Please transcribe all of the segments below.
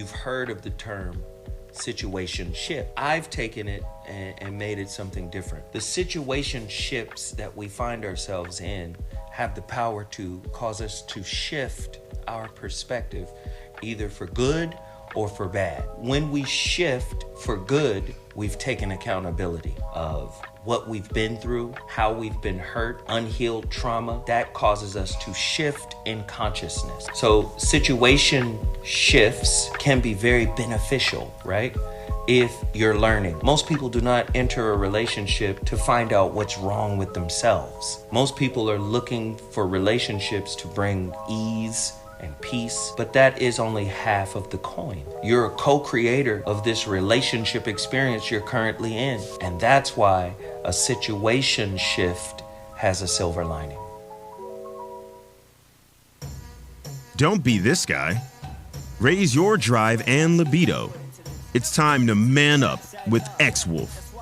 you've heard of the term situationship. I've taken it and made it something different. The situationships that we find ourselves in have the power to cause us to shift our perspective, either for good or for bad. When we shift for good, we've taken accountability of what we've been through, how we've been hurt, unhealed trauma. That causes us to shift in consciousness. So situation shifts can be very beneficial, right? If you're learning. Most people do not enter a relationship to find out what's wrong with themselves. Most people are looking for relationships to bring ease and peace, but that is only half of the coin. You're a co-creator of this relationship experience you're currently in, and that's why a situation shift has a silver lining. Don't be this guy. Raise your drive and libido. It's time to man up with X-Wolf.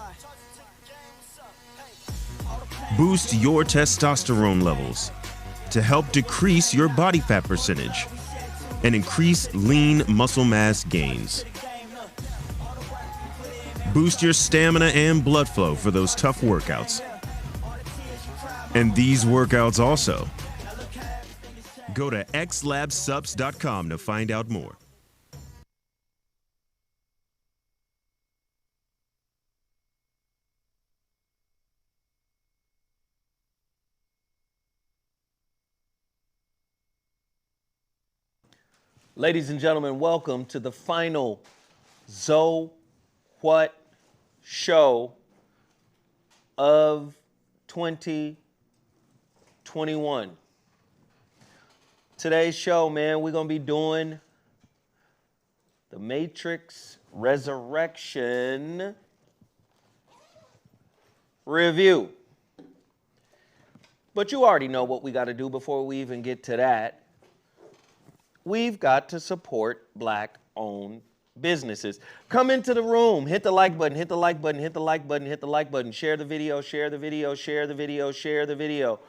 Boost your testosterone levels to help decrease your body fat percentage and increase lean muscle mass gains. Boost your stamina and blood flow for those tough workouts. And these workouts also. Go to xlabsubs.com to find out more. Ladies and gentlemen, welcome to the final ZoWhat Show of 2021. Today's show, man, we're going to be doing the Matrix Resurrection review. But you already know what we got to do before we even get to that. We've got to support Black-owned businesses. Come into the room, hit the like button, hit the like button, hit the like button, hit the like button, share the video, share the video, share the video, share the video.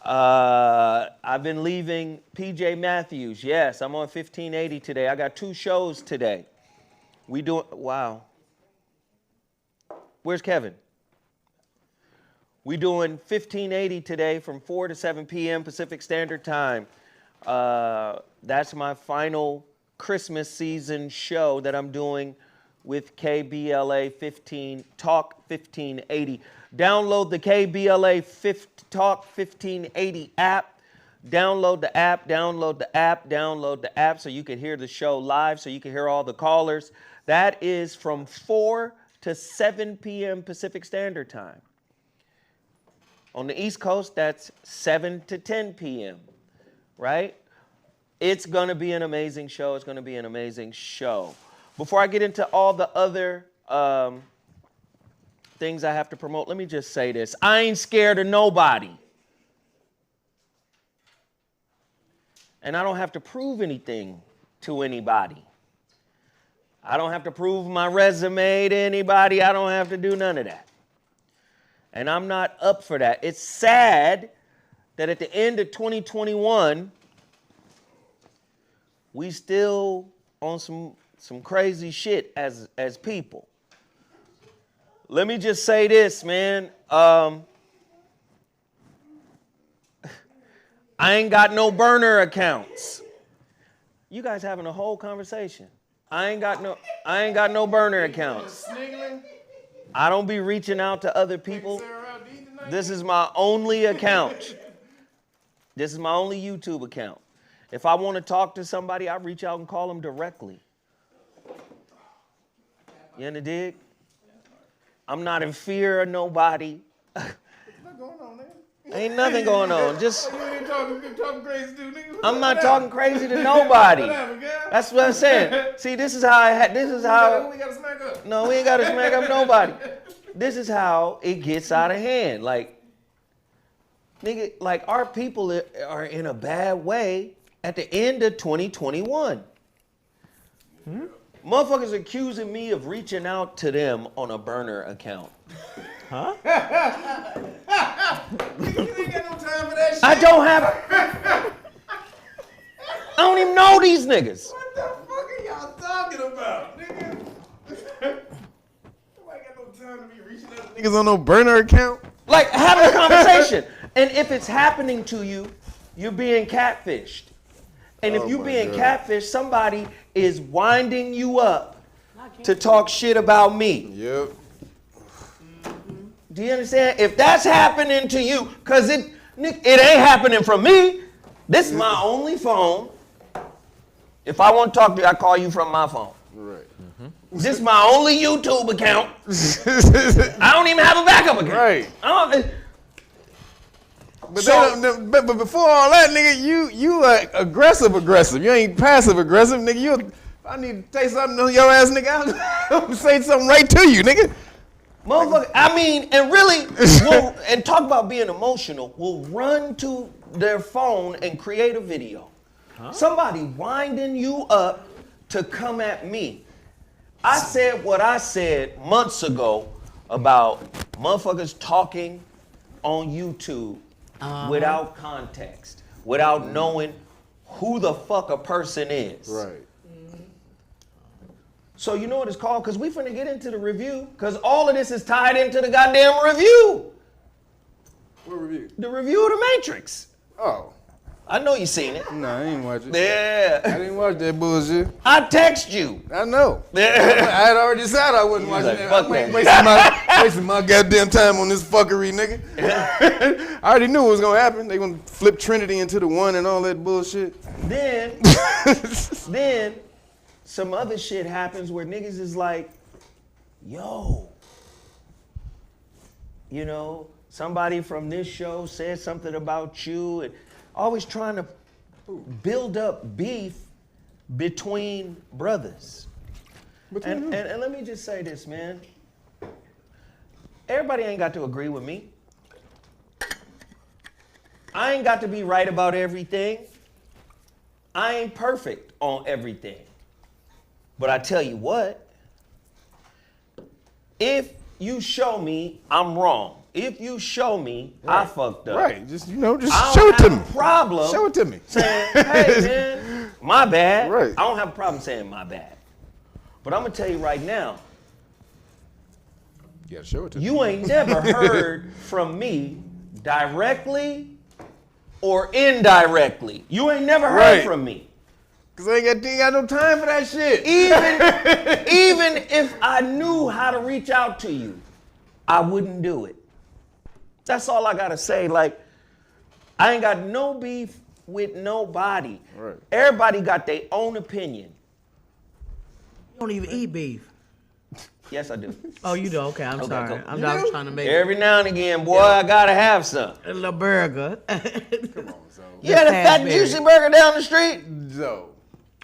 I've been leaving PJ Matthews. Yes, I'm on 1580 today. I got 2 shows today. Wow. Where's Kevin? We doing 1580 today from 4 to 7 p.m. Pacific Standard Time. That's my final Christmas season show that I'm doing with KBLA 15 Talk 1580. Download the KBLA Talk 1580 app. Download the app, download the app, download the app so you can hear the show live, so you can hear all the callers. That is from 4 to 7 p.m. Pacific Standard Time. On the East Coast, that's 7 to 10 p.m., right? It's going to be an amazing show. It's going to be an amazing show. Before I get into all the other things I have to promote, let me just say this. I ain't scared of nobody. And I don't have to prove anything to anybody. I don't have to prove my resume to anybody. I don't have to do none of that. And I'm not up for that. It's sad that at the end of 2021, we still on some crazy shit as people. Let me just say this, man. I ain't got no burner accounts. You guys having a whole conversation. I ain't got no burner accounts. I don't be reaching out to other people. This is my only account. This is my only YouTube account. If I want to talk to somebody, I reach out and call them directly. You in the dig? I'm not in fear of nobody. What's going on, man? Ain't nothing going on. Just You ain't talking crazy to niggas. I'm not talking crazy to nobody. Whatever, girl. That's what I'm saying. See, this is how We gotta smack up. No, we ain't got to smack up nobody. This is how it gets out of hand. Like, nigga, like our people are in a bad way at the end of 2021. Motherfuckers accusing me of reaching out to them on a burner account. You ain't got no time for that shit. I don't even know these niggas. What the fuck are y'all talking Niggas on no burner account. Like, having a conversation. And if it's happening to you, you're being catfished. And if you're being catfished, somebody is winding you up to talk shit about me. Yep. Do you understand? If that's happening to you, because it ain't happening from me. This is my only phone. If I want to talk to you, I call you from my phone. Right. This is my only YouTube account. I don't even have a backup account. Right. But, So- but before all that, nigga, you aggressive. You ain't passive aggressive, nigga. If I need to say something to your ass, nigga, I'll say something right to you, nigga. Motherfucker, I mean, and really, and talk about being emotional, will run to their phone and create a video. Somebody winding you up to come at me. I said what I said months ago about motherfuckers talking on YouTube without context, without knowing who the fuck a person is. Right. So you know what it's called? Because we finna get into the review, because all of this is tied into the goddamn review. What review? The review of The Matrix. Oh. I know you seen it. Nah, I ain't watch it. Yeah. I didn't watch that bullshit. I text you. I know. I Yeah. had already decided I wasn't watching like, that. fuck I ain't that. wasting my goddamn time on this fuckery, nigga. I already knew what was gonna happen. They gonna flip Trinity into the one and all that bullshit. Then some other shit happens where niggas is like, yo, you know, somebody from this show said something about you, and always trying to build up beef between brothers. And let me just say this, man. Everybody ain't got to agree with me. I ain't got to be right about everything. I ain't perfect on everything. But I tell you what, if you show me I'm wrong, if you show me I fucked up, Right, just I show don't it to me. have a problem Show it to me. saying, hey man, my bad. Right. I don't have a problem saying my bad. But I'm gonna tell you right now, You gotta show it to me. you ain't never heard from me directly or indirectly. You ain't never heard Right. from me. Cause I ain't got no time for that shit. Even if I knew how to reach out to you, I wouldn't do it. That's all I gotta say. Like, I ain't got no beef with nobody. Right. Everybody got their own opinion. You don't even eat beef. Yes, I do. Oh, you do? Okay, I'm Okay, sorry. cool. I'm just trying to make Every now and again, boy, I gotta have some. a little burger. You had a fat, Fazberry. juicy burger down the street? So,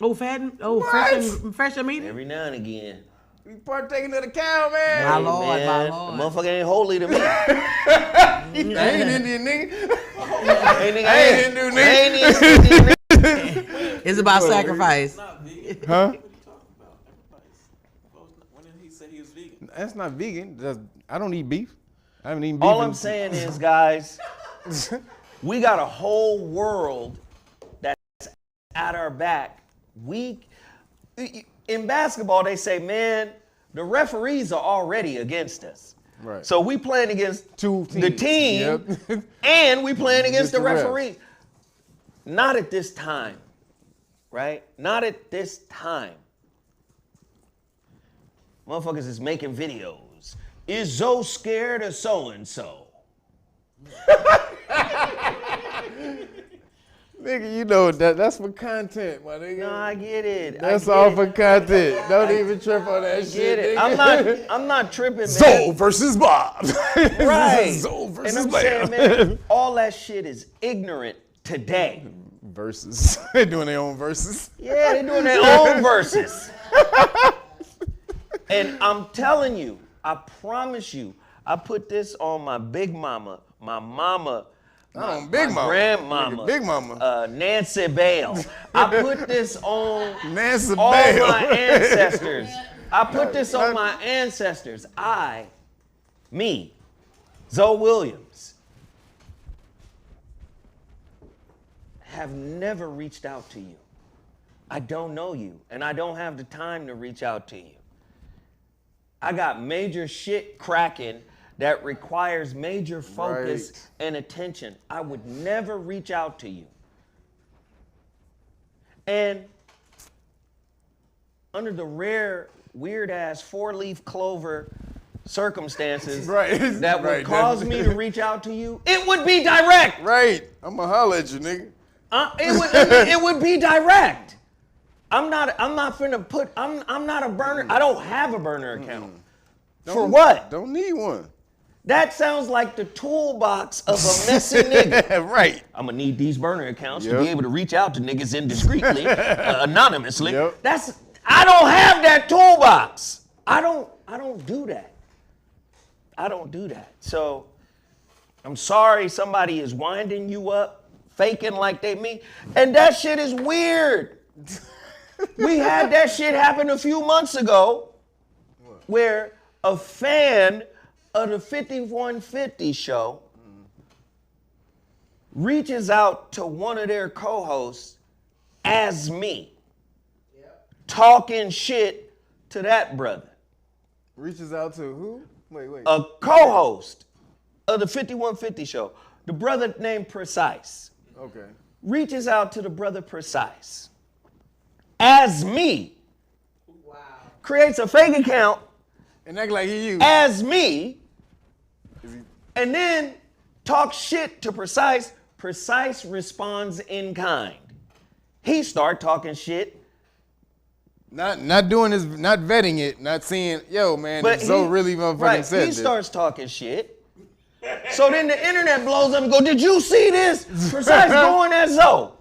Oh, fresh and meaty? Every now and again. we partaking of the cow, man. My Lord, Man, my the Lord. motherfucker ain't holy to me. I ain't Indian, nigga. I ain't Hindu, nigga. ain't Indian. It's about sacrifice. Huh? When did he say he was vegan? That's not vegan. I don't eat beef. I haven't eaten beef. All I'm saying is, guys, we got a whole world that's at our back. In basketball, they say, man, the referees are already against us. Right. So we playing against Two the teams. team, Yep. and we playing against the the refs. referee. Not at this time, right? Not at this time. Motherfuckers is making videos. Is Zo scared of so-and-so? Nigga, you know that's for content, my nigga. No, I get it. That's I get all it. for content. Don't even trip on that Get shit, it. nigga. I'm not tripping, man. Zo versus Bob. Right. Zo versus And I'm Bam. saying, man, all that shit is ignorant today. Versus. They're doing their own verses. Yeah, they're doing their own verses. And I'm telling you, I promise you, I put this on my big mama, my mama, Oh, Big my Mama. grandmama, Nigga, Big Mama. Nancy Bale. I put this on Nancy all Bale. my ancestors. I put this on my ancestors. Me, Zo Williams, have never reached out to you. I don't know you, and I don't have the time to reach out to you. I got major shit cracking. that requires major focus and attention, I would never reach out to you. And under the rare, weird-ass four-leaf clover circumstances that would cause me to reach out to you, it would be direct. Right. I'm gonna holler at you, nigga. It would be direct. I'm not a burner. I don't have a burner account. For what? Don't need one. That sounds like the toolbox of a messy nigga. Right. I'm gonna need these burner accounts to be able to reach out to niggas indiscreetly, anonymously. I don't have that toolbox. I don't do that. I don't do that. So I'm sorry somebody is winding you up, faking like they me. And that shit is weird. We had that shit happen a few months ago where a fan of the 5150 show reaches out to one of their co-hosts as me, talking shit to that brother. Reaches out to who? Wait. A co-host of the 5150 show, the brother named Precise. Okay. Reaches out to the brother Precise as me. Wow. Creates a fake account And act like he you. as me. And then talks shit to Precise. Precise responds in kind. He start talking shit. Not doing his, not vetting it, not seeing, yo, man, But so really motherfucking said he this. starts talking shit. So then the internet blows up and go, did you see this? Precise going at Zoe.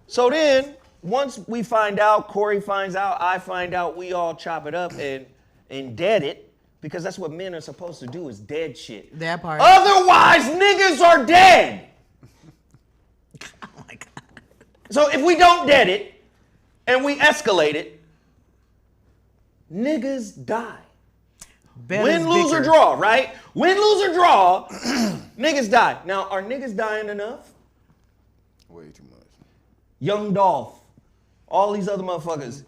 So then, once we find out, Corey finds out, I find out, we all chop it up and dead it, because that's what men are supposed to do, is dead shit. That part. Otherwise, niggas are dead. Oh my God. So if we don't dead it, and we escalate it, niggas die. Win, lose, or draw, right? Win, lose, or draw, niggas die. Now, are niggas dying enough? Way too much. Young Dolph, all these other motherfuckers.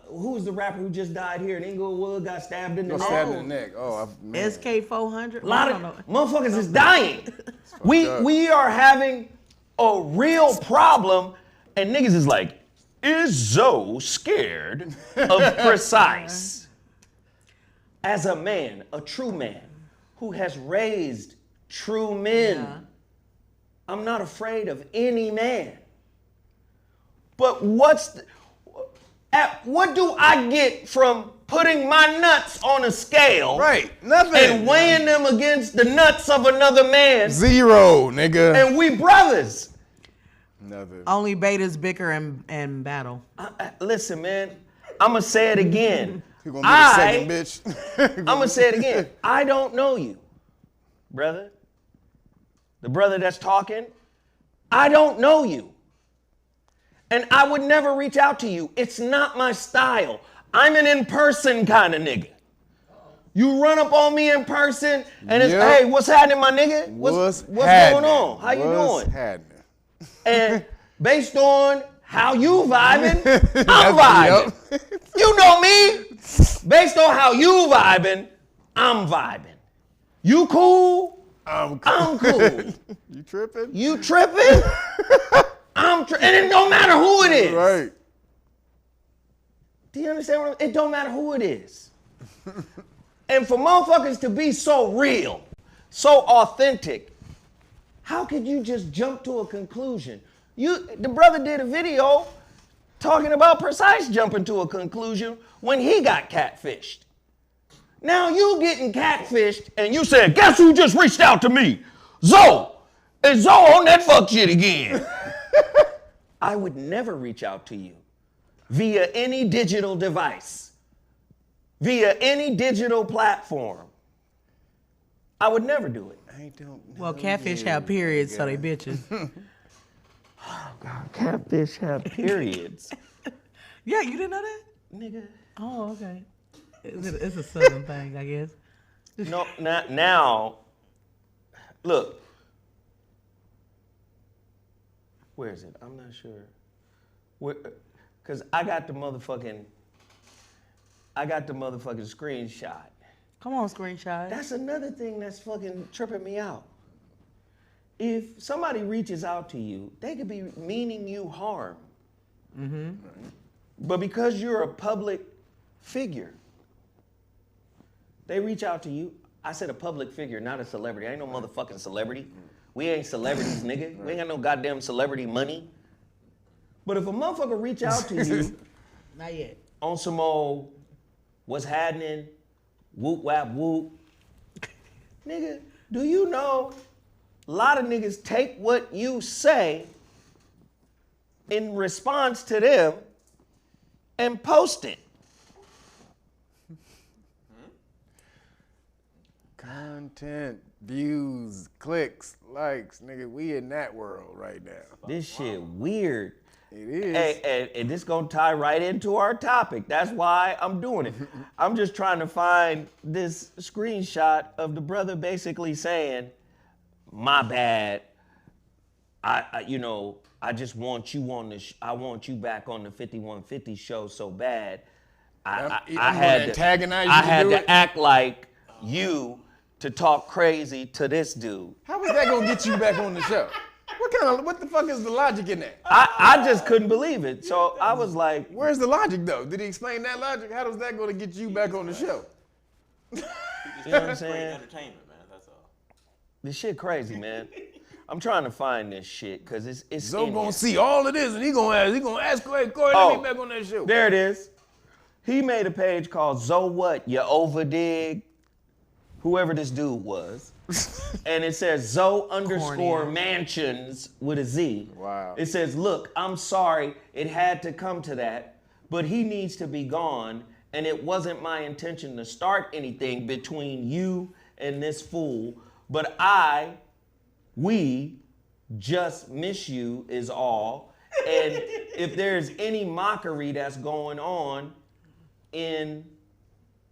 Who was the rapper who just died here in Inglewood, got stabbed in the neck? Stabbed in the neck. Oh, man. SK400. A lot of motherfuckers is dying. We are having a real problem, and niggas is like, is Zoe scared of Precise? As a man, a true man, who has raised true men, I'm not afraid of any man. But what do I get from putting my nuts on a scale? Right, nothing. And weighing them against the nuts of another man? Zero, nigga. And we brothers. Nothing. Only betas bicker and battle. Listen, man, I'm going to say it again. You gonna be the second bitch? I'm going to say it again. I don't know you, brother. The brother that's talking, I don't know you. And I would never reach out to you. It's not my style. I'm an in-person kind of nigga. You run up on me in person and it's, hey, what's happening, my nigga? What's going on? How you doing? Happening? And based on how you vibing, I'm vibing. You know me. Based on how you vibing, I'm vibing. You cool? I'm cool. You tripping? You tripping? And it don't matter who it is. Right. Do you understand it don't matter who it is. And for motherfuckers to be so real, so authentic, how could you just jump to a conclusion? The brother did a video talking about Precise jumping to a conclusion when he got catfished. Now you getting catfished and you said, guess who just reached out to me? Zoe. And Zoe on that fuck shit again. I would never reach out to you via any digital device, via any digital platform. I would never do it. I don't know. Well, catfish have periods, so they bitches. Oh, God, catfish have periods. Yeah, you didn't know that? Nigga. Oh, okay. It's a southern thing, I guess. No, not now. Look. Where is it? I'm not sure. Because I got the motherfucking screenshot. Come on, screenshot. That's another thing that's fucking tripping me out. If somebody reaches out to you, they could be meaning you harm. Mm-hmm. But because you're a public figure, they reach out to you. I said a public figure, not a celebrity. I ain't no motherfucking celebrity. We ain't celebrities, nigga. We ain't got no goddamn celebrity money. But if a motherfucker reach out to you Not yet. on some old, what's happening, whoop whap whoop, nigga, do you know a lot of niggas take what you say in response to them and post it? Content, views, clicks, likes, nigga, we in that world right now. This shit weird. It is. Hey, and this gonna tie right into our topic. That's why I'm doing it. I'm just trying to find this screenshot of the brother basically saying, my bad. I just want you on the. I want you back on the 5150 show so bad. I had to act like you to talk crazy to this dude. How is that gonna get you back on the show? What the fuck is the logic in that? I just couldn't believe it. So I was like, where's the logic though? Did he explain that logic? How is that gonna get you back on the show? you know what I'm saying? Entertainment, man. That's all. This shit crazy, man. I'm trying to find this shit because it's Zo in gonna here. see all of this and he gonna ask Corey, let me back on that show. There it is. He made a page called ZoWhat, you overdig, whoever this dude was. And it says Zo_mansions with a Z. Wow. It says, look, I'm sorry it had to come to that, but he needs to be gone, and it wasn't my intention to start anything between you and this fool, but we just miss you is all. And if there's any mockery that's going on in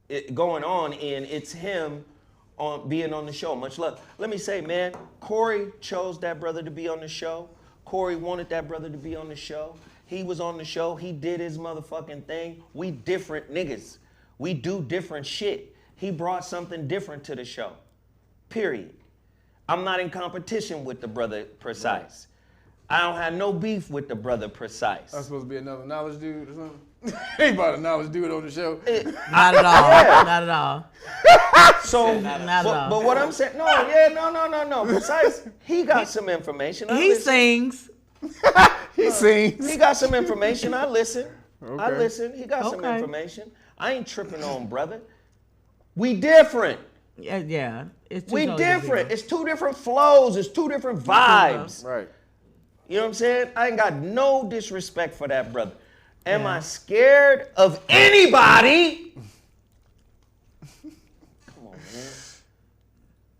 it's him on being on the show. Much love. Let me say, man, Corey chose that brother to be on the show. Corey wanted that brother to be on the show. He was on the show. He did his motherfucking thing. We different niggas. We do different shit. He brought something different to the show. Period. I'm not in competition with the brother Precise. I don't have no beef with the brother Precise. I'm supposed to be another knowledge dude or something? Ain't about a knowledge dude on the show. Not at all. Yeah. Not at all. So, Not at all. but what I'm saying, no. Precise, he got some information. He sings. He sings. He got some information. I listen. Okay. He got some Okay. information. I ain't tripping on brother. We different. Yeah. It's We totally different. It's two different flows. It's two different vibes. Right. You know what I'm saying? I ain't got no disrespect for that brother. Am I scared of anybody?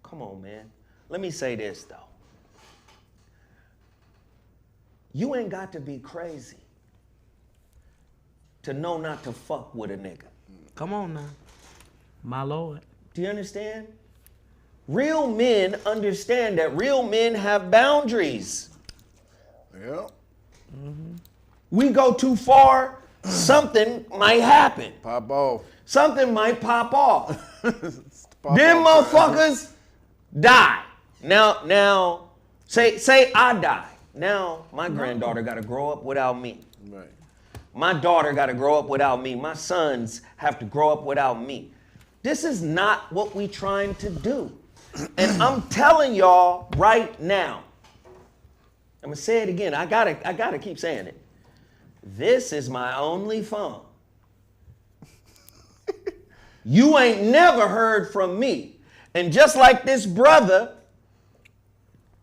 Come on, man. Let me say this, though. You ain't got to be crazy to know not to fuck with a nigga. Come on now. My Lord. Do you understand? Real men understand that real men have boundaries. Yep. We go too far, something might happen. Pop off. Something might pop off. Them motherfuckers die. Now, say I die. Now my granddaughter got to grow up without me. Right. My daughter got to grow up without me. My sons have to grow up without me. This is not what we trying to do. And I'm telling y'all right now, I'm gonna say it again. I gotta keep saying it. This is my only phone. You ain't never heard from me. And just like this brother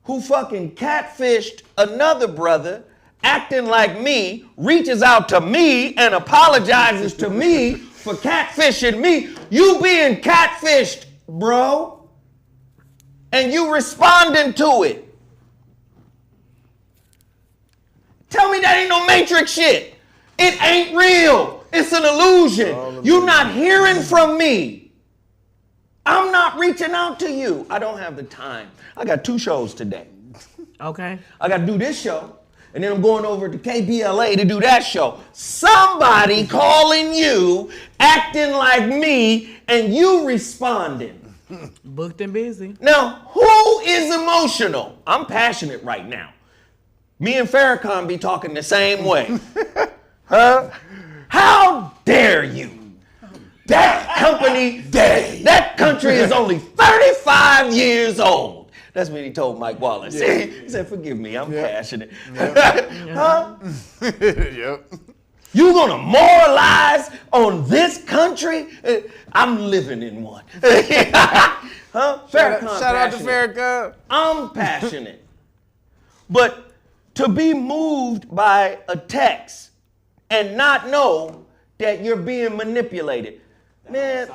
who fucking catfished another brother, acting like me, reaches out to me and apologizes to me for catfishing me. You being catfished, bro. And you responding to it. Tell me that ain't no Matrix shit. It ain't real. It's an illusion. You're not hearing from me. I'm not reaching out to you. I don't have the time. I got 2 shows today. Okay. I got to do this show, And then I'm going over to KBLA to do that show. Somebody calling you, acting like me, and you responding. Booked and busy. Now, who is emotional? I'm passionate right now. Me and Farrakhan be talking the same way. Huh? How dare you? That company, that country is only 35 years old. That's what he told Mike Wallace. Yeah. He said, forgive me, I'm passionate. Huh? Yep. You gonna moralize on this country? I'm living in one. Huh? Shout out to Farrakhan. I'm passionate. But to be moved by a text and not know that you're being manipulated. Man,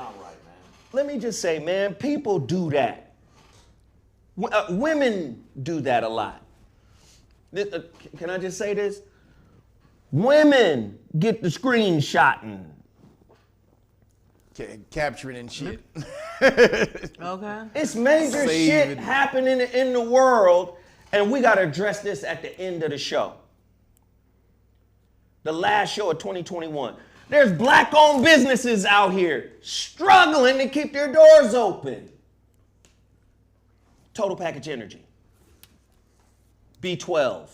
let me just say, man, people do that. Women do that a lot. Can I just say this? Women get the screenshotting. Capturing and shit. Okay. It's major shit happening in the world, and we got to address this at the end of the show. The last show of 2021. There's black-owned businesses out here struggling to keep their doors open. Total Package Energy. B12.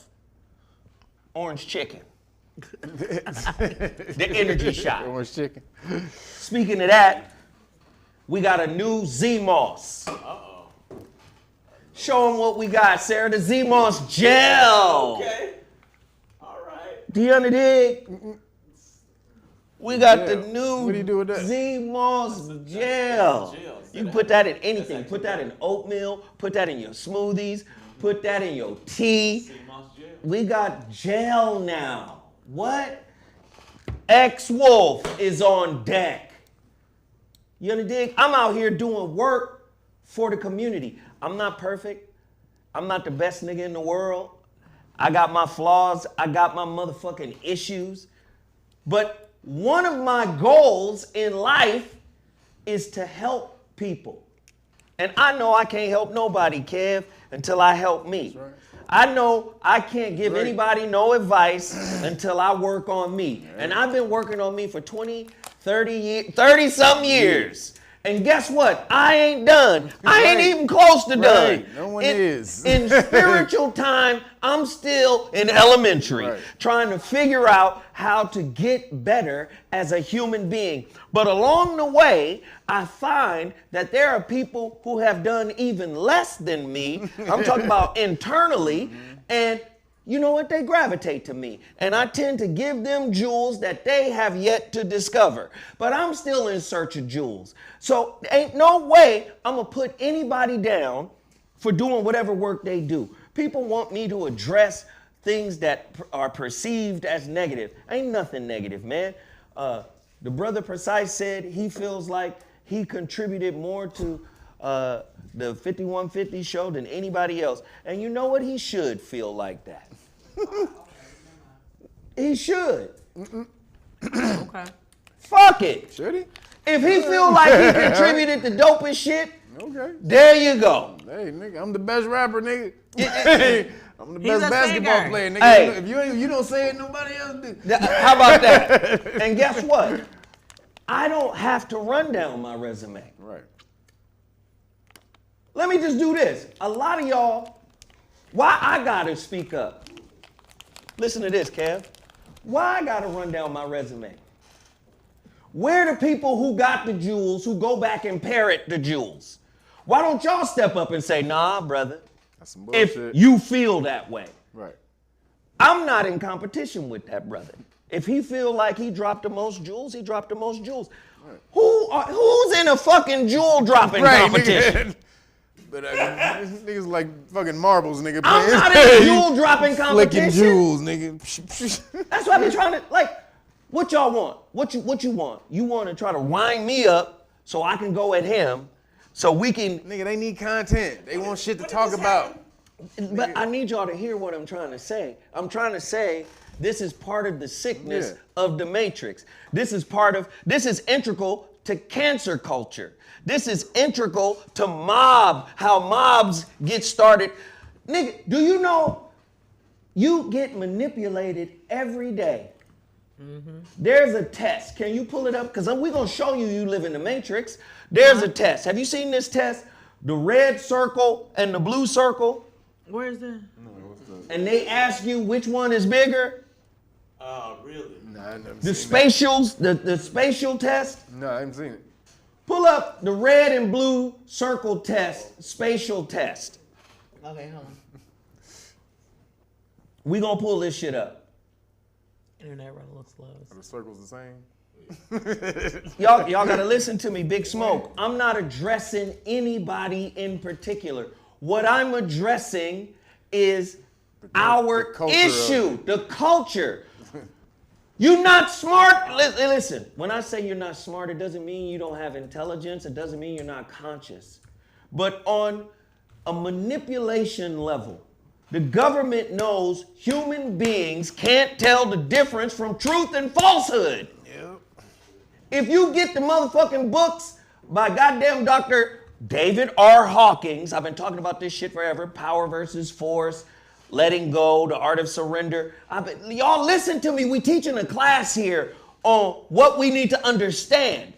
Orange Chicken. The energy shot. Orange Chicken. Speaking of that, we got a new Z-Moss. Show them what we got, Sarah. The Z-Moss gel. Okay. All right. Do you dig? We got the new What do you do with that? Z-Moss gel. You can put that in anything. Put that in oatmeal. Put that in your smoothies. Put that in your tea. We got gel now. What? X-Wolf is on deck. You dig? I'm out here doing work for the community. I'm not perfect. I'm not the best nigga in the world. I got my flaws. I got my motherfucking issues. But one of my goals in life is to help people. And I know I can't help nobody, Kev, until I help me. That's right. I know I can't give anybody no advice until I work on me. And I've been working on me for 20, 30-something years. And guess what? I ain't done. I ain't even close to done. No one is. In spiritual time, I'm still in elementary, trying to figure out how to get better as a human being. But along the way, I find that there are people who have done even less than me. I'm talking about internally, and you know what? They gravitate to me. And I tend to give them jewels that they have yet to discover. But I'm still in search of jewels. So ain't no way I'm going to put anybody down for doing whatever work they do. People want me to address things that are perceived as negative. Ain't nothing negative, man. The brother Precise said he feels like he contributed more to the 5150 show than anybody else. And you know what? He should feel like that. He should. Okay. Fuck it. Should he? If he feel like he contributed the dopest shit, okay. There you go. Hey, nigga, I'm the best rapper, nigga. I'm the He's best a basketball singer. player, nigga. Hey. If you don't say it, nobody else do. How about that? And guess what? I don't have to run down my resume. Right. Let me just do this. A lot of y'all, why I gotta speak up? Listen to this, Kev. Why I gotta run down my resume? Where the people who got the jewels, who go back and parrot the jewels? Why don't y'all step up and say, nah, brother, That's some bullshit. if you feel that way? Right. I'm not in competition with that brother. If he feel like he dropped the most jewels, he dropped the most jewels. Right. Who's in a fucking jewel dropping competition? Nigga. But niggas like fucking marbles, nigga. I'm not in a jewel dropping competition. Flicking jewels, nigga. That's what I be trying to, like, what y'all want? What you want? You want to try to wind me up so I can go at him so we can. Nigga, they need content. They want shit to talk about. But I need y'all to hear what I'm trying to say. I'm trying to say this is part of the sickness of the Matrix. This is integral to cancer culture. This is integral to how mobs get started. Nigga, do you know You get manipulated every day. There's a test. Can you pull it up? Because we're going to show you live in the Matrix. There's a test. Have you seen this test? The red circle and the blue circle. Where is that? And they ask you which one is bigger. Really? Nah, I never The seen spatials, the spatial test. that. No, I haven't seen it. Pull up the red and blue circle test, spatial test. Okay, hold on. We gonna pull this shit up. Internet running a little slow. Are the circles the same? Y'all gotta listen to me, Big Smoke. I'm not addressing anybody in particular. What I'm addressing is our culture issue, the culture. You're not smart. Listen, when I say you're not smart, it doesn't mean you don't have intelligence. It doesn't mean you're not conscious. But on a manipulation level, the government knows human beings can't tell the difference from truth and falsehood. Yep. If you get the motherfucking books by goddamn Dr. David R. Hawkins, I've been talking about this shit forever, Power versus Force, Letting Go, The Art of Surrender. Y'all listen to me. We teaching a class here on what we need to understand.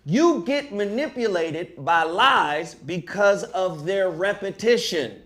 You get manipulated by lies because of their repetition.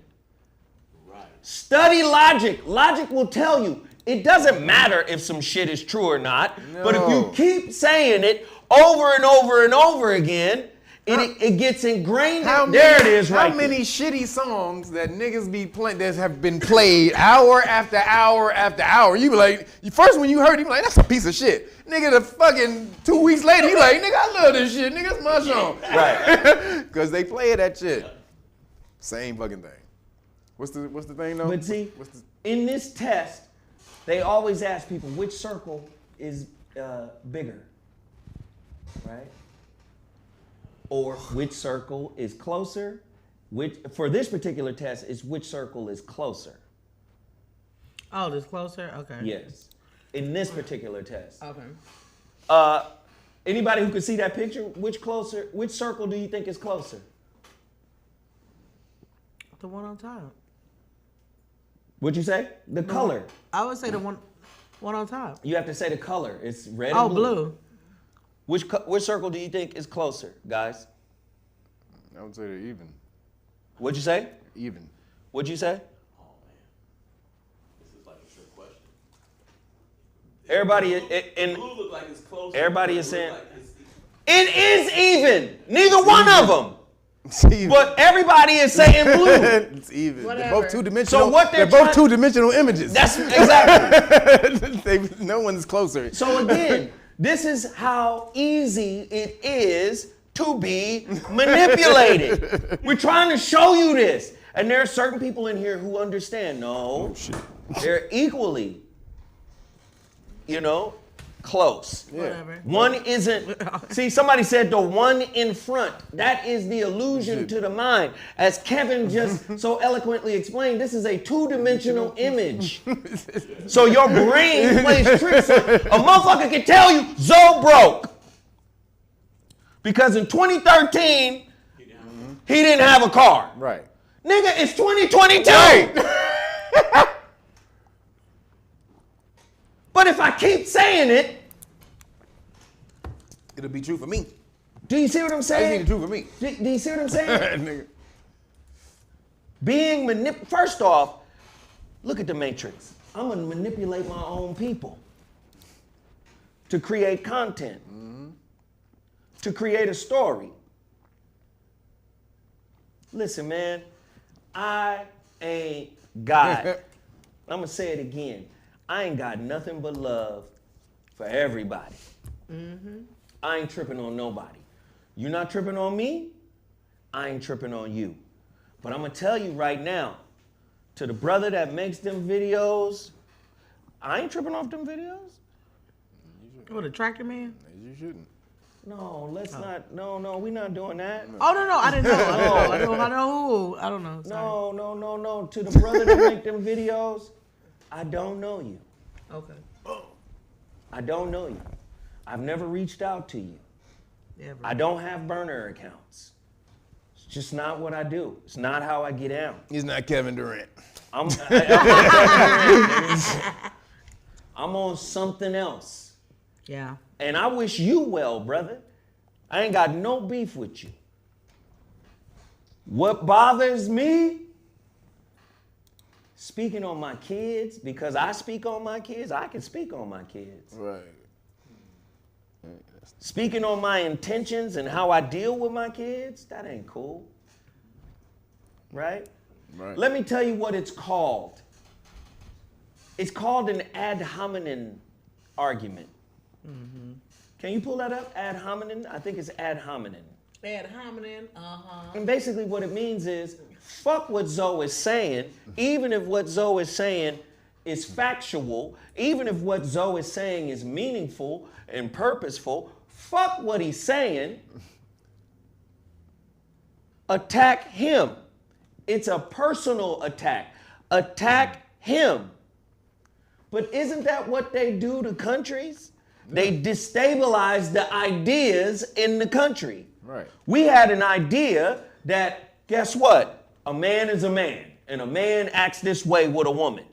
Right. Study logic. Logic will tell you it doesn't matter if some shit is true or not. No. But if you keep saying it over and over and over again, it gets ingrained. There it is right How many shitty songs that niggas be playing that have been played hour after hour after hour? You be like, first when you heard it, you be like, that's a piece of shit. Nigga, the fucking 2 weeks later, you like, nigga, I love this shit. Nigga, it's my song. Right. Because they play that shit. Same fucking thing. What's the thing though? But see, in this test, they always ask people which circle is bigger, right? Or which circle is closer. For this particular test, is which circle is closer. Oh, this closer? Okay. Yes. In this particular test. Okay. Anybody who can see that picture, which circle do you think is closer? The one on top. What'd you say? The color. I would say the one on top. You have to say the color. It's red Oh, and blue. blue. Which circle do you think is closer, guys? I would say they're even. What'd you say? Even. What'd you say? Oh man, this is like a trick question. Everybody Blue look like it's close. everybody is Blue saying look like it's- it is even. Neither one of them. It's even. But everybody is saying blue. It's even. Whatever. They're both two-dimensional. So what they're both trying- two-dimensional images. That's exactly. No one's closer. So again, this is how easy it is to be manipulated. We're trying to show you this. And there are certain people in here who understand. No, they're equally, close. Whatever. One isn't. See, somebody said the one in front. That is the illusion to the mind. As Kevin just so eloquently explained, this is a two-dimensional image. So your brain plays tricks. A motherfucker can tell you Zoe broke. Because in 2013, he didn't have a car. Right. Nigga, it's 2022. Right. But if I keep saying it, It'll be true for me. do you see what I'm It's saying? true for me. Do you see what I'm saying? Nigga. Being first off, look at the Matrix. I'm gonna manipulate my own people to create content, to create a story. Listen, man, I ain't got, I'm gonna say it again, I ain't got nothing but love for everybody. I ain't tripping on nobody. You not tripping on me, I ain't tripping on you. But I'm gonna tell you right now, to the brother that makes them videos, I ain't tripping off them videos. What, a tractor man? You shouldn't. No, let's not, no, we not doing that. Oh, no, I didn't know. I don't know who. I don't know. Sorry. No. To the brother that make them videos, I don't know you. Okay. I don't know you. I've never reached out to you. Yeah, bro. I don't have burner accounts. It's just not what I do. It's not how I get out. He's not Kevin Durant. I'm on something else. Yeah. And I wish you well, brother. I ain't got no beef with you. What bothers me? Speaking on my kids, because I speak on my kids, I can speak on my kids. Right. Speaking on my intentions and how I deal with my kids, that ain't cool. Right? Right. Let me tell you what it's called. It's called an ad hominem argument. Mm-hmm. Can you pull that up? Ad hominem? I think it's ad hominem. Ad hominem, And basically what it means is, fuck what Zoe is saying, even if what Zoe is saying is factual, even if what Zoe is saying is meaningful and purposeful, fuck what he's saying. Attack him. It's a personal attack. Attack him. But isn't that what they do to countries? They destabilize the ideas in the country. Right. We had an idea that, guess what? A man is a man, and a man acts this way with a woman.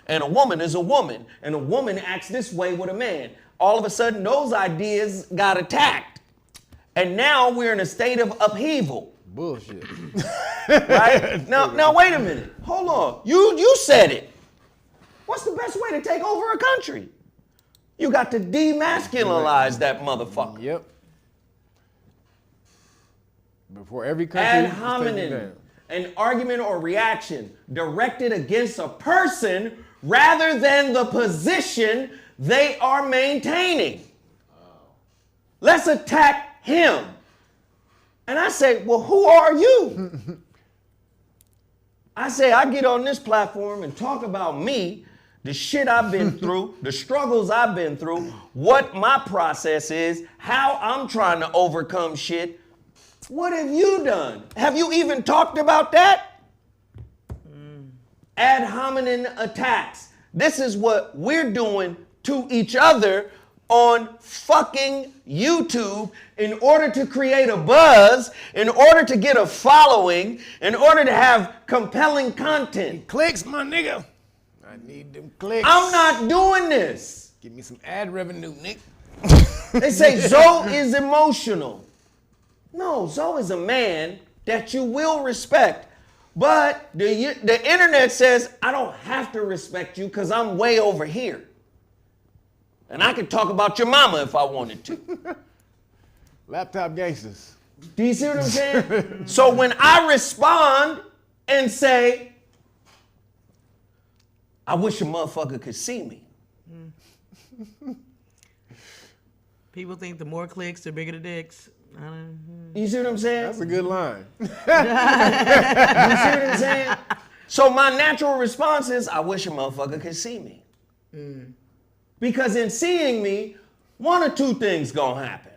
And a woman is a woman, and a woman acts this way with a man. All of a sudden, those ideas got attacked. And now we're in a state of upheaval. Bullshit. Right? Now wait a minute. Hold on. You said it. What's the best way to take over a country? You got to demasculinize that motherfucker. Yep. Before every country. Ad is taken hominem, down. an argument or reaction directed against a person rather than the position they are maintaining. Let's attack him. And I say, well, who are you? I say, I get on this platform and talk about me, the shit I've been through, the struggles I've been through, what my process is, how I'm trying to overcome shit. What have you done? Have you even talked about that? Ad hominem attacks. This is what we're doing to each other on fucking YouTube in order to create a buzz, in order to get a following, in order to have compelling content. Clicks, my nigga. I need them clicks. I'm not doing this. Give me some ad revenue, Nick. They say Zoe is emotional. No, Zoe is a man that you will respect. But the internet says, I don't have to respect you because I'm way over here. And I could talk about your mama if I wanted to. Laptop gangsters. Do you see what I'm saying? So when I respond and say, I wish a motherfucker could see me. People think the more clicks, the bigger the dicks. You see what I'm saying? That's a good line. You see what I'm saying? So my natural response is, I wish a motherfucker could see me. Because in seeing me, one or two things gonna happen.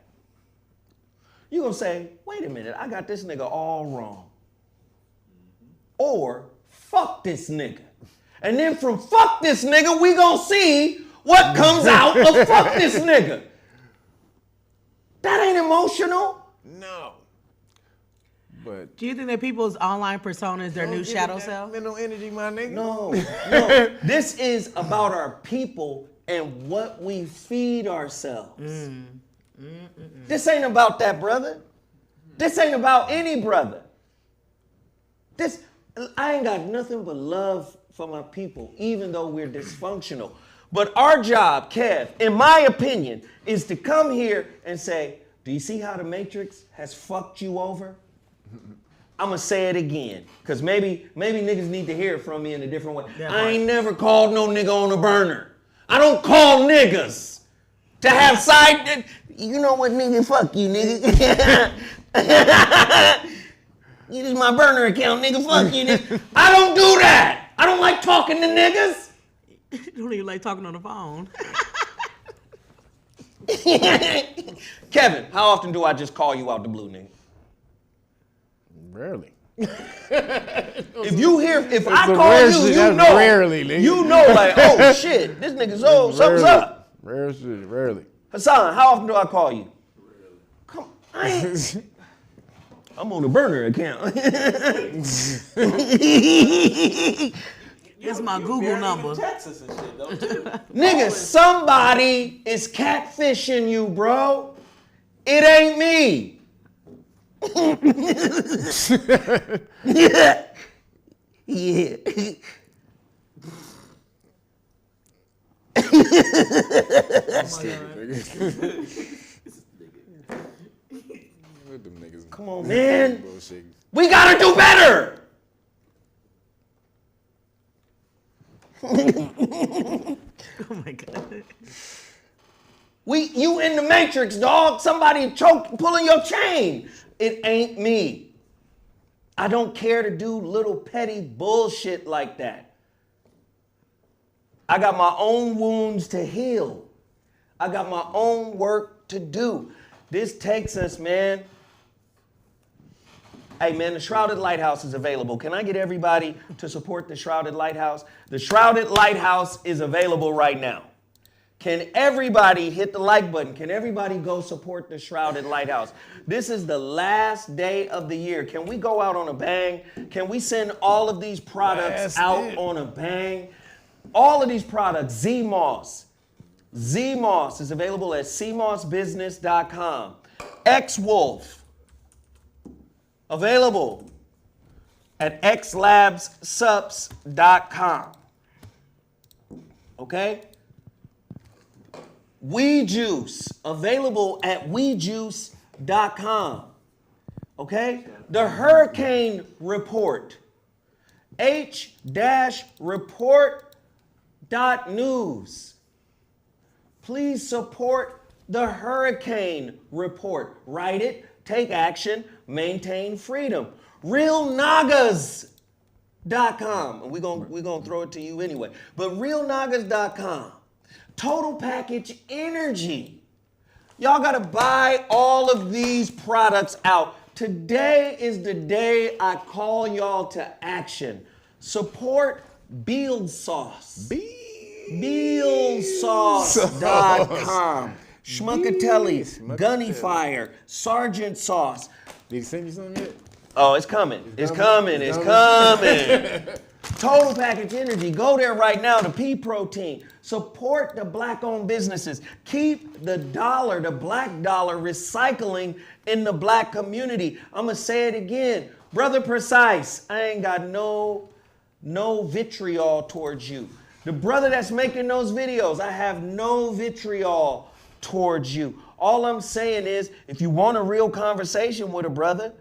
You gonna say, wait a minute, I got this nigga all wrong. Or, fuck this nigga. And then from fuck this nigga, we gonna see what comes out of fuck this nigga. That ain't emotional. No. But Do you think that people's online persona is their new shadow self? mental energy, my nigga. No. This is about our people and what we feed ourselves. This ain't about that brother. This ain't about any brother. I ain't got nothing but love for my people, even though we're dysfunctional. But our job, Kev, in my opinion, is to come here and say, do you see how the Matrix has fucked you over? I'm gonna say it again, because maybe niggas need to hear it from me in a different way. Yeah, I ain't never called no nigga on a burner. I don't call niggas to have side. You know what, nigga? Fuck you, nigga. You just my burner account, nigga. Fuck you, nigga. I don't do that. I don't like talking to niggas. You don't even like talking on the phone. Kevin, how often do I just call you out the blue, nigga? Rarely. If I call rare you, shit. you That's know. rarely, nigga. You know, like, oh shit, this nigga's old. Something's up. Rare shit, rarely. Hassan, how often do I call you? Come, I'm on the burner account. It's my Google number. Texas and shit, though, too. Nigga, somebody is catfishing you, bro. It ain't me. Yeah. Yeah. Come on, man. We gotta do better. Oh my God. You in the Matrix, dog. Somebody pulling your chain. It ain't me. I don't care to do little petty bullshit like that. I got my own wounds to heal. I got my own work to do. This takes us, man. Hey, man, the Shrouded Lighthouse is available. Can I get everybody to support the Shrouded Lighthouse? The Shrouded Lighthouse is available right now. Can everybody hit the like button? Can everybody go support the Shrouded Lighthouse? This is the last day of the year. Can we go out on a bang? Can we send all of these products out on a bang? All of these products, ZMoss. ZMoss is available at cmossbusiness.com. X-Wolf, available at xlabssups.com. Okay? WeJuice, available at wejuice.com. Okay? The HuriKane Report, H-report.news. Please support the HuriKane Report. Write it, take action, maintain freedom. RealNagas.com. And we're gonna throw it to you anyway. But RealNagas.com. Total Package Energy. Y'all gotta buy all of these products out. Today is the day I call y'all to action. Support Beal Sauce. BealSauce.com. Schmuckatelli, Gunny Fire, Sergeant Sauce. Did he send you something yet? Oh, it's coming. It's coming. Total Package Energy. Go there right now. The pea protein. Support the black-owned businesses. Keep the dollar, the black dollar, recycling in the black community. I'm going to say it again. Brother Precise, I ain't got no vitriol towards you. The brother that's making those videos, I have no vitriol towards you. All I'm saying is, if you want a real conversation with a brother,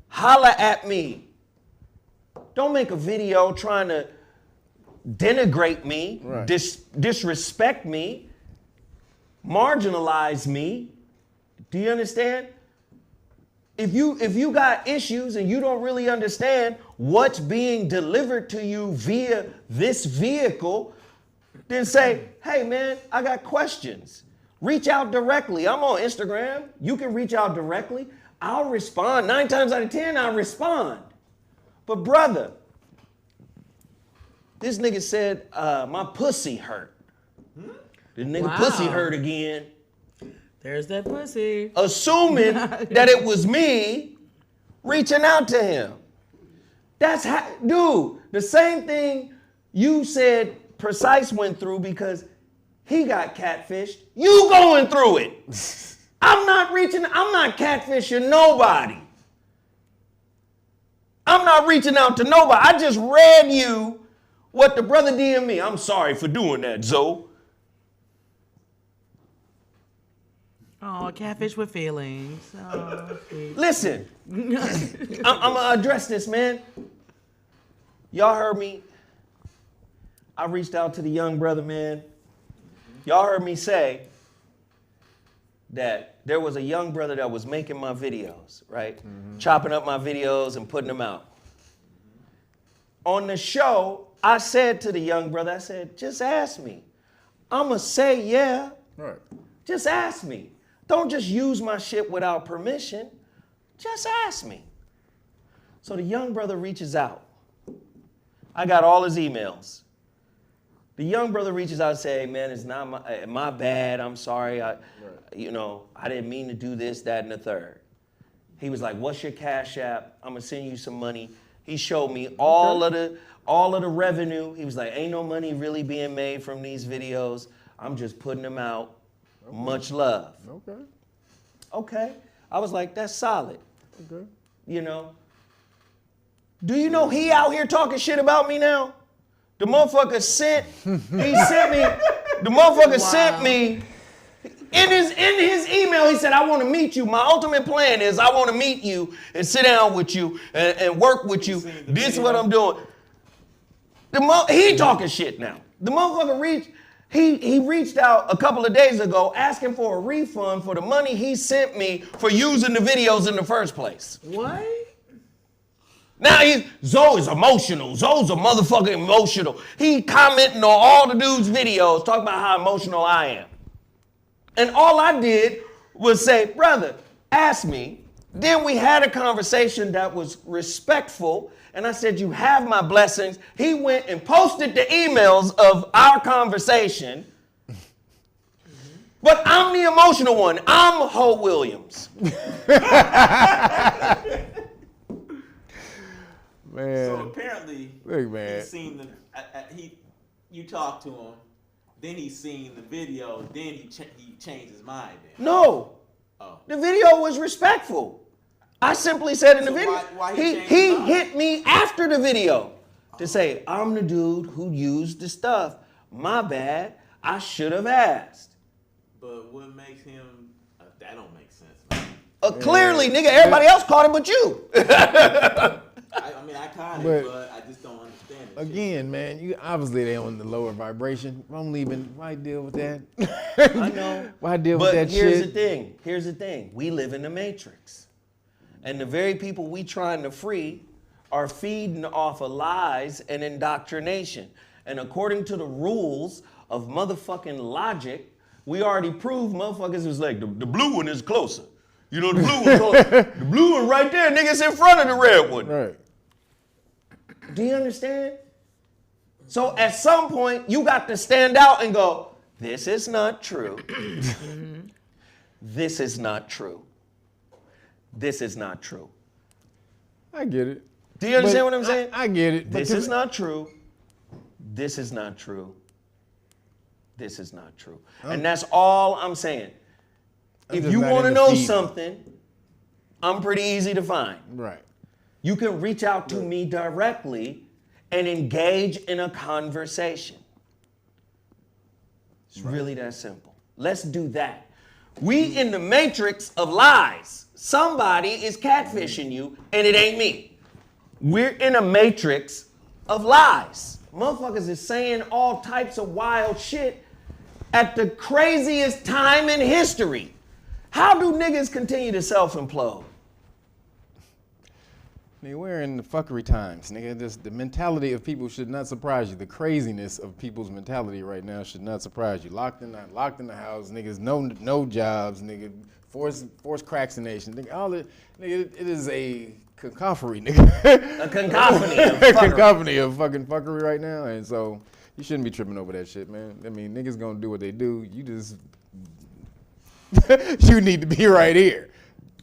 holla at me. Don't make a video trying to denigrate me, right. Disrespect me, marginalize me. Do you understand? If you got issues and you don't really understand what's being delivered to you via this vehicle, then say, hey man, I got questions. Reach out directly. I'm on Instagram. You can reach out directly. I'll respond. 9 times out of 10, I'll respond. But brother, this nigga said, my pussy hurt. The nigga pussy hurt again. There's that pussy. Assuming that it was me reaching out to him. That's how, dude, the same thing you said Precise went through because he got catfished. You going through it. I'm not catfishing nobody. I'm not reaching out to nobody. I just read you what the brother DM'd me. I'm sorry for doing that, Zo. Oh, catfish with feelings. Oh, listen, I'm gonna address this, man. Y'all heard me. I reached out to the young brother, man. Y'all heard me say that there was a young brother that was making my videos, right? Mm-hmm. Chopping up my videos and putting them out. On the show, I said to the young brother, I said, just ask me. I'ma say yeah. Right. Just ask me. Don't just use my shit without permission. Just ask me. So the young brother reaches out. I got all his emails. The young brother reaches out and says, hey, man, it's not my bad. I'm sorry. I didn't mean to do this, that, and the third. He was like, what's your Cash App? I'm going to send you some money. He showed me all of the revenue. He was like, ain't no money really being made from these videos. I'm just putting them out. Okay. Much love. Okay. I was like, that's solid. Okay. You know. Do you know he out here talking shit about me now? The motherfucker sent me in his email, he said, I want to meet you. My ultimate plan is I want to meet you and sit down with you and work with you. This is what I'm doing. He talking shit now. The motherfucker he reached out a couple of days ago asking for a refund for the money he sent me for using the videos in the first place. What? Now Zoe is emotional. Zoe's a motherfucking emotional. He commenting on all the dude's videos, talking about how emotional I am. And all I did was say, brother, ask me. Then we had a conversation that was respectful. And I said, you have my blessings. He went and posted the emails of our conversation. But I'm the emotional one. I'm Ho Williams. Man. So apparently, he's seen you talked to him, then he's seen the video, then he changed his mind. Then. No. Oh. The video was respectful. I simply said in the video, why he hit me after the video to say, I'm the dude who used the stuff. My bad. I should have asked. But what makes him, that don't make sense. Clearly, nigga, everybody else caught it but you. I caught it, but I just don't understand it. Again, man, you obviously they on the lower vibration. Why deal with that? I know. Why deal with that shit? But here's the thing. We live in the matrix. And the very people we trying to free are feeding off of lies and indoctrination. And according to the rules of motherfucking logic, we already proved motherfuckers was like, the blue one is closer. You know, the blue one closer. The blue one right there, nigga's in front of the red one. Right. Do you understand? So at some point, you got to stand out and go, this is not true. This is not true. This is not true. I get it. Do you understand what I'm saying? I get it. This is not true. This is not true. This is not true. And that's all I'm saying. If you want to know something, I'm pretty easy to find. Right. You can reach out to me directly and engage in a conversation. It's really that simple. Let's do that. We in the matrix of lies. Somebody is catfishing you and it ain't me. We're in a matrix of lies. Motherfuckers is saying all types of wild shit at the craziest time in history. How do niggas continue to self-implode? Nigga, we're in the fuckery times, nigga. The mentality of people should not surprise you. The craziness of people's mentality right now should not surprise you. Locked in the house, niggas, no jobs, nigga, forced crackination, nigga. All it, nigga, it is a cacophony, nigga. A cacophony of fuckery. fuckery. Cacophony of fucking fuckery right now, and so you shouldn't be tripping over that shit, man. I mean, niggas gonna do what they do. You just, you need to be right here.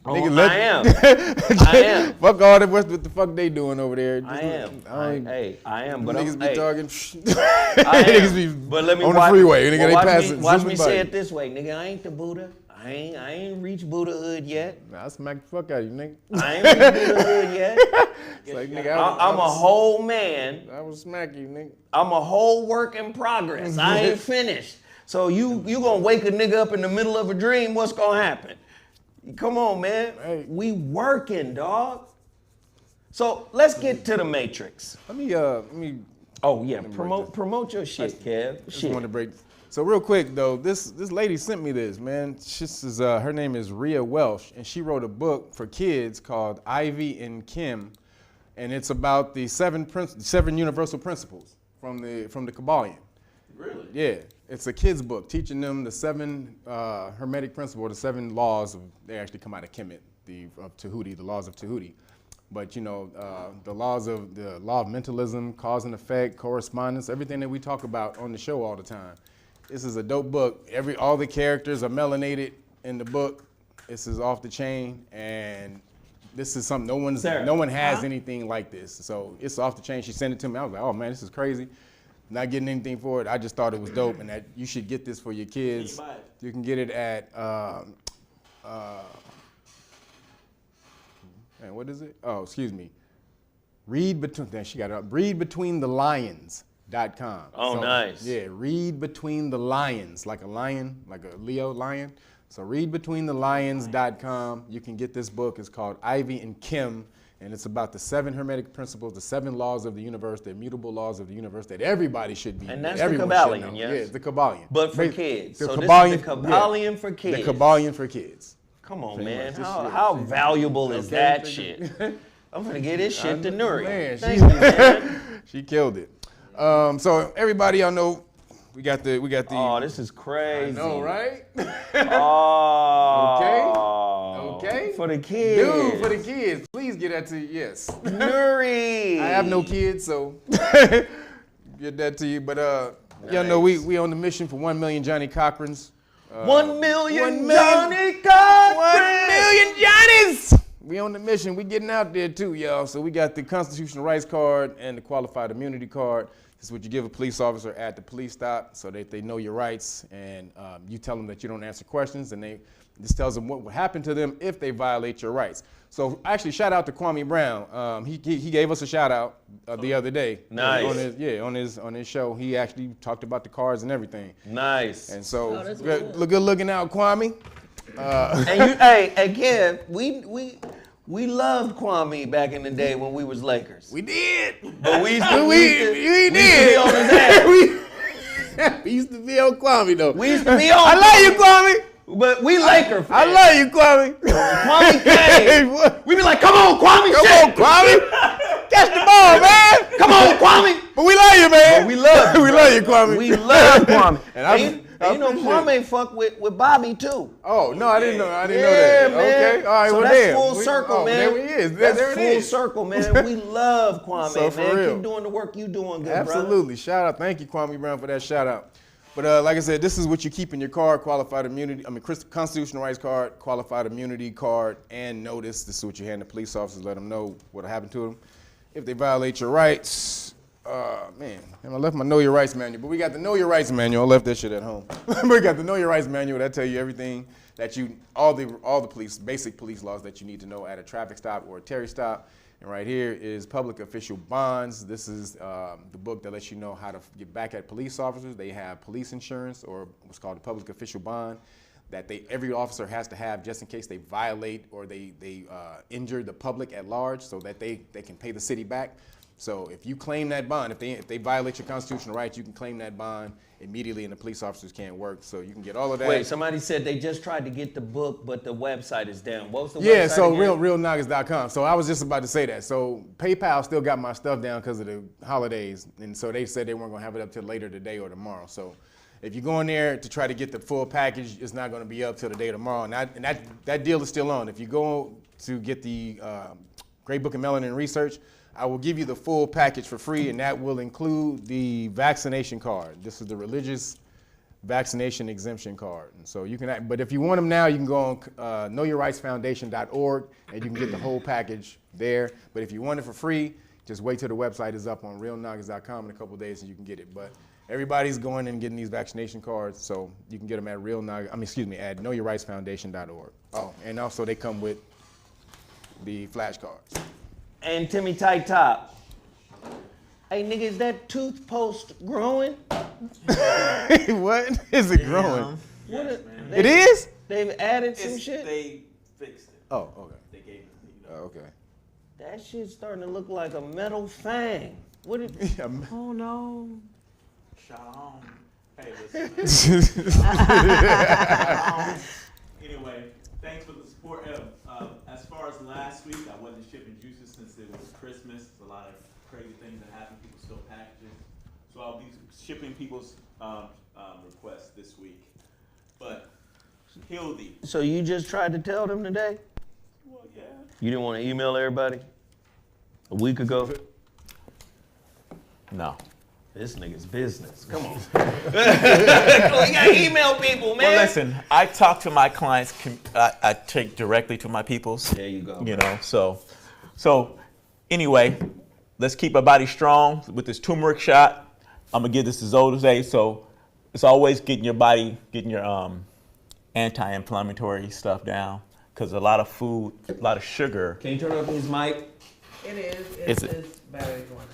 Oh, Nigga, I am. Fuck all that. What the fuck they doing over there? I am. I am. But niggas be talking. I Niggas be but let me on the freeway. Nigga, well, they passing. Watch me say it this way, nigga. I ain't the Buddha. I ain't reached Buddhahood yet. Nah, I smack the fuck out of you, nigga. I ain't reached Buddhahood yet. It's like, nigga, I'm a whole man. I will smack you, nigga. I'm a whole work in progress. I ain't finished. So you gonna wake a nigga up in the middle of a dream? What's gonna happen? Come on, man. Hey. We working, dog. So let's get to the matrix. Let me. Oh yeah, promote your shit, Kev. I just want to break. So real quick though, this lady sent me this, man. Her name is Rhea Welsh, and she wrote a book for kids called Ivy and Kim, and it's about the seven universal principles from the Kabbalion. Really? Yeah, it's a kid's book teaching them the seven hermetic principles, the seven laws of. They actually come out of Kemet, of Tahuti, the laws of Tahuti. But you know, the law of mentalism, cause and effect, correspondence, everything that we talk about on the show all the time. This is a dope book. All the characters are melanated in the book. This is off the chain, and this is something no one has anything like this. So it's off the chain. She sent it to me. I was like, oh man, this is crazy. Not getting anything for it. I just thought it was dope and that you should get this for your kids. You can get it at man, what is it? Oh, excuse me. readbetweenthellions.com. Oh, so, nice. Yeah, Read Between the Lions, like a lion, like a Leo lion. So readbetweenthellions.com. You can get this book. It's called Ivy and Kim, and it's about the 7 Hermetic principles, the 7 laws of the universe, the immutable laws of the universe that everybody should be. And that's the Kabbalion, yes? Yeah, the Kabbalion. But for kids. The so Kabbalion, this is the Kabbalion for kids. The Kabbalion for kids. Come on, man. How valuable is that shit? I'm gonna get this shit to Nuri. Man, Thank you, man. She killed it. So everybody, y'all know we got the. Oh, this is crazy. I know, right? Oh. Okay. For the kids. Dude, for the kids. Please get that to you. Yes. Nuri. I have no kids, so get that to you. But y'all know we on the mission for 1 million Johnny Cochrans. 1 million Johnny Cochran. 1 million Johnnies. We on the mission. We getting out there too, y'all. So we got the constitutional rights card and the qualified immunity card. This is what you give a police officer at the police stop so that they know your rights, and you tell them that you don't answer questions, and this tells them what will happen to them if they violate your rights. So actually, shout out to Kwame Brown. He gave us a shout out the other day. Nice. On his show, he actually talked about the cards and everything. Nice. And so good looking out, Kwame. And you, hey, again, we loved Kwame back in the day when we was Lakers. We did. But we used to did. be on his ass. We used to be on Kwame though. We used to be on. I love you, Kwame. But we Laker fans. I love you, Kwame. Kwame came. We be like, come on, Kwame. Come on, Kwame. Catch the ball, man. Come on, Kwame. But we love you, man. But we love you. We love you, Kwame. We love Kwame. And you know, Kwame fuck with Bobby too. Oh no, I didn't know. I didn't know that. Man. Okay, all right. So well, that's damn. full circle, man. There he is. That's there it full is. circle, man. We love Kwame, So for man. real. Keep doing the work you doing, good Absolutely. Shout out. Thank you, Kwame Brown, for that shout out. But like I said, this is what you keep in your card: qualified immunity. Constitutional rights card, qualified immunity card, and notice. This is what you hand the police officers. Let them know what'll happen to them if they violate your rights. Man, I left my Know Your Rights manual, but we got the Know Your Rights manual. I left that shit at home. We got the Know Your Rights manual that tell you everything that all the basic police laws that you need to know at a traffic stop or a Terry stop. And right here is public official bonds. This is the book that lets you know how to get back at police officers. They have police insurance, or what's called a public official bond, that every officer has to have just in case they violate or they injure the public at large, so that they can pay the city back. So if you claim that bond, if they violate your constitutional rights, you can claim that bond immediately, and the police officers can't work. So you can get all of that. Wait, somebody said they just tried to get the book, but the website is down. What was the website? Yeah, so again? realnoggers.com. So I was just about to say that. So PayPal still got my stuff down because of the holidays, and so they said they weren't going to have it up till later today or tomorrow. So if you go in there to try to get the full package, it's not going to be up till the day tomorrow. And that deal is still on. If you go to get the Great Book of Melanin Research, I will give you the full package for free, and that will include the vaccination card. This is the religious vaccination exemption card. And so you can, but if you want them now, you can go on knowyourrightsfoundation.org, and you can get the whole package there. But if you want it for free, just wait till the website is up on realnoggers.com in a couple of days, and you can get it. But everybody's going and getting these vaccination cards, so you can get them at at knowyourrightsfoundation.org. Oh, and also they come with the flashcards. And Timmy Tight Top. Hey, nigga, is that tooth post growing? What? Is it growing? Yeah. Yes, man. It is? They've added some shit? They fixed it. Oh, okay. They gave it, Okay. That shit's starting to look like a metal fang. What it? Oh no. Shalom. Hey, listen. Anyway, thanks for the support. As far as last week, I wasn't shipping juices since it was Christmas. There's a lot of crazy things that happen. People still packages. So I'll be shipping people's requests this week. But Hildy. So you just tried to tell them today? Well, yeah. You didn't want to email everybody a week ago? No. This nigga's business. Come on. We gotta email people, man. Well, listen, I talk to my clients. I take directly to my peoples. There you go. You know, so anyway, let's keep our body strong with this turmeric shot. I'm gonna give this to Zoe today. So it's always getting your anti-inflammatory stuff down, because a lot of food, a lot of sugar. Can you turn up his mic? It is. Is it? It's battery going out.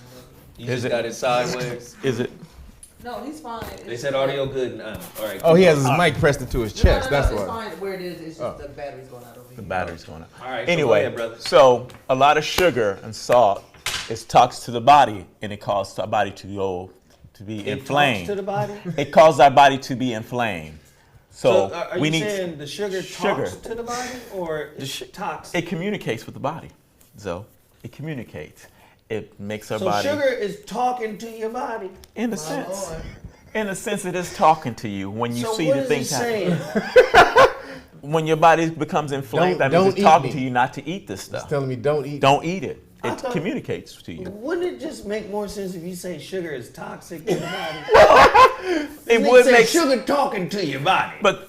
You just got it sideways. Is it? No, he's fine. They said audio good now. All right. Oh, he has his mic pressed into his chest. That's it's why. fine where it is. It's just the battery's going out over here. The battery's going out. All right. So Anyway, go ahead, brother. so a lot of sugar and salt is toxic to the body, and it causes our body to be inflamed. To the body. It causes our body to be inflamed. So, are we you need saying the sugar talks to the body, or it's toxic? it communicates with the body. So it communicates. It makes our So body. sugar is talking to your body. In a sense. In a sense, it is talking to you when you So see what the is things it happen. saying? When your body becomes inflamed, that means Don't it's eat talking me. to you not to eat this stuff. He's telling me don't eat. Don't eat it. I It thought- communicates to you. Wouldn't it just make more sense if you say sugar is toxic to the body? It would say make sugar talking to your body. But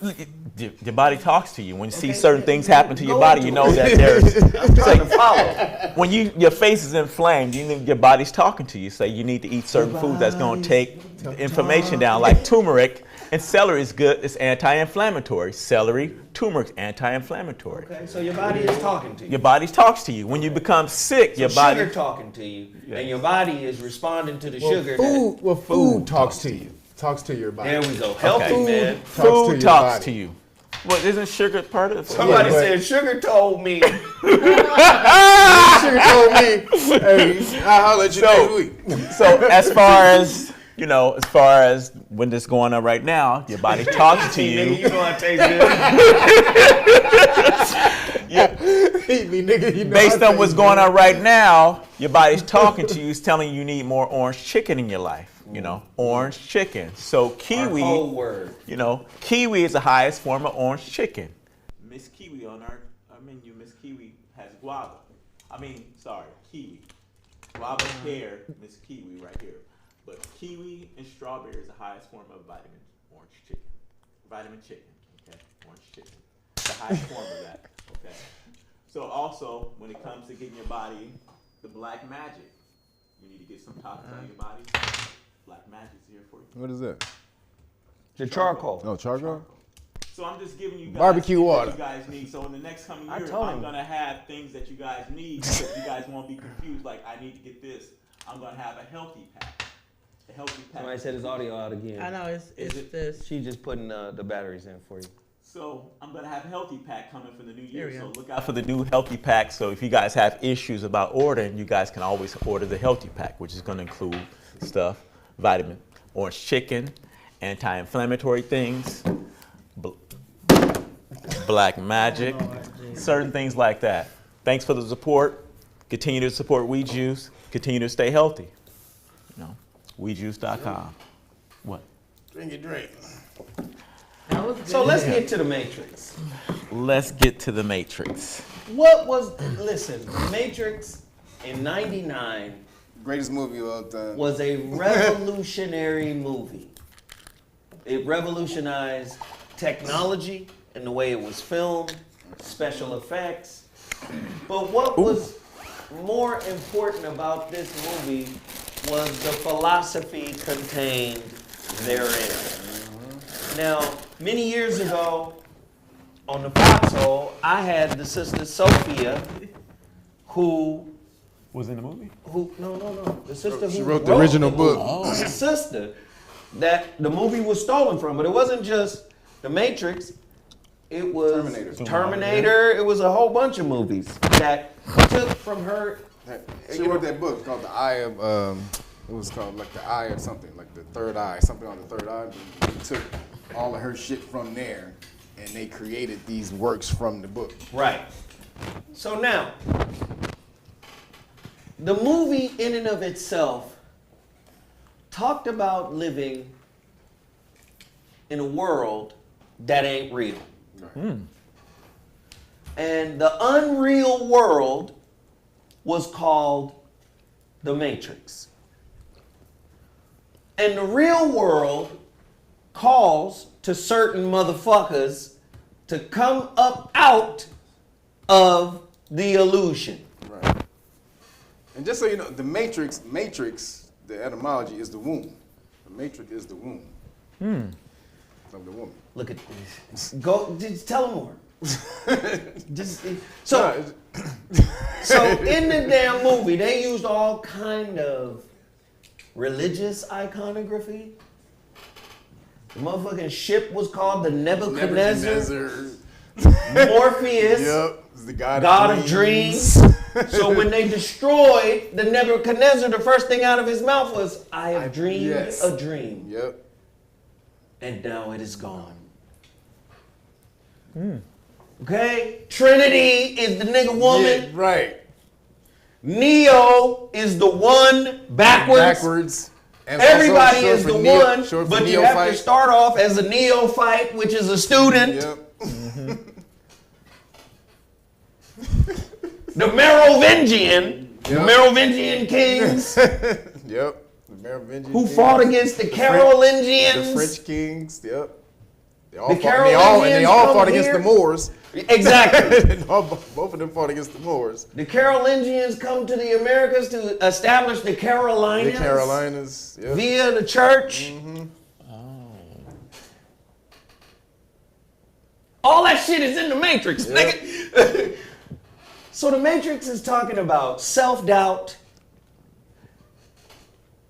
your body talks to you. When you see certain things happen to your Go body, into you know it. that there's. I'm trying to follow. When your face is inflamed, your body's talking to you. Say you need to eat certain food that's going to take the inflammation down, like turmeric. And celery is good. It's anti-inflammatory. Celery, turmeric, anti-inflammatory. Okay, so your body is talking to you. Your body talks to you. When you become sick, your body. Sugar talking to you, and your body is responding to the Well, sugar. food talks to you. Talks to your body. There we go. Healthy, Okay. man. Food your talks body. to you. Well, isn't sugar part of it? Somebody but- said sugar told me. Sugar told me, hey, I'll let you next week. So as far as when this going on right now, your body talks to Nigga, you. you know I taste good. Eat me, nigga. You know Based I on what's taste going good. on right now, your body's talking to you. It's telling you need more orange chicken in your life. You know, orange chicken. So Our kiwi. whole word. You know, kiwi is the highest form of orange chicken. Miss Kiwi on our menu, Miss Kiwi has guava. Kiwi. Guava pear, Miss Kiwi right here. But kiwi and strawberry is the highest form of vitamin chicken, okay? Orange chicken. The highest form of that, okay? So also, when it comes to getting your body, the black magic, you need to get some toxins on your body. Black magic's here for you. What is that? The charcoal. Oh, charcoal? So I'm just giving you guys Barbecue things that water. you guys need. So in the next coming I year, told I'm him. gonna have things that you guys need because you guys won't be confused. Like I need to get this. I'm gonna have a healthy pack. A healthy pack. Somebody said his audio out again. I know it's it- this. She just putting the batteries in for you. So I'm gonna have a healthy pack coming for the new There year. we So go. look out for the new healthy pack. So if you guys have issues about ordering, you guys can always order the healthy pack, which is gonna include stuff, vitamin, orange chicken, anti-inflammatory things, black magic, certain things like that. Thanks for the support. Continue to support We Juice. Continue to stay healthy. You know, WeJuice.com. What? Drink your drink. That was good. So let's get to the Matrix. Let's get to the Matrix. Listen, The Matrix in '99 Greatest movie of all time. was a revolutionary movie. It revolutionized technology and the way it was filmed, special effects. But what was more important about this movie was the philosophy contained therein. Now, many years ago, on the foxhole, I had the sister Sophia, who Was in the movie? no. The sister She who wrote the original book. The sister that the movie was stolen from. But it wasn't just The Matrix. It was Terminator. It was a whole bunch of movies that took from her. She wrote that book called The Eye of, it was called like The Eye of something, like the third eye, something on the third eye. They took all of her shit from there and they created these works from the book. Right. So now, the movie in and of itself talked about living in a world that ain't real. And the unreal world was called The Matrix. And the real world calls to certain motherfuckers to come up out of the illusion. Right. And just so you know, the matrix, the etymology is the womb. The matrix is the womb of the woman. Look at this. Go, just tell them more. So in the damn movie, they used all kind of religious iconography. The motherfucking ship was called the Nebuchadnezzar. Morpheus, yep, the god of dreams. So when they destroyed the Nebuchadnezzar, the first thing out of his mouth was, I have dreamed a dream. Yep. And now it is gone. Okay? Trinity is the nigga woman. Yeah, right. Neo is the one backwards. And everybody is the one, but you have neophyte. to start off as a neophyte, which is a student. Yep. The Merovingian, the Merovingian kings. Yep. The Merovingian who kings. fought against the Carolingians. The French kings. Yep. They all Carolingians fought against the Moors. Exactly. Both of them fought against the Moors. The Carolingians come to the Americas to establish the Carolinas. The Carolinas. Yep. Via the church. All that shit is in the Matrix, nigga. So the Matrix is talking about self-doubt.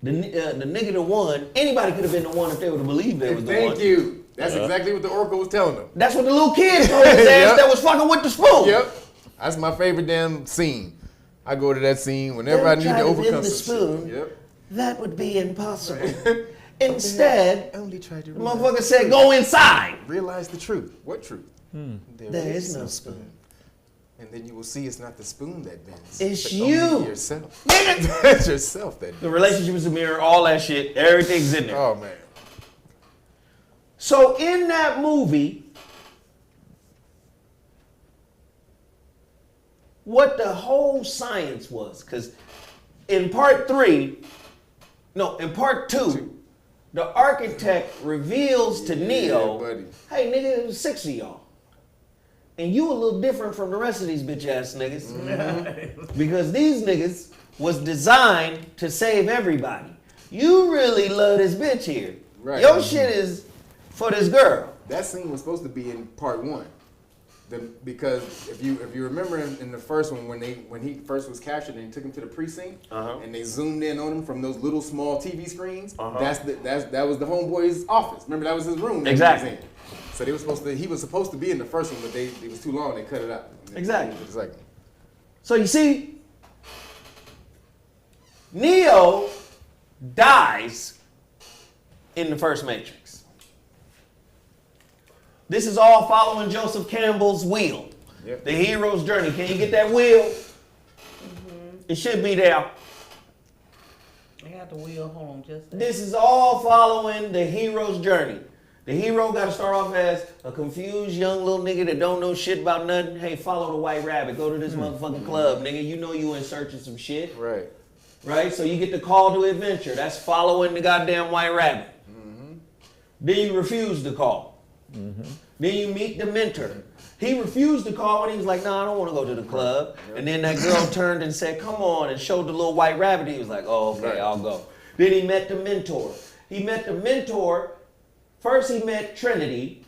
The nigga the one. Anybody could have been the one if they would have believed they was the one. Thank you. That's exactly what the Oracle was telling them. That's what the little kid told his ass that was fucking with the spoon. Yep. That's my favorite damn scene. I go to that scene whenever I need to overcome the some spoon. shit. Yep. That would be impossible. Instead, Only try to the motherfucker said, go inside. realize the truth. What truth? There is no spoon. And then you will see it's not the spoon that bends. It's but you. only yourself. Nigga. It's yourself that bends. The relationship is a mirror, all that shit, everything's in there. Oh, man. So in that movie, what the whole science was, because in part 2, the architect reveals to Neo, buddy. hey nigga, it was 6 of y'all. And you a little different from the rest of these bitch ass niggas. Because these niggas was designed to save everybody. You really love this bitch here. Right. Your shit is for this girl. That scene was supposed to be in part 1. Because if you remember in the first one when he first was captured and they took him to the precinct and they zoomed in on him from those little small TV screens, that was the homeboy's office. Remember, that was his room. That Exactly. He was in. So he was supposed to be in the first one, but it was too long. They cut it out. Exactly. Exactly. So you see, Neo dies in the first Matrix. This is all following Joseph Campbell's wheel. Yep. The hero's journey. Can you get that wheel? It should be there. I got the wheel. Hold on, just This is all following the hero's journey. The hero got to start off as a confused young little nigga that don't know shit about nothing. Hey, follow the white rabbit. Go to this motherfucking club, nigga. You know you in search of some shit. Right. Right? So you get the call to adventure. That's following the goddamn white rabbit. Then you refuse the call. Then you meet the mentor. He refused the call and he was like, nah, I don't want to go to the club. And then that girl turned and said, come on, and showed the little white rabbit. He was like, oh, okay, I'll go. Then he met the mentor. First he met Trinity.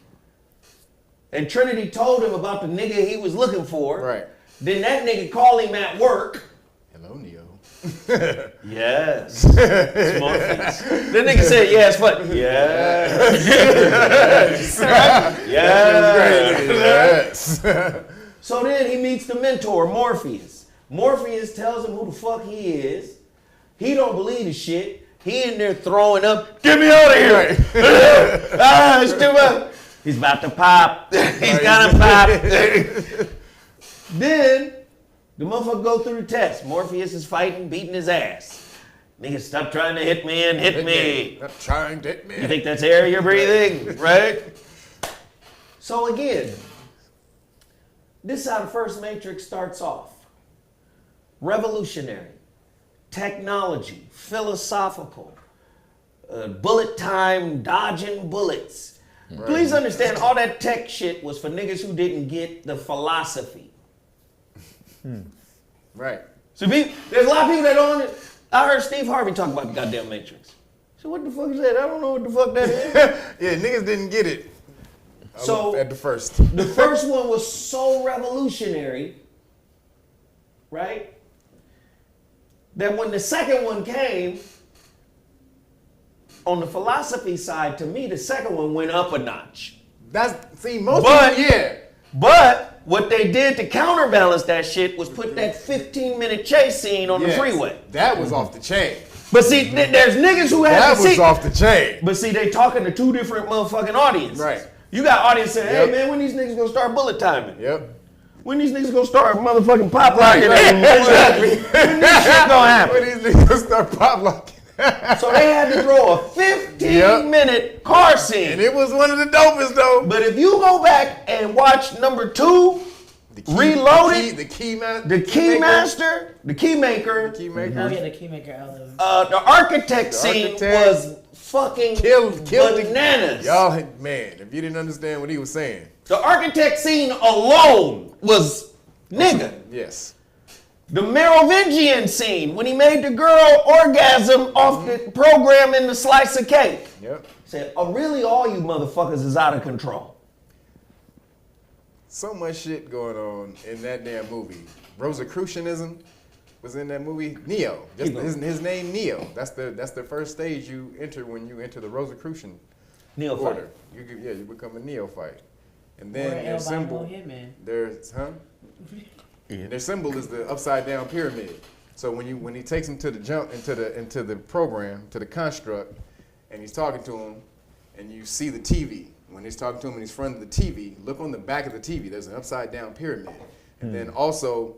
And Trinity told him about the nigga he was looking for. Right. Then that nigga called him at work. Hello, Neo. Yes. Morpheus. The nigga said yes, but yes. Yes. So then he meets the mentor, Morpheus. Morpheus tells him who the fuck he is. He don't believe the shit. He in there throwing up, get me out of here. It's too much. He's about to pop. He's gonna pop. Then the motherfucker go through the test. Morpheus is fighting, beating his ass. Nigga, stop trying to hit me and hit me. Stop trying to hit me. You think that's air you're breathing, right? So again, this is how the first Matrix starts off. Revolutionary, technology, philosophical, bullet time, dodging bullets. Right. Please understand, all that tech shit was for niggas who didn't get the philosophy. Right. So there's a lot of people that don't. I heard Steve Harvey talk about the goddamn Matrix. So what the fuck is that? I don't know what the fuck that is. Yeah, niggas didn't get it. So at the first. The first one was so revolutionary, right? That when the second one came, on the philosophy side, to me, the second one went up a notch. Most people, yeah. But what they did to counterbalance that shit was put that 15-minute chase scene on the freeway. That was off the chain. But see, there's niggas who have that was off the chain. But see, they talking to two different motherfucking audiences. Right. You got audience saying, hey man, when these niggas gonna start bullet timing? Yep. When these nniggas gonna start motherfucking pop locking? Exactly. When this shit gonna happen? When these niggas gonna start pop locking? So they had to throw a 15-minute car scene. And it was one of the dopest though. But if you go back and watch number 2, Reloaded, the Keymaker. Oh yeah, the Keymaker element. The architect scene was fucking bananas. Y'all, man, if you didn't understand what he was saying. The architect scene alone was nigga. Yes. The Merovingian scene, when he made the girl orgasm off the program in the slice of cake. Yep. Said, oh, really, all you motherfuckers is out of control. So much shit going on in that damn movie. Rosicrucianism was in that movie. Neo. His name Neo. That's the first stage you enter when you enter the Rosicrucian order. You become a neophyte. And then their symbol. Their symbol is the upside down pyramid. So when he takes him to the jump into the program, to the construct, and he's talking to him, and you see the TV. When he's talking to him and he's in front of the TV, look on the back of the TV. There's an upside down pyramid. And then also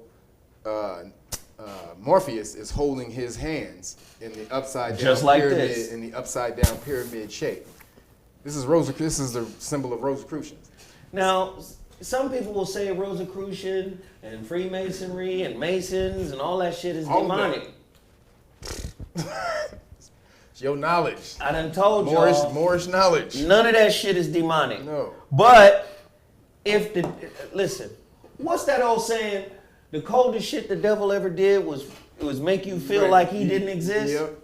Morpheus is holding his hands in the upside down pyramid, in the upside down pyramid shape. This is the symbol of Rosicrucians. Now, some people will say Rosicrucian and Freemasonry and Masons and all that shit is demonic. It's your knowledge. I done told y'all. Moorish knowledge. None of that shit is demonic. No. But listen, what's that old saying? The coldest shit the devil ever did was make you feel like he didn't exist. Yep.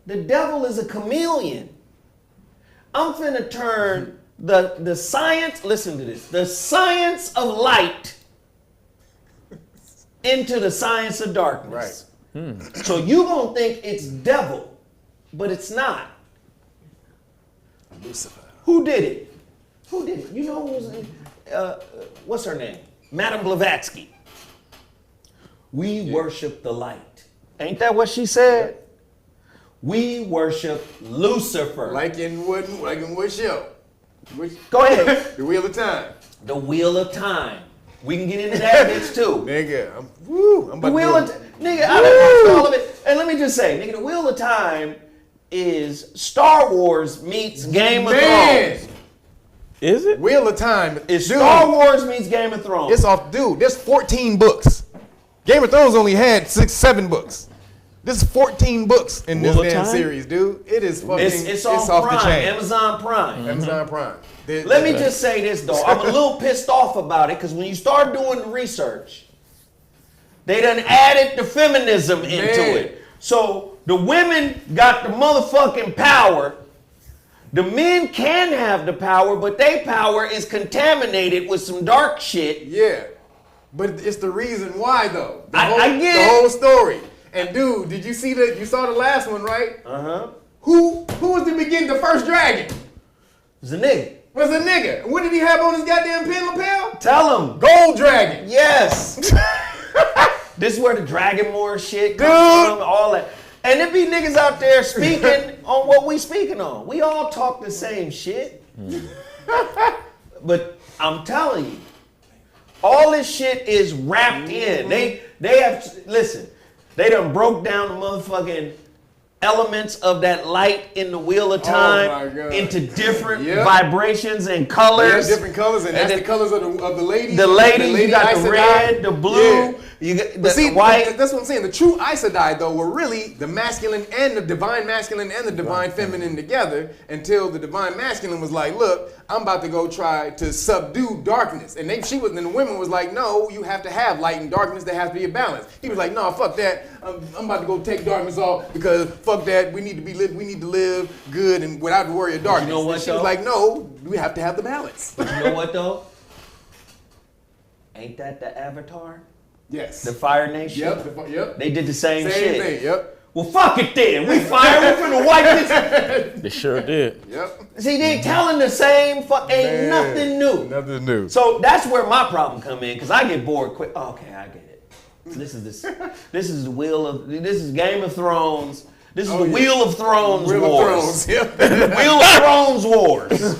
The devil is a chameleon. I'm finna turn the science, listen to this, the science of light into the science of darkness. Right. So you gonna think it's devil, but it's not. Lucifer. Who did it? You know who was what's her name? Madame Blavatsky. We worship the light. Ain't that what she said? We worship Lucifer. Like in what show? Go ahead. The Wheel of Time. The Wheel of Time. We can get into that bitch too. Nigga, I'm about the Wheel of nigga, I done watched all of it. And let me just say, nigga, the Wheel of Time is Star Wars meets Game of Thrones. Is it? Wheel of Time is Star Wars meets Game of Thrones. It's off, dude. There's 14 books. Game of Thrones only had 7 books. This is 14 books in this damn series, dude. It is fucking. It's off the chain. Amazon Prime. Amazon Prime. Let me just say this though. I'm a little pissed off about it because when you start doing the research, they done added the feminism into it. So the women got the motherfucking power. The men can have the power, but their power is contaminated with some dark shit. Yeah, but it's the reason why though. I get the whole story. And dude, did you see that? You saw the last one, right? Who was the first dragon? It was a nigga. Was a nigga. What did he have on his goddamn pin lapel? Tell him. Gold dragon. Yes. This is where the Dragonmore shit comes from, all that. And there be niggas out there speaking on what we speaking on. We all talk the same shit. But I'm telling you, all this shit is wrapped in. They have, listen, they done broke down the motherfucking elements of that light in the Wheel of Time into different vibrations and colors. Yeah, different colors, and that's the colors of the ladies. The ladies, you got the red, the blue, You get But see, white. that's what I'm saying. The true Aes Sedai, though, were really the masculine and the divine masculine and the divine feminine together until the divine masculine was like, look, I'm about to go try to subdue darkness. And the women was like, no, you have to have light and darkness. There has to be a balance. He was like, no, fuck that. I'm about to go take darkness off because fuck that. We need to live good and without the worry of darkness. You know what, and she was like, no, we have to have the balance. But you know what though? Ain't that the Avatar? Yes. The Fire Nation? Yep. They did the same shit. Same thing, yep. Well, fuck it then. We fire. We finna wipe this. They sure did. Yep. See, they telling the same. Ain't nothing new. Nothing new. So that's where my problem come in, because I get bored quick. Okay, I get it. This is This is Game of Thrones. This is the Wheel of Thrones Wheel Wars. of Thrones, yep. Wheel of Thrones Wars.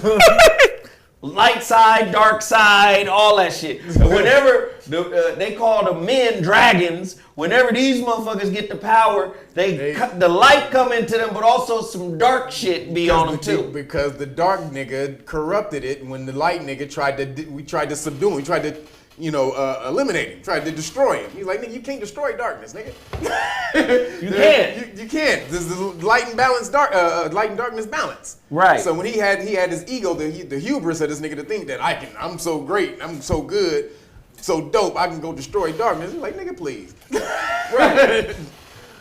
Light side, dark side, all that shit. And whenever they call the men dragons, whenever these motherfuckers get the power, they cut the light come into them, but also some dark shit be on them too. Because the dark nigga corrupted it when the light nigga tried to subdue him. We tried to, eliminate him, tried to destroy him. He's like, nigga, you can't destroy darkness, nigga. You can't. You can't. This is light and darkness balance. Right. So when he had his ego, the hubris of this nigga to think that I'm so great, I'm so good, so dope, I can go destroy darkness. He's like, nigga, please. Right.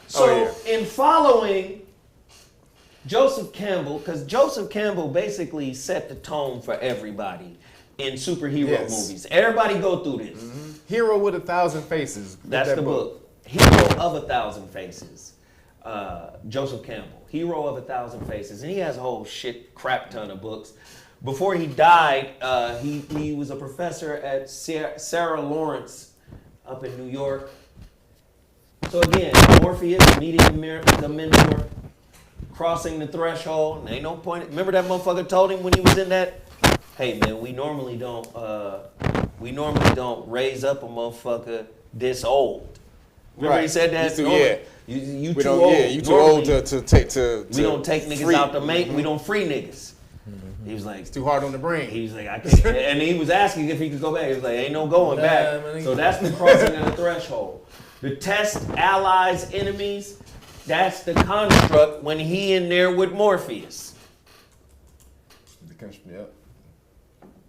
So in following Joseph Campbell, because Joseph Campbell basically set the tone for everybody in superhero movies. Everybody go through this. Mm-hmm. Hero with 1,000 Faces. That's the book. Hero of 1,000 Faces. Joseph Campbell. Hero of 1,000 Faces. And he has a whole crap ton of books. Before he died, he was a professor at Sarah Lawrence up in New York. So again, Morpheus meeting the mentor, crossing the threshold. And ain't no point. Remember that motherfucker told him when he was in that? Hey man, we normally don't raise up a motherfucker this old. Remember he said that? You too old. Yeah, you too old to take to. We don't take niggas free. Out the mate. Mm-hmm. We don't free niggas. Mm-hmm. He was like, it's too hard on the brain. He was like, I can't. And he was asking if he could go back. He was like, ain't no going back. Man. So that's the crossing of the threshold. The test allies, enemies. That's the construct when he in there with Morpheus. Yep.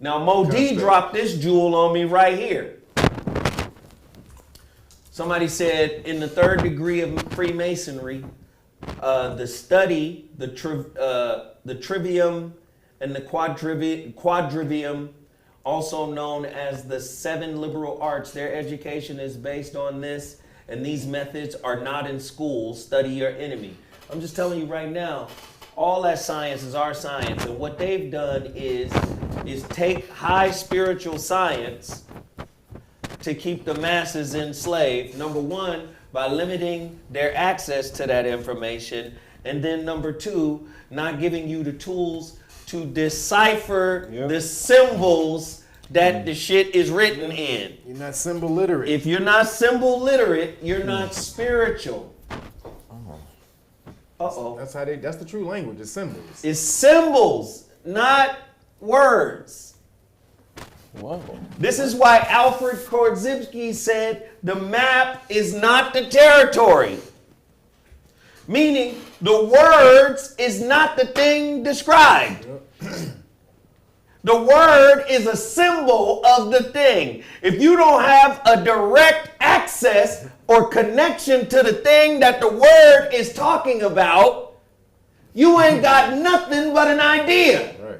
Now, Mo D dropped this jewel on me right here. Somebody said in the 3rd degree of Freemasonry, the study, the trivium and the quadrivium, also known as the 7 liberal arts, their education is based on this, and these methods are not in schools. Study your enemy. I'm just telling you right now, all that science is our science, and what they've done is take high spiritual science to keep the masses enslaved. Number one, by limiting their access to that information, and then number two, not giving you the tools to decipher the symbols that the shit is written in. You're not symbol literate. If you're not symbol literate, you're not spiritual. Uh-oh. That's the true language, it's symbols. It's symbols, not words. Whoa. This is why Alfred Korzybski said the map is not the territory. Meaning the words is not the thing described. The word is a symbol of the thing. If you don't have a direct access or connection to the thing that the word is talking about, you ain't got nothing but an idea. Right.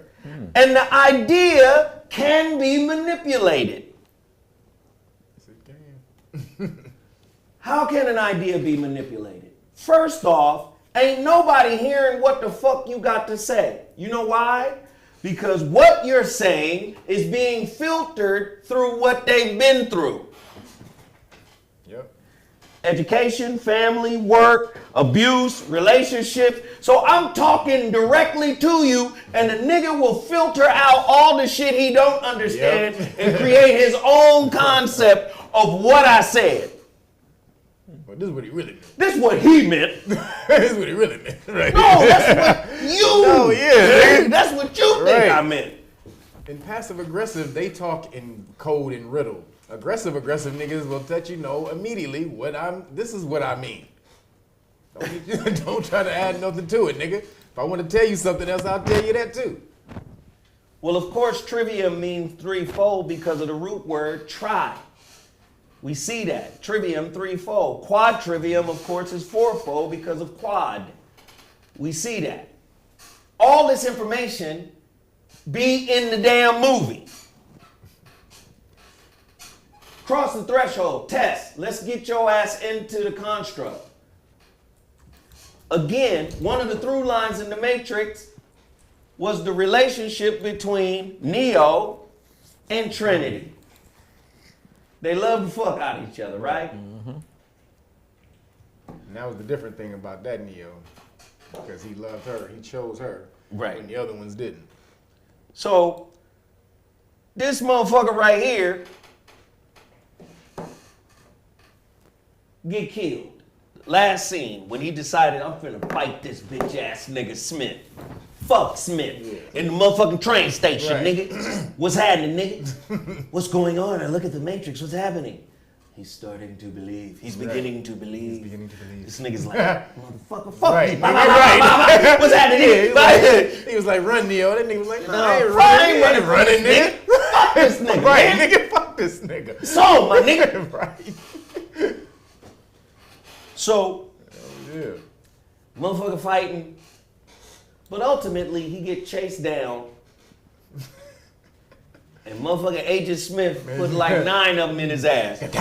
And the idea can be manipulated. How can an idea be manipulated? First off, ain't nobody hearing what the fuck you got to say. You know why? Because what you're saying is being filtered through what they've been through. Yep. Education, family, work, abuse, relationships. So I'm talking directly to you, and the nigga will filter out all the shit he don't understand and create his own concept of what I said. But this is what he really meant. This is what he meant. This is what he really meant. Right. No, that's what you. Oh yeah. That's what you think I meant. In passive aggressive, they talk in code and riddle. Aggressive niggas will let you know immediately this is what I mean. Don't try to add nothing to it, nigga. If I want to tell you something else, I'll tell you that too. Well, of course, trivium means threefold because of the root word tri. We see that. Trivium, threefold. Quadrivium, of course, is fourfold because of quad. We see that. All this information be in the damn movie. Cross the threshold, test. Let's get your ass into the construct. Again, one of the through lines in the Matrix was the relationship between Neo and Trinity. They love the fuck out of each other, right? Mm-hmm. And that was the different thing about that Neo, because he loved her, he chose her, right, when the other ones didn't. So, this motherfucker right here get killed. Last scene, when he decided, I'm finna fight this bitch ass nigga Smith. Fuck Smith. In the motherfucking train station, right, nigga. What's happening, nigga? What's going on? I look at the Matrix, what's happening? He's starting to believe. He's beginning to believe. He's beginning to believe. This nigga's like, motherfucker, fuck right, me. Right. What's happening? He was like, run, Neo. That nigga was like, No, I ain't running, nigga. Fuck this nigga. Right, man. nigga, fuck this nigga. So, my nigga. Right. So, yeah, motherfucker fighting, but ultimately he get chased down, and motherfucker Agent Smith put like 9 of them in his ass. Bitch.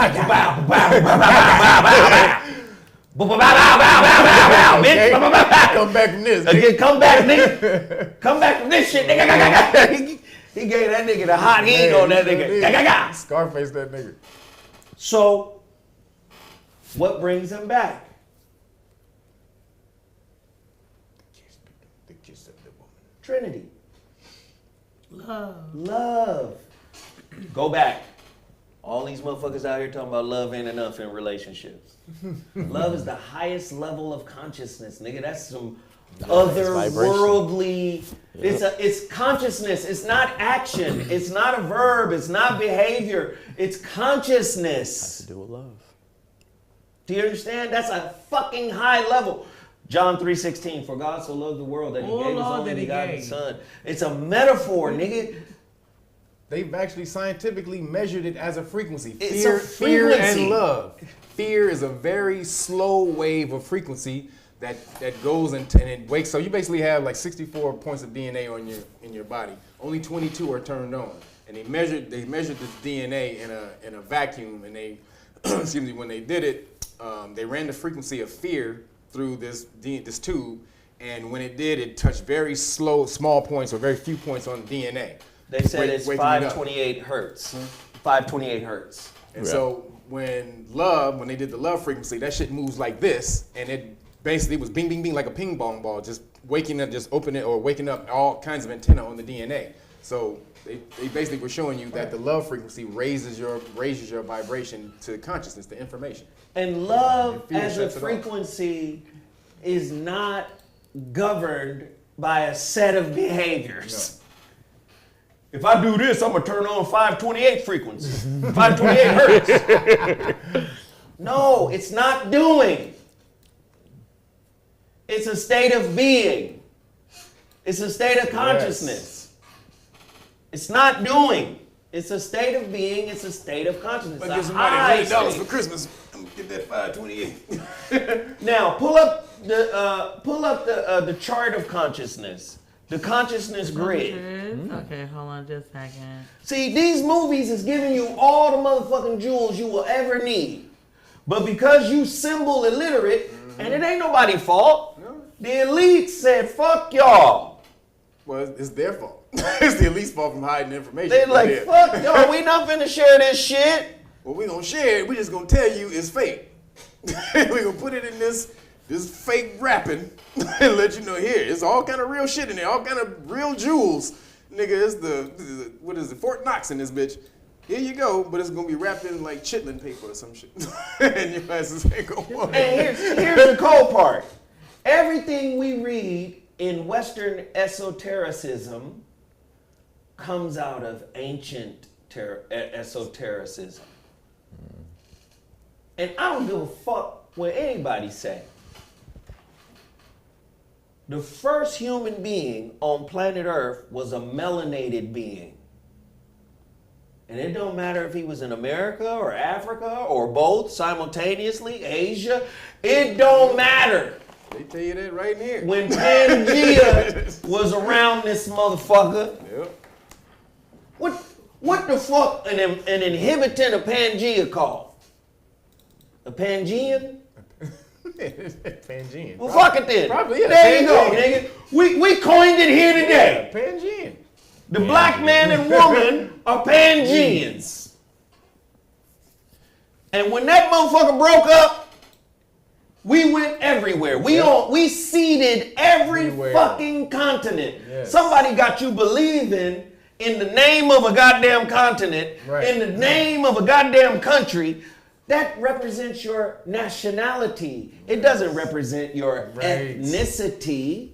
Come back from this. Again, come back, nigga. Come back from this shit, nigga. He gave that nigga the hot heat on that nigga. Scarface that nigga. So, what brings him back? The kiss of the woman. Trinity. Love. Love. Go back. All these motherfuckers out here talking about love ain't enough in relationships. Love is the highest level of consciousness, nigga. That's some otherworldly. It's consciousness. It's not action. It's not a verb. It's not behavior. It's consciousness. Has to do with love. Do you understand? That's a fucking high level. John 3:16, for God so loved the world that he gave his only begotten son. It's a metaphor, nigga. They've actually scientifically measured it as a frequency. It's Fear, a fear frequency. and love. Fear is a very slow wave of frequency that goes and it wakes. So you basically have like 64 points of DNA in your body. Only 22 are turned on, and they measured this DNA in a vacuum, and they excuse me, when they did it, they ran the frequency of fear through this tube, and when it did, it touched very small points or very few points on DNA. They said it's 528 hertz. 528 hertz. And so when they did the love frequency, that shit moves like this, and it basically was bing, bing, bing, like a ping pong ball, just waking up, just opening or waking up all kinds of antenna on the DNA. So they basically were showing you that the love frequency raises your vibration to consciousness, to information. And love And as a frequency is not governed by a set of behaviors. No. If I do this, I'm gonna turn on 528 frequency, 528 hertz. No, it's not doing. It's a state of being. It's a state of consciousness. It's not doing. It's a state of being. It's a state of consciousness. But give somebody $100 for Christmas. I'm gonna get that 528. Now pull up the chart of consciousness. The consciousness grid. Okay, hold on just a second. See, these movies is giving you all the motherfucking jewels you will ever need. But because you symbol illiterate, and it ain't nobody's fault, the elite said, fuck y'all. Well, it's their fault. It's the elite's fault from hiding information. They like, fuck y'all, we not finna share this shit. Well, we gonna share it. We just gonna tell you it's fake. We gonna put it in this fake wrapping and let you know here. It's all kind of real shit in there, all kind of real jewels. Nigga, it's the what is it, Fort Knox in this bitch. Here you go, but it's gonna be wrapped in like chitlin paper or some shit. And your asses ain't gonna want it. And here's the cold part. Everything we read in Western esotericism comes out of ancient esotericism. And I don't give a fuck what anybody say. The first human being on planet Earth was a melanated being. And it don't matter if he was in America or Africa or both simultaneously, Asia. It don't matter. They tell you that right here. When Pangea was around this motherfucker, Yep. what the fuck an inhabitant of Pangea called? A Pangean? Pangean. Well, fuck it then. Probably, yeah. There you go, Pangean. nigga. We coined it here today. Yeah, Pangean. The black man and woman are Pangeans. And when that motherfucker broke up, we went everywhere. We seeded everywhere. Fucking continent. Yes. Somebody got you believing in the name of a goddamn continent, in the name of a goddamn country. That represents your nationality. It doesn't represent your ethnicity.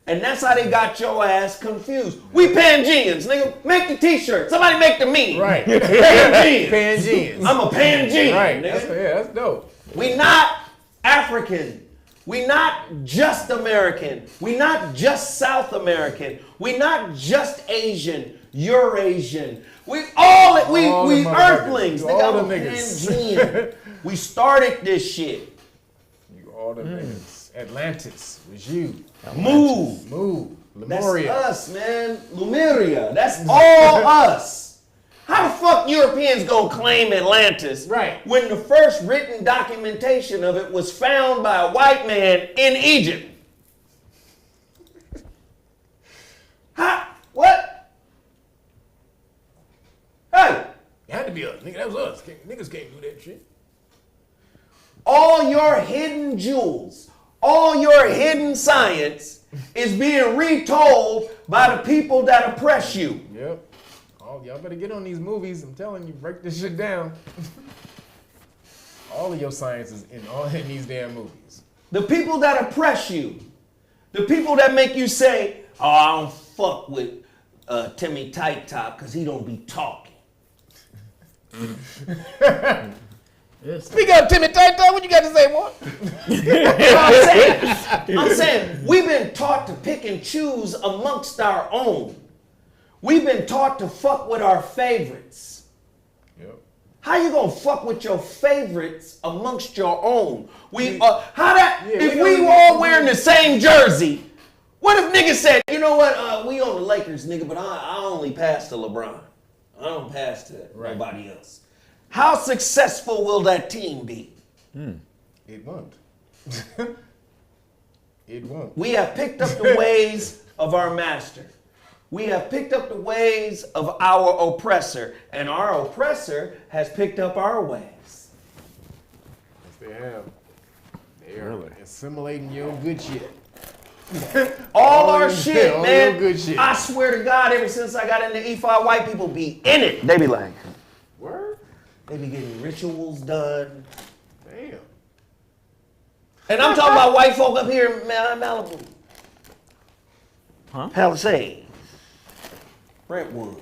And that's how they got your ass confused. We Pangeans, nigga. Make the t-shirt. Somebody make the meme. Right. Pangeans. Pangeans. I'm a Pangean. Right. Nigga. That's dope. We not African. We not just American. We not just South American. We not just Asian. Eurasian. We Earthlings. Nigga, all I'm the a niggas. Pangean. We started this shit. You all the niggas. Atlantis was you. Move. That's Lemuria. us, man. Lemuria. That's all us. How the fuck Europeans gonna claim Atlantis when the first written documentation of it was found by a white man in Egypt? What? Hey! It had to be us. Nigga, that was us. Niggas can't do that shit. All your hidden jewels, all your hidden science is being retold by the people that oppress you. Yep. Y'all better get on these movies. I'm telling you, break this shit down. All of your science is in these damn movies. The people that oppress you, the people that make you say, oh, I don't fuck with Timmy Tight Top because he don't be talking. Speak up, Timmy Tight Top. What you got to say, boy? I'm saying we've been taught to pick and choose amongst our own. We've been taught to fuck with our favorites. Yep. How you gonna fuck with your favorites amongst your own? We all wearing the same jersey. What if niggas said, you know what, we on the Lakers, nigga, but I only pass to LeBron. I don't pass to nobody else. How successful will that team be? It won't. It won't. We have picked up the ways of our master. We have picked up the ways of our oppressor, and our oppressor has picked up our ways. Yes, they have. They are assimilating your good shit. all our shit, all man. your good shit. I swear to God, ever since I got into E5, white people be in it. They be like, word? They be getting rituals done. Damn. And I'm talking about white folk up here in Malibu. Palisades. Brentwood.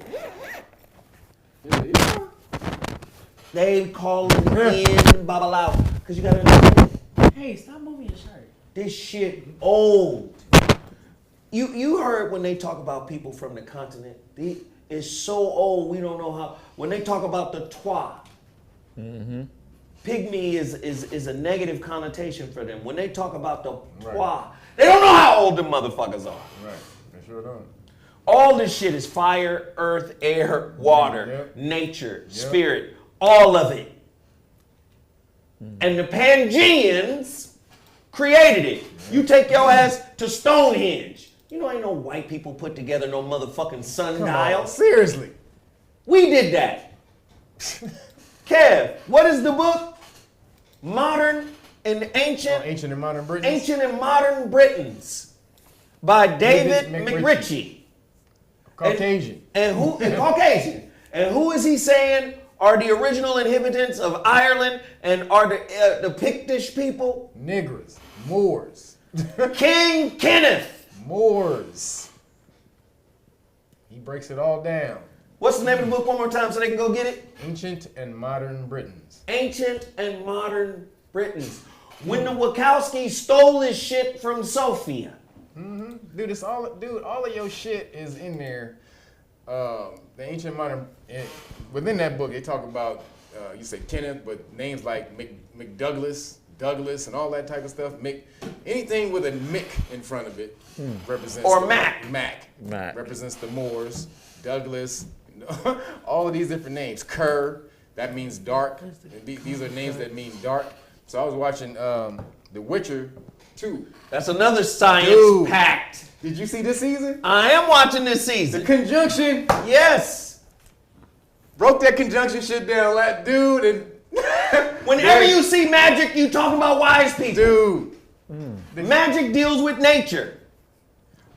They calling in Babalao. Because you got to understand. Hey, stop moving your shirt. This shit old. You heard when they talk about people from the continent. It's so old we don't know how. When they talk about the Twa. Pygmy is a negative connotation for them. When they talk about the Twa, they don't know how old them motherfuckers are. Right. They sure don't. All this shit is fire, earth, air, water, nature, spirit, all of it. And the Pangeans created it. You take your ass to Stonehenge. You know ain't no white people put together no motherfucking sundial. Seriously. We did that. Kev, what is the book? Modern and Ancient. Ancient and Modern Britons. Ancient and Modern Britons by David McRitchie. Caucasian. Caucasian. And who is he saying are the original inhabitants of Ireland and are the Pictish people? Negroes. Moors. King Kenneth. Moors. He breaks it all down. What's the name of the book one more time so they can go get it? Ancient and Modern Britons. Ancient and Modern Britons. When the Wachowskis stole this shit from Sophia. Dude, all of your shit is in there. The Ancient Modern, within that book, they talk about, you say Kenneth, but names like McDouglas, Douglas, and all that type of stuff. Anything with a Mick in front of it represents. Or Mac. Mac. Mac. Represents the Moors. Douglas, all of these different names. Kerr, that means dark. These are names that mean dark. So I was watching The Witcher 2. That's another science-packed. Did you see this season? I am watching this season. The conjunction. Yes. Broke that conjunction shit down, like, dude. And Whenever you see magic, you talk about wise people. Dude. Magic deals with nature.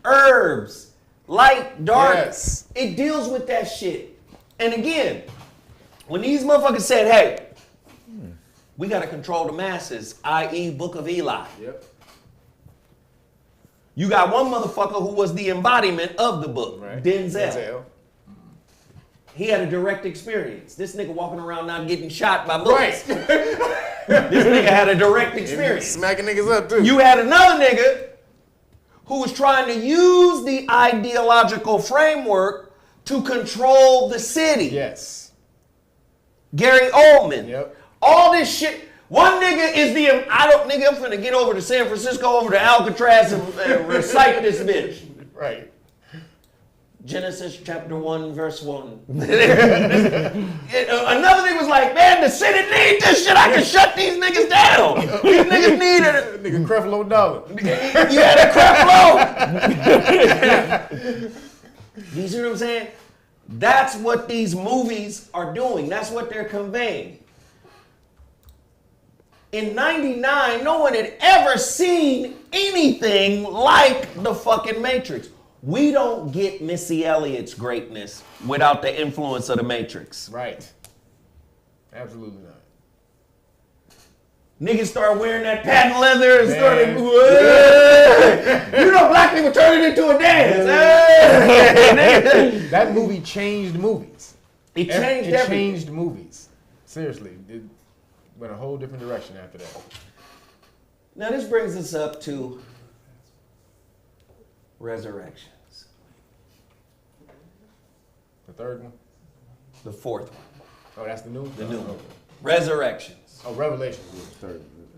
Herbs. Light, dark. Yes. It deals with that shit. And again, when these motherfuckers said, hey, we got to control the masses, i.e. Book of Eli. Yep. You got one motherfucker who was the embodiment of the book, Right. Denzel. He had a direct experience. This nigga walking around not getting shot by bullets. Right. This nigga had a direct experience. Smacking niggas up, too. You had another nigga who was trying to use the ideological framework to control the city. Yes. Gary Oldman. Yep. All this shit. One nigga is nigga, I'm finna get over to San Francisco, over to Alcatraz and recite this bitch. Right. Genesis chapter 1, verse 1. Another nigga was like, man, the city need this shit. I can shut these niggas down. These niggas need it. Nigga, Creflo Dollar. You had a Creflo. You see what I'm saying? That's what these movies are doing. That's what they're conveying. In 99, no one had ever seen anything like the fucking Matrix. We don't get Missy Elliott's greatness without the influence of the Matrix. Right. Absolutely not. Niggas start wearing that patent leather and Man. started, you know, black people turn it into a dance. That movie changed movies. It changed It everything. changed movies. Seriously. It went a whole different direction after that. Now this brings us up to resurrections. The third one? The fourth one. Oh, that's the new one? The new one. Resurrections. Oh, Revelation was the third one.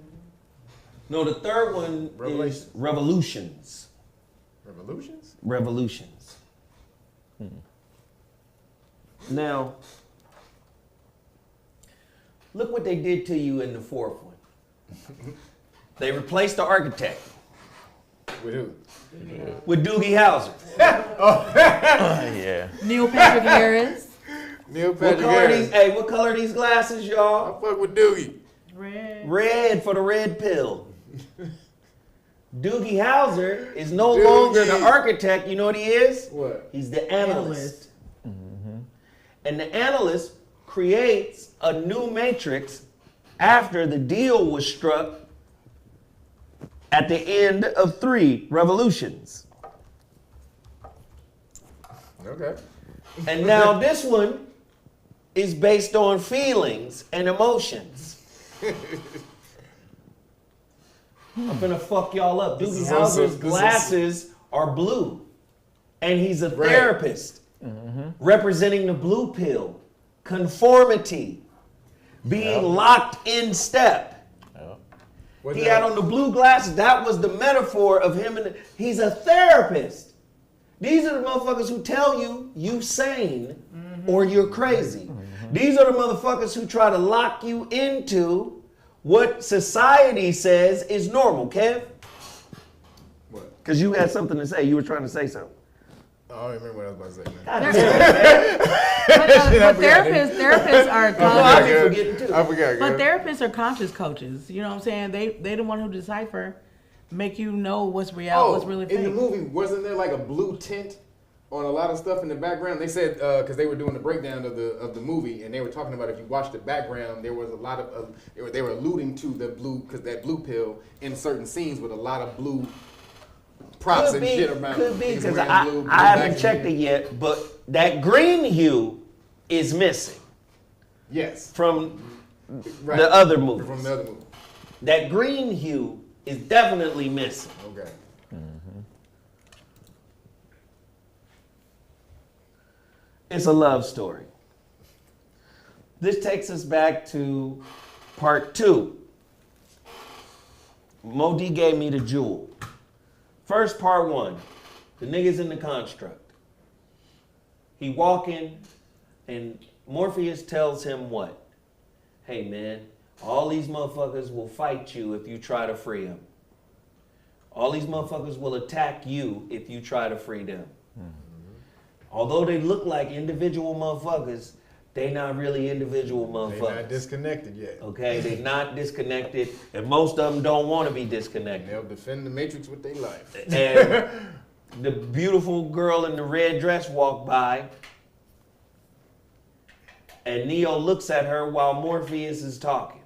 No, the third one is revolutions. Revolutions? Revolutions. Now, look what they did to you in the fourth one. They replaced the architect. With who? With Doogie Howser. Yeah. Neil Patrick Harris. Neil What Patrick color Harris. what color are these glasses, y'all? I fuck with Doogie. Red. Red for the red pill. Doogie Howser is no longer the architect. You know what he is? What? He's the analyst. And the analyst creates a new matrix after the deal was struck at the end of 3 revolutions. Okay. And now this one is based on feelings and emotions. I'm gonna fuck y'all up. Doogie Howser's glasses are blue. And he's a therapist representing the blue pill, conformity, being locked in step. He had on the blue glasses. That was the metaphor of him. He's a therapist. These are the motherfuckers who tell you sane or you're crazy. These are the motherfuckers who try to lock you into what society says is normal. Kev? What? Because you had something to say. You were trying to say something. I don't remember what I was about to say, man. God damn. But therapists are Oh, I be conscious. forgetting too. I forgot. But girl. therapists are conscious coaches. You know what I'm saying? They the one who decipher, make you know what's real, what's really fake. In the movie, wasn't there like a blue tint on a lot of stuff in the background? They said because they were doing the breakdown of the movie, and they were talking about if you watch the background, there was a lot of they were alluding to the blue because that blue pill in certain scenes with a lot of blue props and shit about Could be, niggas because wearing blue I haven't back checked it yet, but that green hue is missing Yes. from Right. the other movie. From the other movie. That green hue is definitely missing. Okay. It's a love story. This takes us back to part 2. Mo D gave me the jewel. First part 1, the nigga's in the construct. He walking, and Morpheus tells him what? Hey man, all these motherfuckers will fight you if you try to free them. All these motherfuckers will attack you if you try to free them. Although they look like individual motherfuckers, they not really individual motherfuckers. They're not disconnected yet. Okay, they not disconnected, and most of them don't want to be disconnected. They'll defend the Matrix with their life. And the beautiful girl in the red dress walked by, and Neo looks at her while Morpheus is talking.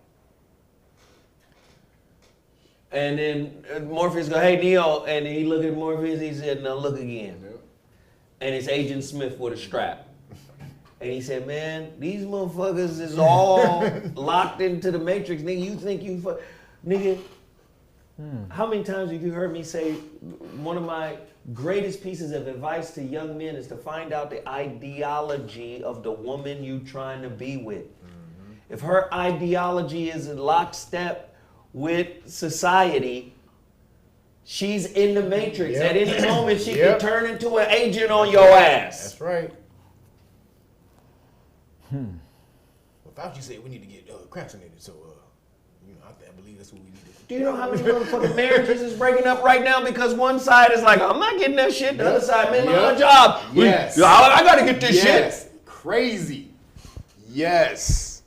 And then Morpheus goes, hey Neo, and he looked at Morpheus, he said, now look again. Yep. And it's Agent Smith with a strap. And he said, man, these motherfuckers is all locked into the Matrix. Nigga, you think you nigga, how many times have you heard me say one of my greatest pieces of advice to young men is to find out the ideology of the woman you trying to be with. If her ideology is in lockstep with society, she's in the Matrix. Yep. At any moment, she Yep. can turn into an agent on your ass. That's right. Well, Fauci said we need to get vaccinated, so I believe that's what we need to do. Do you know how many motherfucking marriages is breaking up right now because one side is like, I'm not getting that shit. The other side, man, my job. Yes. I gotta get this Yes. shit. Crazy. Yes.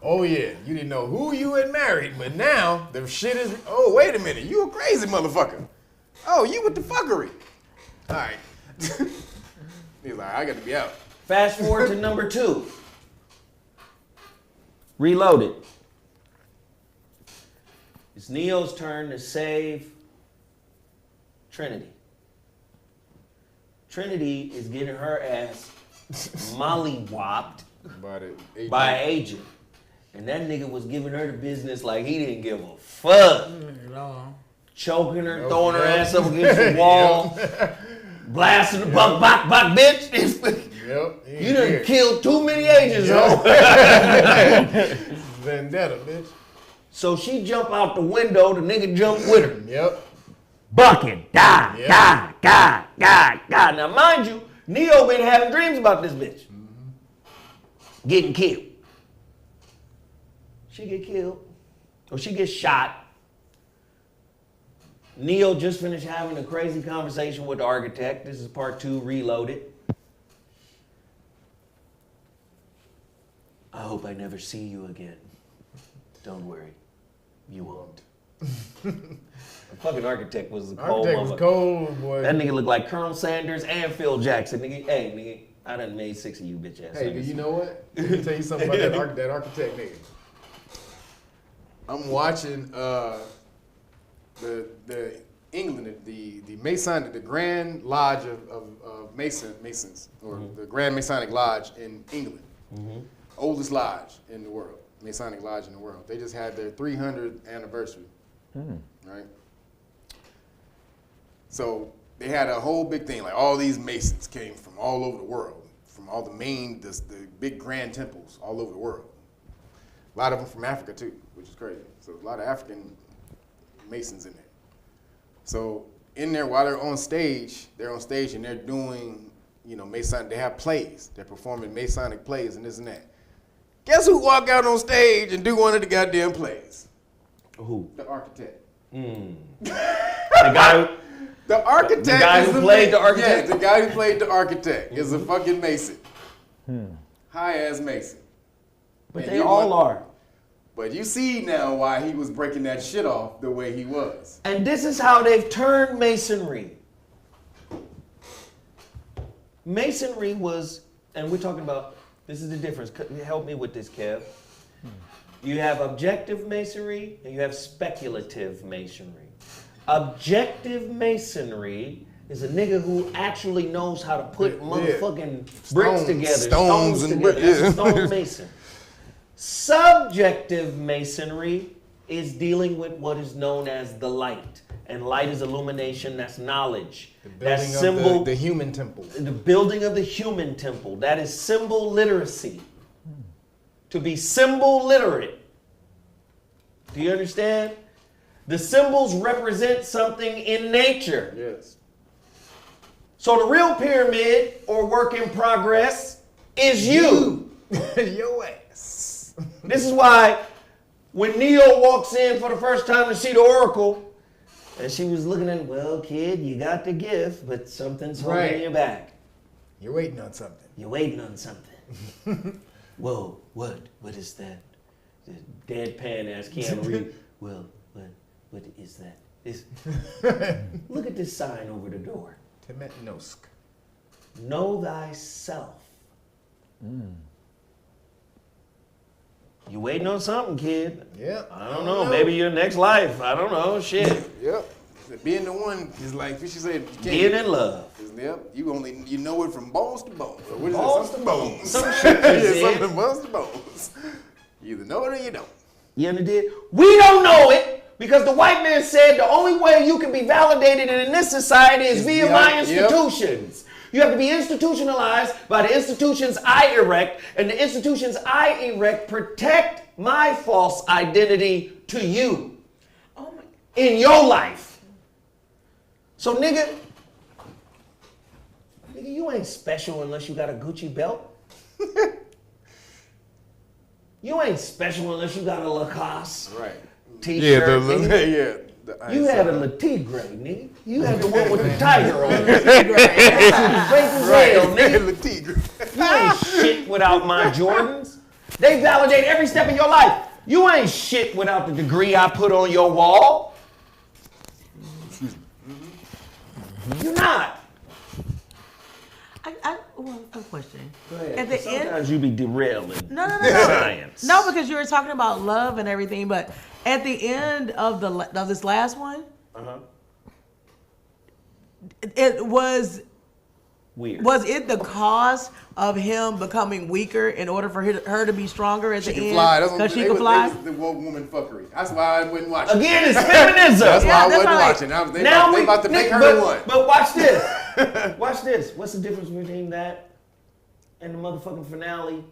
Oh yeah. You didn't know who you had married, but now the shit is. Oh wait a minute. You a crazy motherfucker. Oh, you with the fuckery. All right. He's like, I got to be out. Fast forward to number 2. Reloaded. It's Neo's turn to save Trinity. Trinity is getting her ass mollywopped by an agent. And that nigga was giving her the business like he didn't give a fuck. Choking her, throwing her ass up against the wall, blasting the buck, bitch. Yep. You done killed too many agents, ho. Vendetta, bitch. So she jump out the window, the nigga jump with her. Yep. Bucket, die, Yep. die. Now mind you, Neo been having dreams about this bitch. Getting killed. She get killed. Or she gets shot. Neo just finished having a crazy conversation with the architect. This is part 2, Reloaded. I hope I never see you again. Don't worry. You won't. The fucking architect was a cold Architect was motherfucker. cold, boy. That nigga looked like Colonel Sanders and Phil Jackson. Nigga, hey, nigga, I done made 6 of you bitch ass Hey, niggas. you know what? Let me tell you something about that architect nigga. I'm watching the England, the Masonic, the Grand Lodge of Masons, or the Grand Masonic Lodge in England. Oldest lodge in the world, Masonic lodge in the world. They just had their 300th anniversary, right? So they had a whole big thing, like all these Masons came from all over the world, from all the big grand temples all over the world. A lot of them from Africa too, which is crazy. So a lot of African Masons in there. So in there, while they're on stage and they're doing, Masonic, they have plays. They're performing Masonic plays and this and that. Guess who walk out on stage and do one of the goddamn plays? Who? The architect. The guy The architect The guy is who played the architect? Yes, the guy who played the architect is a fucking Mason. High-ass Mason. But And they you all want- are. But you see now why he was breaking that shit off the way he was. And this is how they've turned Masonry. Masonry was, and we're talking about, this is the difference. Help me with this, Kev. You have objective Masonry and you have speculative Masonry. Objective masonry is a nigga who actually knows how to put motherfucking bricks together, stones and together. bricks. That's a stone mason. Subjective masonry is dealing with what is known as the light. And light is illumination, that's knowledge. The building that's of symbol, the human temple. the building of the human temple. That is symbol literacy. To be symbol literate. Do you understand? The symbols represent something in nature. Yes. So the real pyramid or work in progress is you. Your ass. This is why when Neo walks in for the first time to see the Oracle, and she was looking at, well, kid, you got the gift, but something's holding you back. You're waiting on something. You're waiting on something. Whoa, what? What is that? The deadpan ass Keanu Reeves. Well, what is that? Look at this sign over the door. Temetnosk. Know thyself. You waiting on something, kid. Yeah. I don't know. Maybe your next life. I don't know. Shit. Yep. Being the one is like Fishy said. You can't, Being in love. Yep. You know it from bones to bones. Or what is Bones it? to Something bones. Some shit yeah, is it. something bones to bones. You either know it or you don't. You understand? We don't know it because the white man said the only way you can be validated in this society is via my institutions. You have to be institutionalized by the institutions I erect, and the institutions I erect protect my false identity to you in your life. So nigga, you ain't special unless you got a Gucci belt. You ain't special unless you got a Lacoste t-shirt. You had a Le Tigre, nigga. You had the one with the tiger on it. Le Tigre. You ain't shit without my Jordans. They validate every step of your life. You ain't shit without the degree I put on your wall. You're not. Well, a question. Go ahead. At the Sometimes you be derailing. No. Science. No, because you were talking about love and everything, but at the end of this last one, it was weird. Was it the cause of him becoming weaker in order for her to be stronger at the end? Because she could fly. It was the woke woman fuckery. That's why I wouldn't watch it. Again, it's feminism. That's why I wasn't watching. They about to make her the one. But watch this. Watch this. What's the difference between that and the motherfucking finale?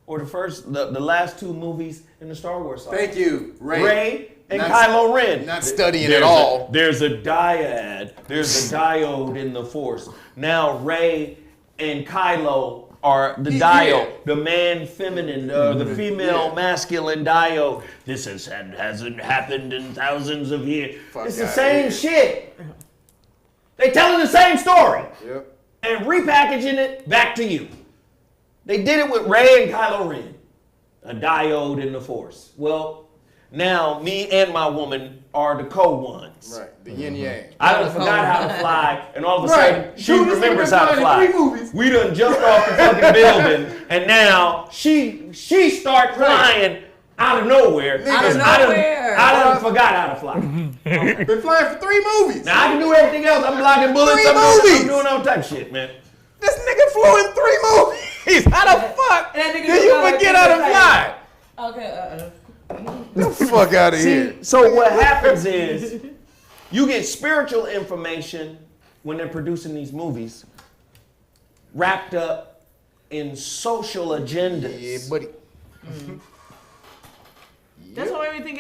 Or the last two movies in the Star Wars saga? Thank you, Ray and Kylo Ren. Not studying at all. There's a dyad. There's a diode in the Force. Now Ray and Kylo are the diode, the man feminine, the female masculine diode. This hasn't happened in thousands of years. It's the same shit. They telling the same story and repackaging it back to you. They did it with Ray and Kylo Ren, a diode in the Force. Well, now me and my woman are the co-ones. Right, the yin yang. I done forgot how to fly, and all of a sudden she remembers how to fly. We done jumped off the fucking building, and now she starts flying out of nowhere. I done forgot how to fly. Been flying for 3 movies. Now I can do everything else. I'm blocking bullets. I'm doing all type of shit, man. This nigga flew in 3 movies. How the fuck did you forget how to fly? Okay. Get the fuck out of here. So what happens is you get spiritual information when they're producing these movies wrapped up in social agendas. Yeah, buddy. That's what made me think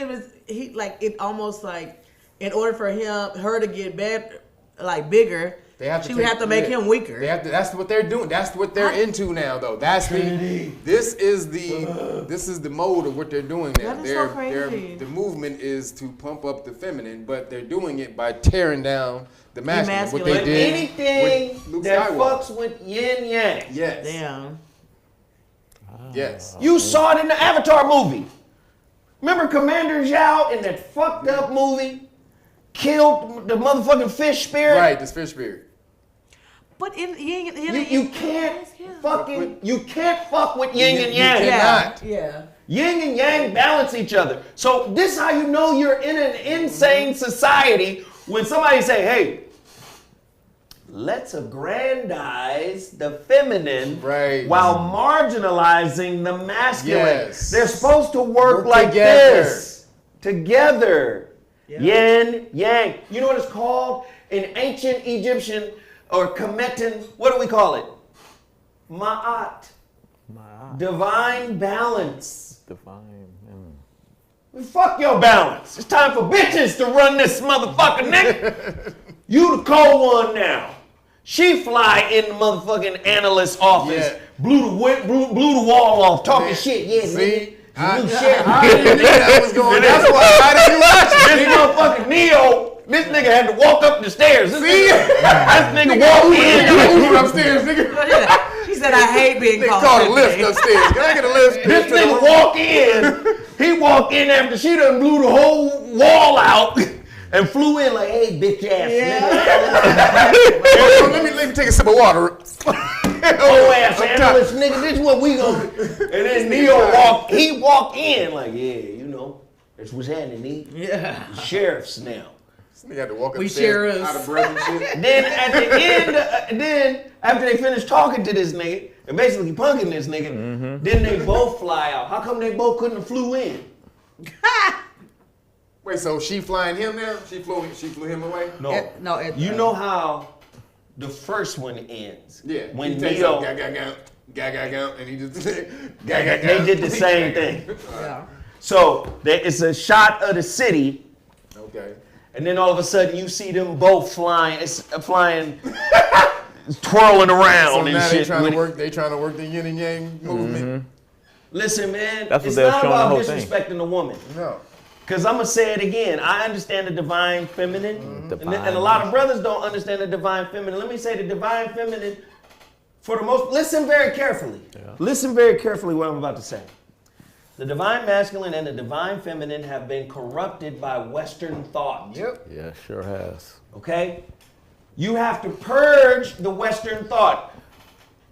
it almost like in order for her to get better, like bigger, she would have to make him weaker. That's what they're doing. That's what they're into now, though. This is the mode of what they're doing now. That is so crazy. The movement is to pump up the feminine, but they're doing it by tearing down the masculine. What they did anything that fucks with yin yang. Yes. Damn. Yes. You saw it in the Avatar movie. Remember Commander Zhao in that fucked up movie? Killed the motherfucking fish spirit? Right, this fish spirit. But you can't fuck with yin and yang. Yeah. Yin and yang balance each other. So this is how you know you're in an insane society when somebody say, hey, let's aggrandize the feminine while marginalizing the masculine. Yes. They're supposed to work like together. this. Together. Yeah. Yin, yang. You know what it's called? In ancient Egyptian or Kemetan, what do we call it? Ma'at. Divine balance. Fuck your balance. It's time for bitches to run this motherfucker, nigga. You the cold one now. She fly in the motherfucking analyst's office, blew the wall off, talking shit. Yeah, see? I didn't think that was going on. That's why I didn't watch it. This motherfucking Neo, this nigga had to walk up the stairs. This nigga walked in. Upstairs, nigga. She said, I hate being They called called a lift upstairs. Can I get a lift? This nigga walk in. He walked in after she done blew the whole wall out and flew in like, hey, bitch ass nigga. Let me take a sip of water. Oh ass analyst nigga, this is what we gonna do. And then Neo walked in like, yeah, you know, that's what's happening, Neo. Yeah. Sheriffs now. This nigga had to walk We upstairs sheriffs. out of breath and shit. Then at the end, then after they finish talking to this nigga and basically punking this nigga, then they both fly out. How come they both couldn't have flew in? Wait, so she flying him now? She flew him away? No. You know how the first one ends? Yeah. When he takes Neo, out, and he just they did the same thing. Yeah. So it's a shot of the city. Okay. And then all of a sudden you see them both flying, twirling around So and now shit. they trying to work the yin and yang movement. Listen, man, That's what it's they were not showing the about whole thing. disrespecting the woman. No. Because I'm going to say it again. I understand the divine feminine. And a lot of brothers don't understand the divine feminine. Let me say the divine feminine, for the most, listen very carefully. Yeah. Listen very carefully what I'm about to say. The divine masculine and the divine feminine have been corrupted by Western thought. Yep. Yeah, sure has. Okay? You have to purge the Western thought.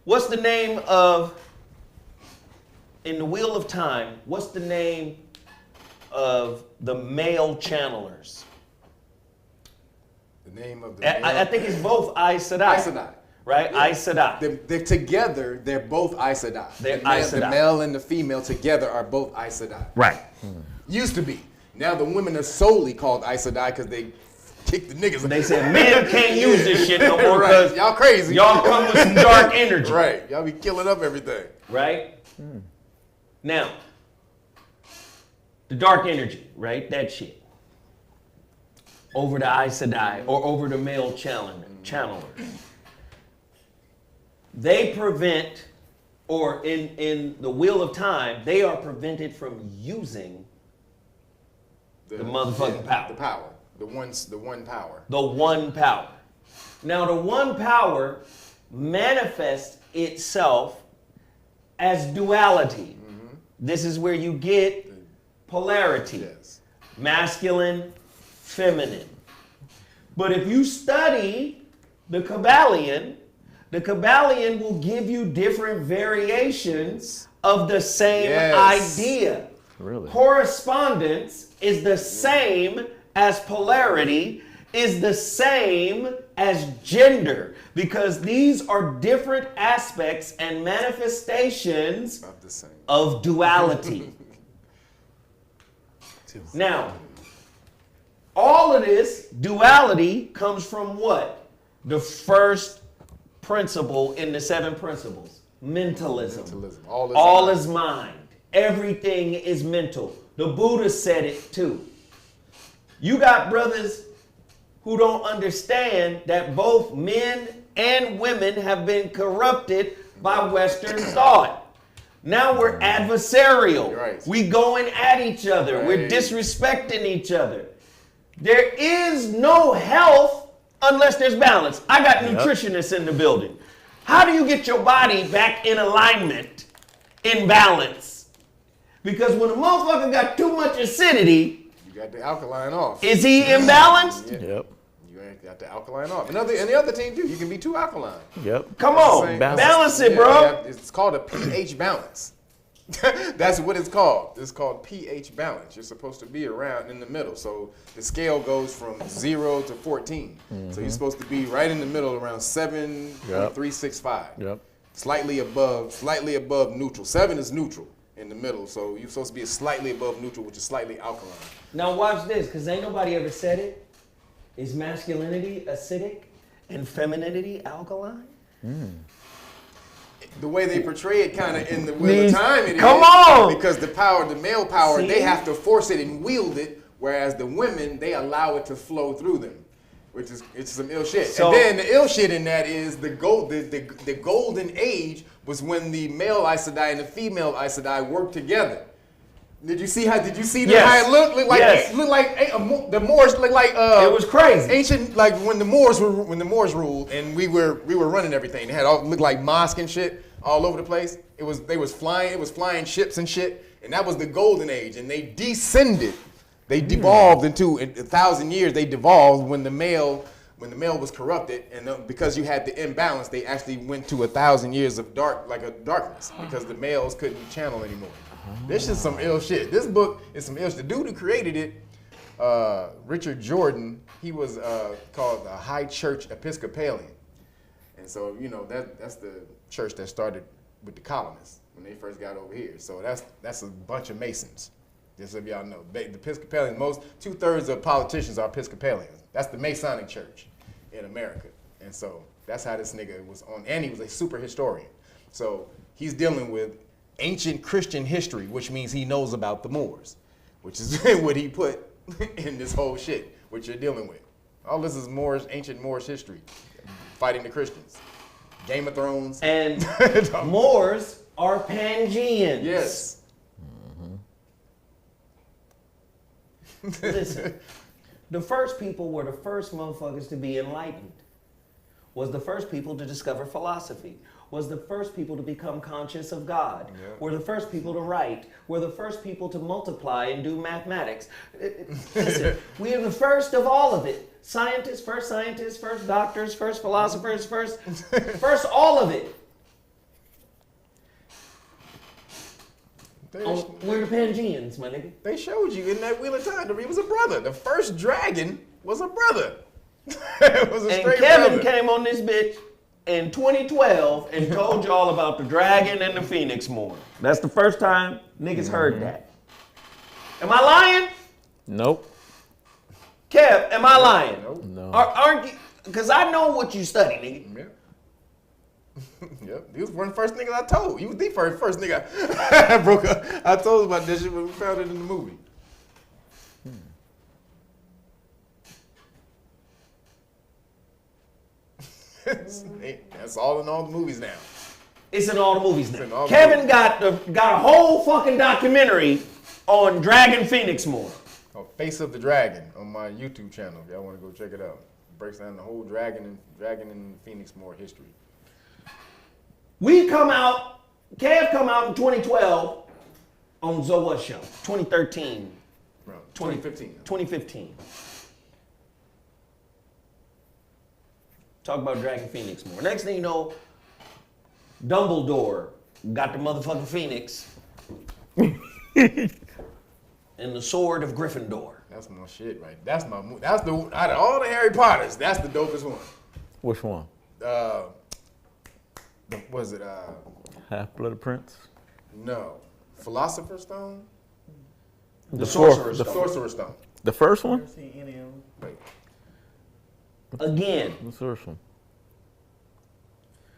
What's the name of, in the Wheel of Time, what's the name of the male channelers? The name of the I think it's both Aes Sedai. Aes Sedai. Right? Yeah. Aes Sedai. They're together, they're both Aes Sedai. They're The Aes Sedai. male and the female together are both Aes Sedai. Right. Used to be. Now the women are solely called Aes Sedai because they kick the niggas. They said men can't use this shit no more Right. because Y'all crazy. y'all come with some dark energy. Right. Y'all be killing up everything. Right? Now, the dark energy, right? That shit. Over the Aes Sedai or over the male channelers. They prevent, or in the Wheel of Time, they are prevented from using the motherfucking power. The power. The one power. The one power. Now, the one power manifests itself as duality. This is where you get polarity. Yes. Masculine, feminine. But if you study the Kabbalion will give you different variations of the same idea. Really? Correspondence is the same as polarity, is the same as gender, because these are different aspects and manifestations Of the same. of duality. Now, all of this duality comes from what? The first principle in the 7 principles, mentalism. All is mind. Everything is mental. The Buddha said it too. You got brothers who don't understand that both men and women have been corrupted by Western thought. Now we're adversarial. Right. We going at each other. Right. We're disrespecting each other. There is no health unless there's balance. I got nutritionists in the building. How do you get your body back in alignment, in balance? Because when a motherfucker got too much acidity, You got the alkaline off. is he imbalanced? Yep. You have to alkaline off. And the other team too. You can be too alkaline. Yep. Come on, balance it, bro. It's called a pH balance. That's what it's called. It's called pH balance. You're supposed to be around in the middle. So the scale goes from 0 to 14. So you're supposed to be right in the middle around 7.365. Yep. Slightly above neutral. 7 is neutral in the middle. So you're supposed to be slightly above neutral, which is slightly alkaline. Now watch this, because ain't nobody ever said it. Is masculinity acidic and femininity alkaline? The way they portray it kind of in the time it is. Come on! Because the male power, See? they have to force it and wield it, whereas the women, they allow it to flow through them, which is it's some ill shit. So, and then the ill shit in that is the golden age was when the male Aes Sedai and the female Aes Sedai worked together. Did you see how it looked? Looked like the Moors looked like it was crazy. Ancient, like when the Moors ruled and we were running everything. They had all looked like mosque and shit all over the place. It was flying ships and shit, and that was the golden age. And they descended. They devolved into 1,000 years. They devolved when the male was corrupted, and because you had the imbalance, they actually went to 1,000 years of darkness because the males couldn't channel anymore. This is some ill shit. This book is some ill shit. The dude who created it, Richard Jordan, he was called the High Church Episcopalian. And so, that's the church that started with the colonists when they first got over here. So that's a bunch of Masons, just so y'all know. The Episcopalians, 2/3 of politicians are Episcopalians. That's the Masonic church in America. And so that's how this nigga was on, and he was a super historian. So he's dealing with ancient Christian history, which means he knows about the Moors, which is what he put in this whole shit, which you're dealing with. All this is ancient Moorish history, fighting the Christians. Game of Thrones. And Moors are Pangeans. Yes. Listen, the first people were the first motherfuckers to be enlightened, was the first people to discover philosophy, was the first people to become conscious of God, were the first people to write, were the first people to multiply and do mathematics. Listen, we are the first of all of it. Scientists, first doctors, first philosophers, first all of it. We're the Pangeans, my nigga. They showed you in that Wheel of Time that he was a brother. The first dragon was a brother. It was a straight Kevin brother. came on this bitch in 2012 and told you all about the dragon and the phoenix moon. That's the first time niggas heard that. Am I lying? Nope. Kev, am I lying? Nope. No. Aren't you? Because I know what you study, nigga. Yep. Yep. He was one of the first niggas I told. He was the first nigga I broke up. I told about this shit when we found it in the movie. That's all in all the movies now. It's in all the movies in now. all the Kevin movies. got a whole fucking documentary on Dragon Phoenix Moon. Oh, Face of the Dragon on my YouTube channel. If y'all want to go check it out. It breaks down the whole dragon and Phoenix Moore history. Kev come out in 2012 on ZoWhat Show. 2013. Bro, 2015. 2015. Talk about Dragon Phoenix more. Next thing you know, Dumbledore got the motherfucking Phoenix and the sword of Gryffindor. That's my shit, right? That's the out of all the Harry Potters, that's the dopest one. Which one? Was it Half-Blood Prince? no. Philosopher's Stone? The Sorcerer's The Stone. Sorcerer's Stone. The first one? See any of them. Wait. Again, The first one.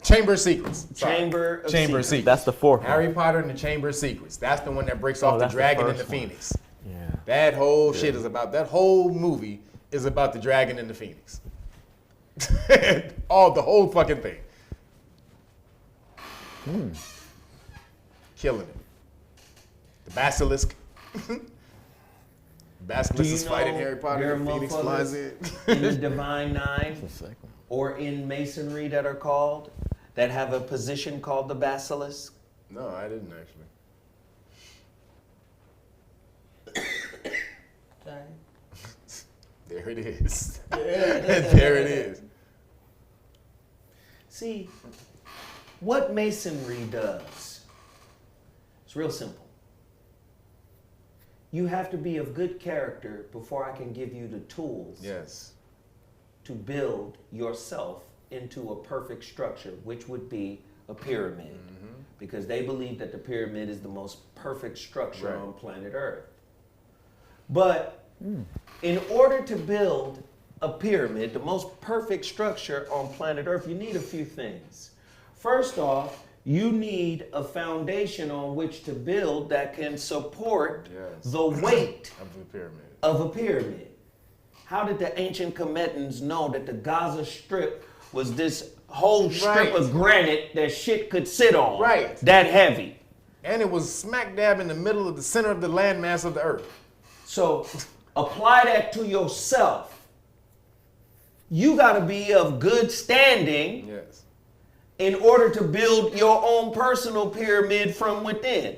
Chamber of Secrets. Sorry. Chamber of Chamber of Secrets. Secrets. That's the fourth one. Harry Potter and the Chamber of Secrets. That's the one that breaks off the that's the dragon and the first one. phoenix. Yeah. That whole shit is about, that whole movie is about the dragon and the phoenix. The whole fucking thing. Killing it. The basilisk. Basilisk is fighting Harry Potter there and are the phoenix flies in. in the Divine Nine The second one. or in Masonry that have a position called the Basilisk? No, I didn't actually. There it is. There it is. See, what Masonry does, it's real simple. You have to be of good character before I can give you the tools to build yourself into a perfect structure, which would be a pyramid. Because they believe that the pyramid is the most perfect structure on planet Earth. But in order to build a pyramid, the most perfect structure on planet Earth, you need a few things. First off, you need a foundation on which to build that can support the weight of a pyramid. How did the ancient Cometians know that the Gaza Strip was this whole strip of granite that shit could sit on? That heavy. And it was smack dab in the middle of the center of the landmass of the earth. So apply that to yourself. You got to be of good standing in order to build your own personal pyramid from within.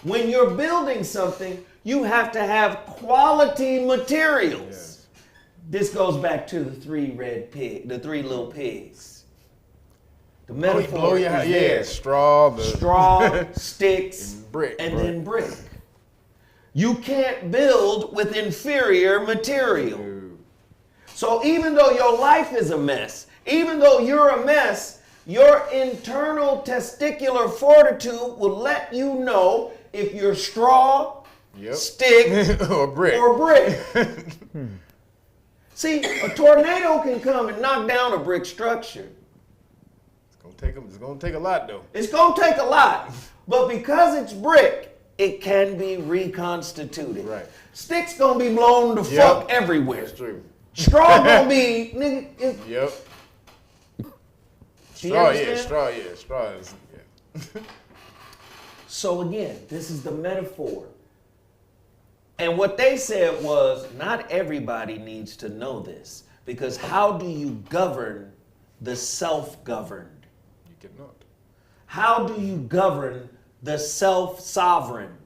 When you're building something, you have to have quality materials. This goes back to the three little pigs. The metaphor is there. Straw, sticks, and brick, then brick. You can't build with inferior material. So even though your life is a mess, even though you're a mess, your internal testicular fortitude will let you know if you're straw, stick, or brick. See, a tornado can come and knock down a brick structure. It's gonna take a lot though. It's gonna take a lot. But because it's brick, it can be reconstituted. Sticks gonna be blown the fuck everywhere. That's true. Straw gonna be, nigga. Straw is. So again, this is the metaphor. And what they said was, not everybody needs to know this, because how do you govern the self-governed? You cannot. How do you govern the self-sovereign?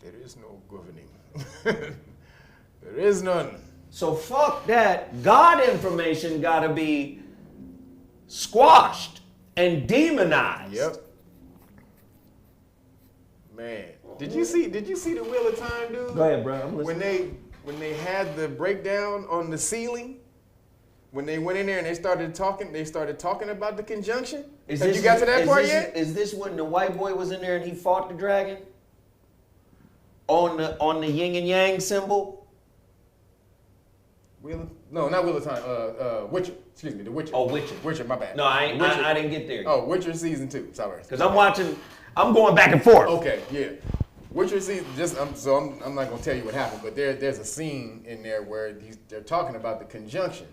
There is no governing. There is none. So fuck that. God information gotta be squashed and demonized. Man, did you see the Wheel of Time, dude? Go ahead, bro. I'm listening. When they had the breakdown on the ceiling, when they went in there and they started talking about the conjunction. Have you got to that part yet? Is this when the white boy was in there and he fought the dragon? On the yin and yang symbol? No, not Wheel of Time. Witcher. Excuse me, The Witcher. Oh, Witcher. Witcher, my bad. No, I didn't get there yet. Oh, Witcher season 2. Sorry. Because I'm going back and forth. Okay, yeah. Witcher season, I'm not gonna tell you what happened, but there's a scene in there where they're talking about the conjunction,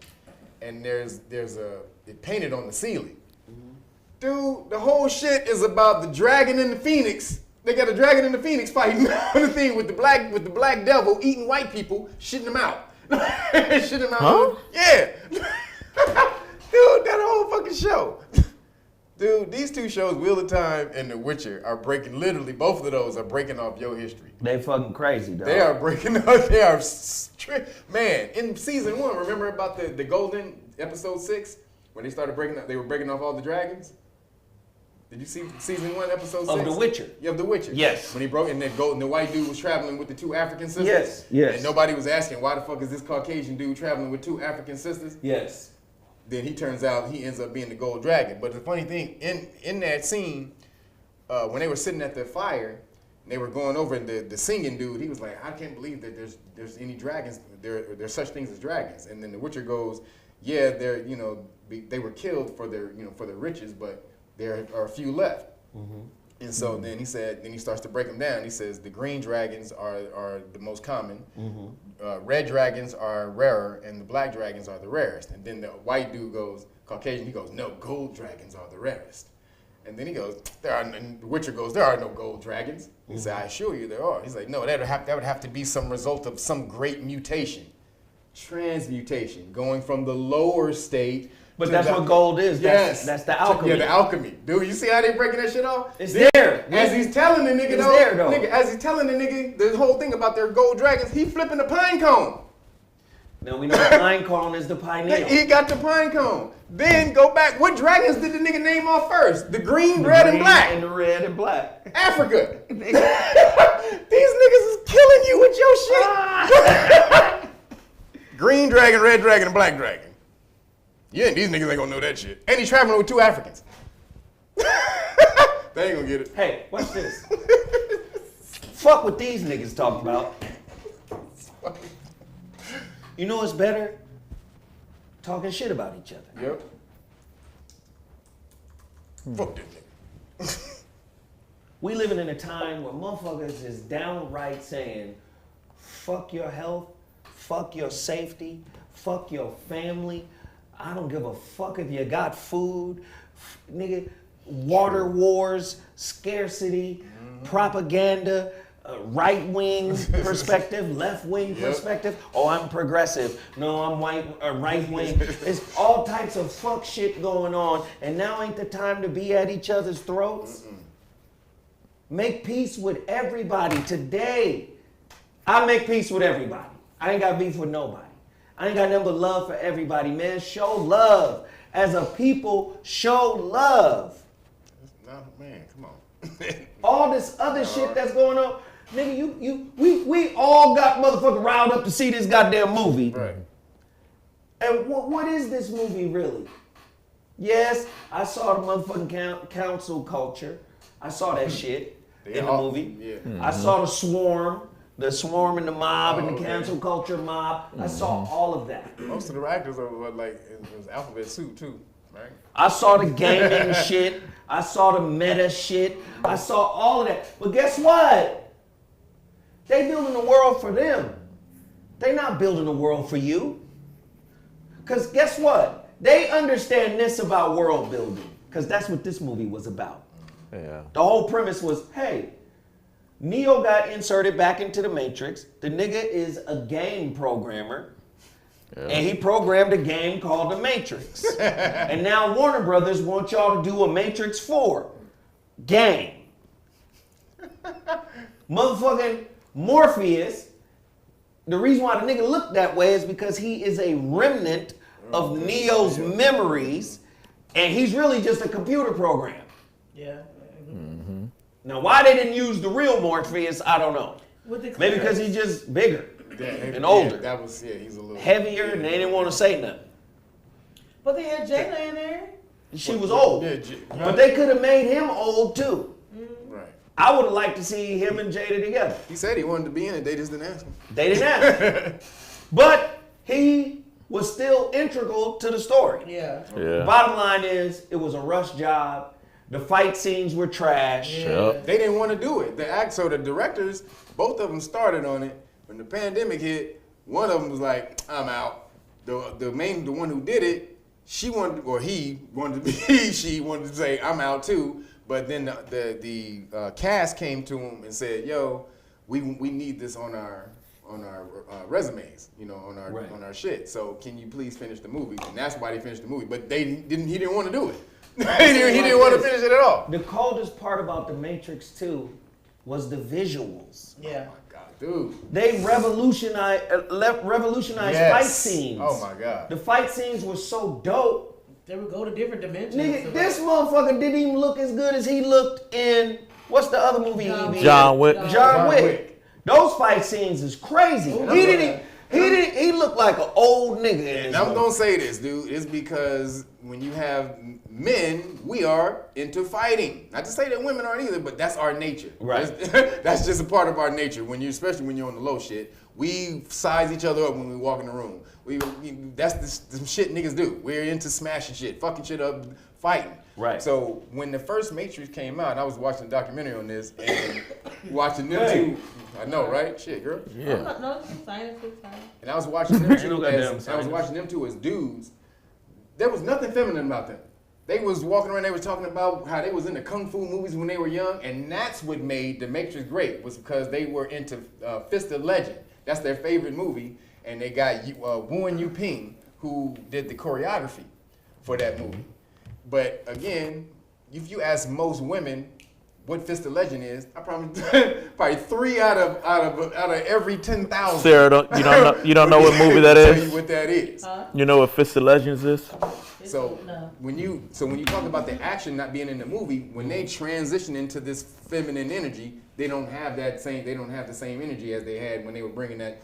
and there's it painted on the ceiling. Dude, the whole shit is about the dragon and the phoenix. They got a dragon and the phoenix fighting on the thing with the black devil eating white people, shitting them out. Shitting them out. Huh? Yeah. Dude, that whole fucking show. Dude, these two shows, Wheel of Time and The Witcher, are breaking, literally, both of those are breaking off your history. They fucking crazy, dog. They are breaking off, man, in season 1, remember about the golden episode 6? When they started they were breaking off all the dragons? Did you see season 1, episode 6? Of The Witcher. Yeah, of The Witcher. Yes. When he broke, and the white dude was traveling with the 2 African sisters. Yes, yes. And nobody was asking, why the fuck is this Caucasian dude traveling with 2 African sisters? Yes. Then he ends up being the gold dragon. But the funny thing, in that scene, when they were sitting at the fire, and they were going over, and the singing dude, he was like, I can't believe that there's any dragons, there's such things as dragons. And then the Witcher goes, yeah, they were killed for their riches, but there are a few left. Mm-hmm. And so then he starts to break them down. He says the green dragons are the most common, red dragons are rarer, and the black dragons are the rarest. And then the white dude goes, Caucasian, he goes, no, gold dragons are the rarest. And then he goes, and the Witcher goes, there are no gold dragons. He said, I assure you there are. He's like, no, that would have to be some result of some great mutation, transmutation, going from the lower state. But that's what gold is. Yes. That's the alchemy. Yeah, the alchemy. Dude, you see how they breaking that shit off? It's there. As he's telling the nigga, though. As he's telling the nigga the whole thing about their gold dragons, he flipping a pine cone. Now we know pine cone is the pineal. He got the pine cone. Then go back. What dragons did the nigga name off first? The green, red, and black. And the red and black. Africa. These niggas is killing you with your shit. Green dragon, red dragon, and black dragon. Yeah, these niggas ain't gonna know that shit. And he's traveling with 2 Africans. They ain't gonna get it. Hey, watch this. Fuck what these niggas talking about. You know what's better? Talking shit about each other. Yep. Fuck that nigga. We living in a time where motherfuckers is downright saying, fuck your health, fuck your safety, fuck your family. I don't give a fuck if you got food. Nigga, water wars, scarcity, propaganda, right-wing perspective, left-wing perspective. Oh, I'm progressive. No, I'm right-wing. There's all types of fuck shit going on, and now ain't the time to be at each other's throats. Make peace with everybody today. I make peace with everybody. I ain't got beef with nobody. I ain't got nothing but love for everybody, man. Show love. As a people, show love. No, man, come on. All this other shit that's going on. Nigga, we all got motherfucking riled up to see this goddamn movie. Right. And what is this movie really? Yes, I saw the motherfucking council culture. I saw that shit in the movie. Yeah. I saw the swarm and the mob and the cancel culture mob. I saw all of that. Most of the actors are like, it was alphabet soup too, right? I saw the gaming shit. I saw the meta shit. I saw all of that. But guess what? They building a world for them. They not building a world for you. Because guess what? They understand this about world building. Because that's what this movie was about. Yeah. The whole premise was, hey, Neo got inserted back into the Matrix. The nigga is a game programmer. And he programmed a game called The Matrix. And now Warner Brothers want y'all to do a Matrix 4 game. Motherfucking Morpheus, the reason why the nigga looked that way is because he is a remnant of Neo's memories, and he's really just a computer program. Yeah. Now, why they didn't use the real Morpheus, I don't know. Maybe because he's just bigger and older. That was, he's a little heavier, and they didn't want to say nothing. But they had Jada in there. She was old. But they could have made him old, too. Right. I would have liked to see him and Jada together. He said he wanted to be in it. They just didn't ask him. They didn't ask him. But he was still integral to the story. Yeah. Bottom line is, it was a rush job. The fight scenes were trash. Yep. They didn't want to do it. So the directors, both of them started on it. When the pandemic hit, one of them was like, I'm out. The one who did it, she wanted to say, I'm out too. But then the cast came to him and said, yo, we need this on our resumes, on our shit. So can you please finish the movie? And that's why they finished the movie. But he didn't want to do it. he didn't want to finish it at all. The coldest part about The Matrix 2 was the visuals. Yeah. Oh my God, dude. They revolutionized fight scenes. Oh my God. The fight scenes were so dope. They would go to different dimensions. Nigga, this motherfucker didn't even look as good as he looked in, what's the other movie he be in? John Wick. John Wick. Those fight scenes is crazy. He looked like an old nigga. And I'm gonna say this, dude. It's because when you have men, we are into fighting. Not to say that women aren't either, but that's our nature. Right. That's just a part of our nature. Especially when you're on the low shit, we size each other up when we walk in the room. That's the shit niggas do. We're into smashing shit, fucking shit up, fighting. Right. So when the first Matrix came out, I was watching a documentary on this and watching them two. I know, right? Shit, girl. Yeah. No, it's science. And I was watching them two as dudes. There was nothing feminine about them. They was walking around, they was talking about how they was into kung fu movies when they were young, and that's what made The Matrix great, was because they were into Fist of Legend. That's their favorite movie, and they got Wu Yu Ping, who did the choreography for that movie. But again, if you ask most women, what Fist of Legend is, I promise probably 3 out of every 10,000. Sarah, you don't know what movie that tell is? you what that is. You know what Fist of Legends is? So when you talk about the action not being in the movie, when they transition into this feminine energy, they don't have the same energy as they had when they were bringing that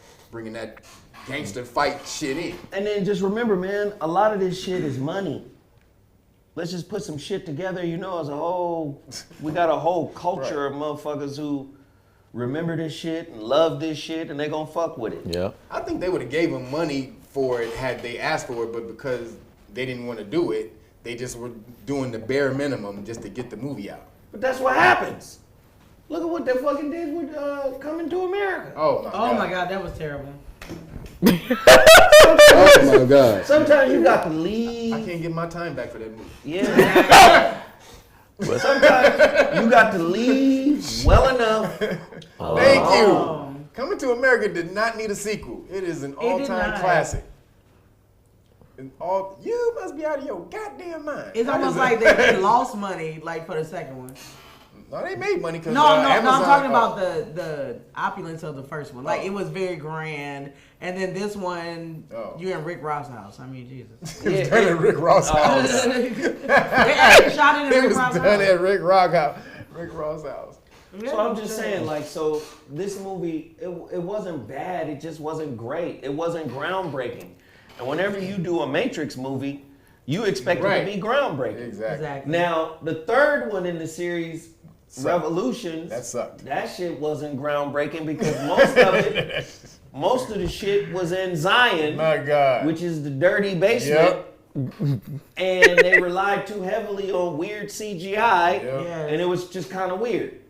gangster fight shit in. And then just remember, man, a lot of this shit is money. Let's just put some shit together, as a whole. We got a whole culture of motherfuckers who remember this shit and love this shit, and they gonna fuck with it. Yeah. I think they would have gave them money for it had they asked for it, but because they didn't want to do it, they just were doing the bare minimum just to get the movie out. But that's what happens. Look at what they fucking did with Coming to America. Oh my god, that was terrible. oh my god. Sometimes you got to leave. I can't get my time back for that movie. Yeah. But sometimes you got to leave well enough. Thank you. Coming to America did not need a sequel. It is an all-time classic. You must be out of your goddamn mind. It's almost like they lost money for the second one. No, they made money because No, Amazon, I'm talking about the opulence of the first one. It was very grand, and then this one, you're in Rick Ross' house. I mean, Jesus. It was done at Rick Ross' house. They actually shot it in Rick Ross' house. It was done at Rick Ross' house. So I'm just saying, so this movie, it wasn't bad. It just wasn't great. It wasn't groundbreaking. And whenever you do a Matrix movie, you expect it to be groundbreaking. Exactly. Now, the third one in the series, Revolutions, that sucked. That shit wasn't groundbreaking because most of the shit was in Zion, my God, which is the dirty basement. Yep. And they relied too heavily on weird CGI, and it was just kind of weird.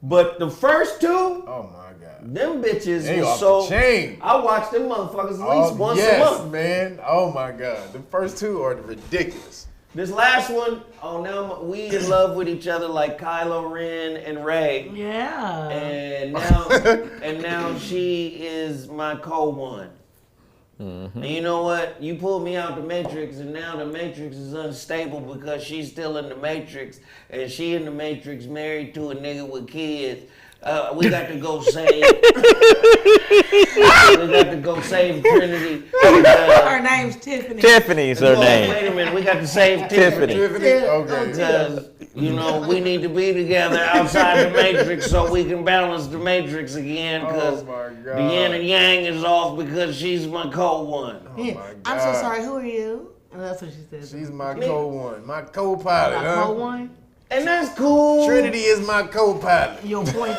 But the first two, oh my God, them bitches they was off the chain. I watched them motherfuckers at least once a month. Man. Oh my God, the first two are ridiculous. This last one, now we in love with each other like Kylo Ren and Rey. Yeah. And now she is my co-one. Mm-hmm. And you know what? You pulled me out the Matrix, and now the Matrix is unstable because she's still in the Matrix, and she in the Matrix married to a nigga with kids. We got to go save. We got to go save Trinity. Her name's Tiffany. Tiffany's her name. Wait a minute, we got to save Tiffany. Okay. Because we need to be together outside the Matrix so we can balance the Matrix again. Because the yin and yang is off because she's my co-one. Oh my God. I'm so sorry. Who are you? And that's what she said. She's my co-one, my co-pilot. My co-one. And that's cool. Trinity is my co-pilot. Your 0.5.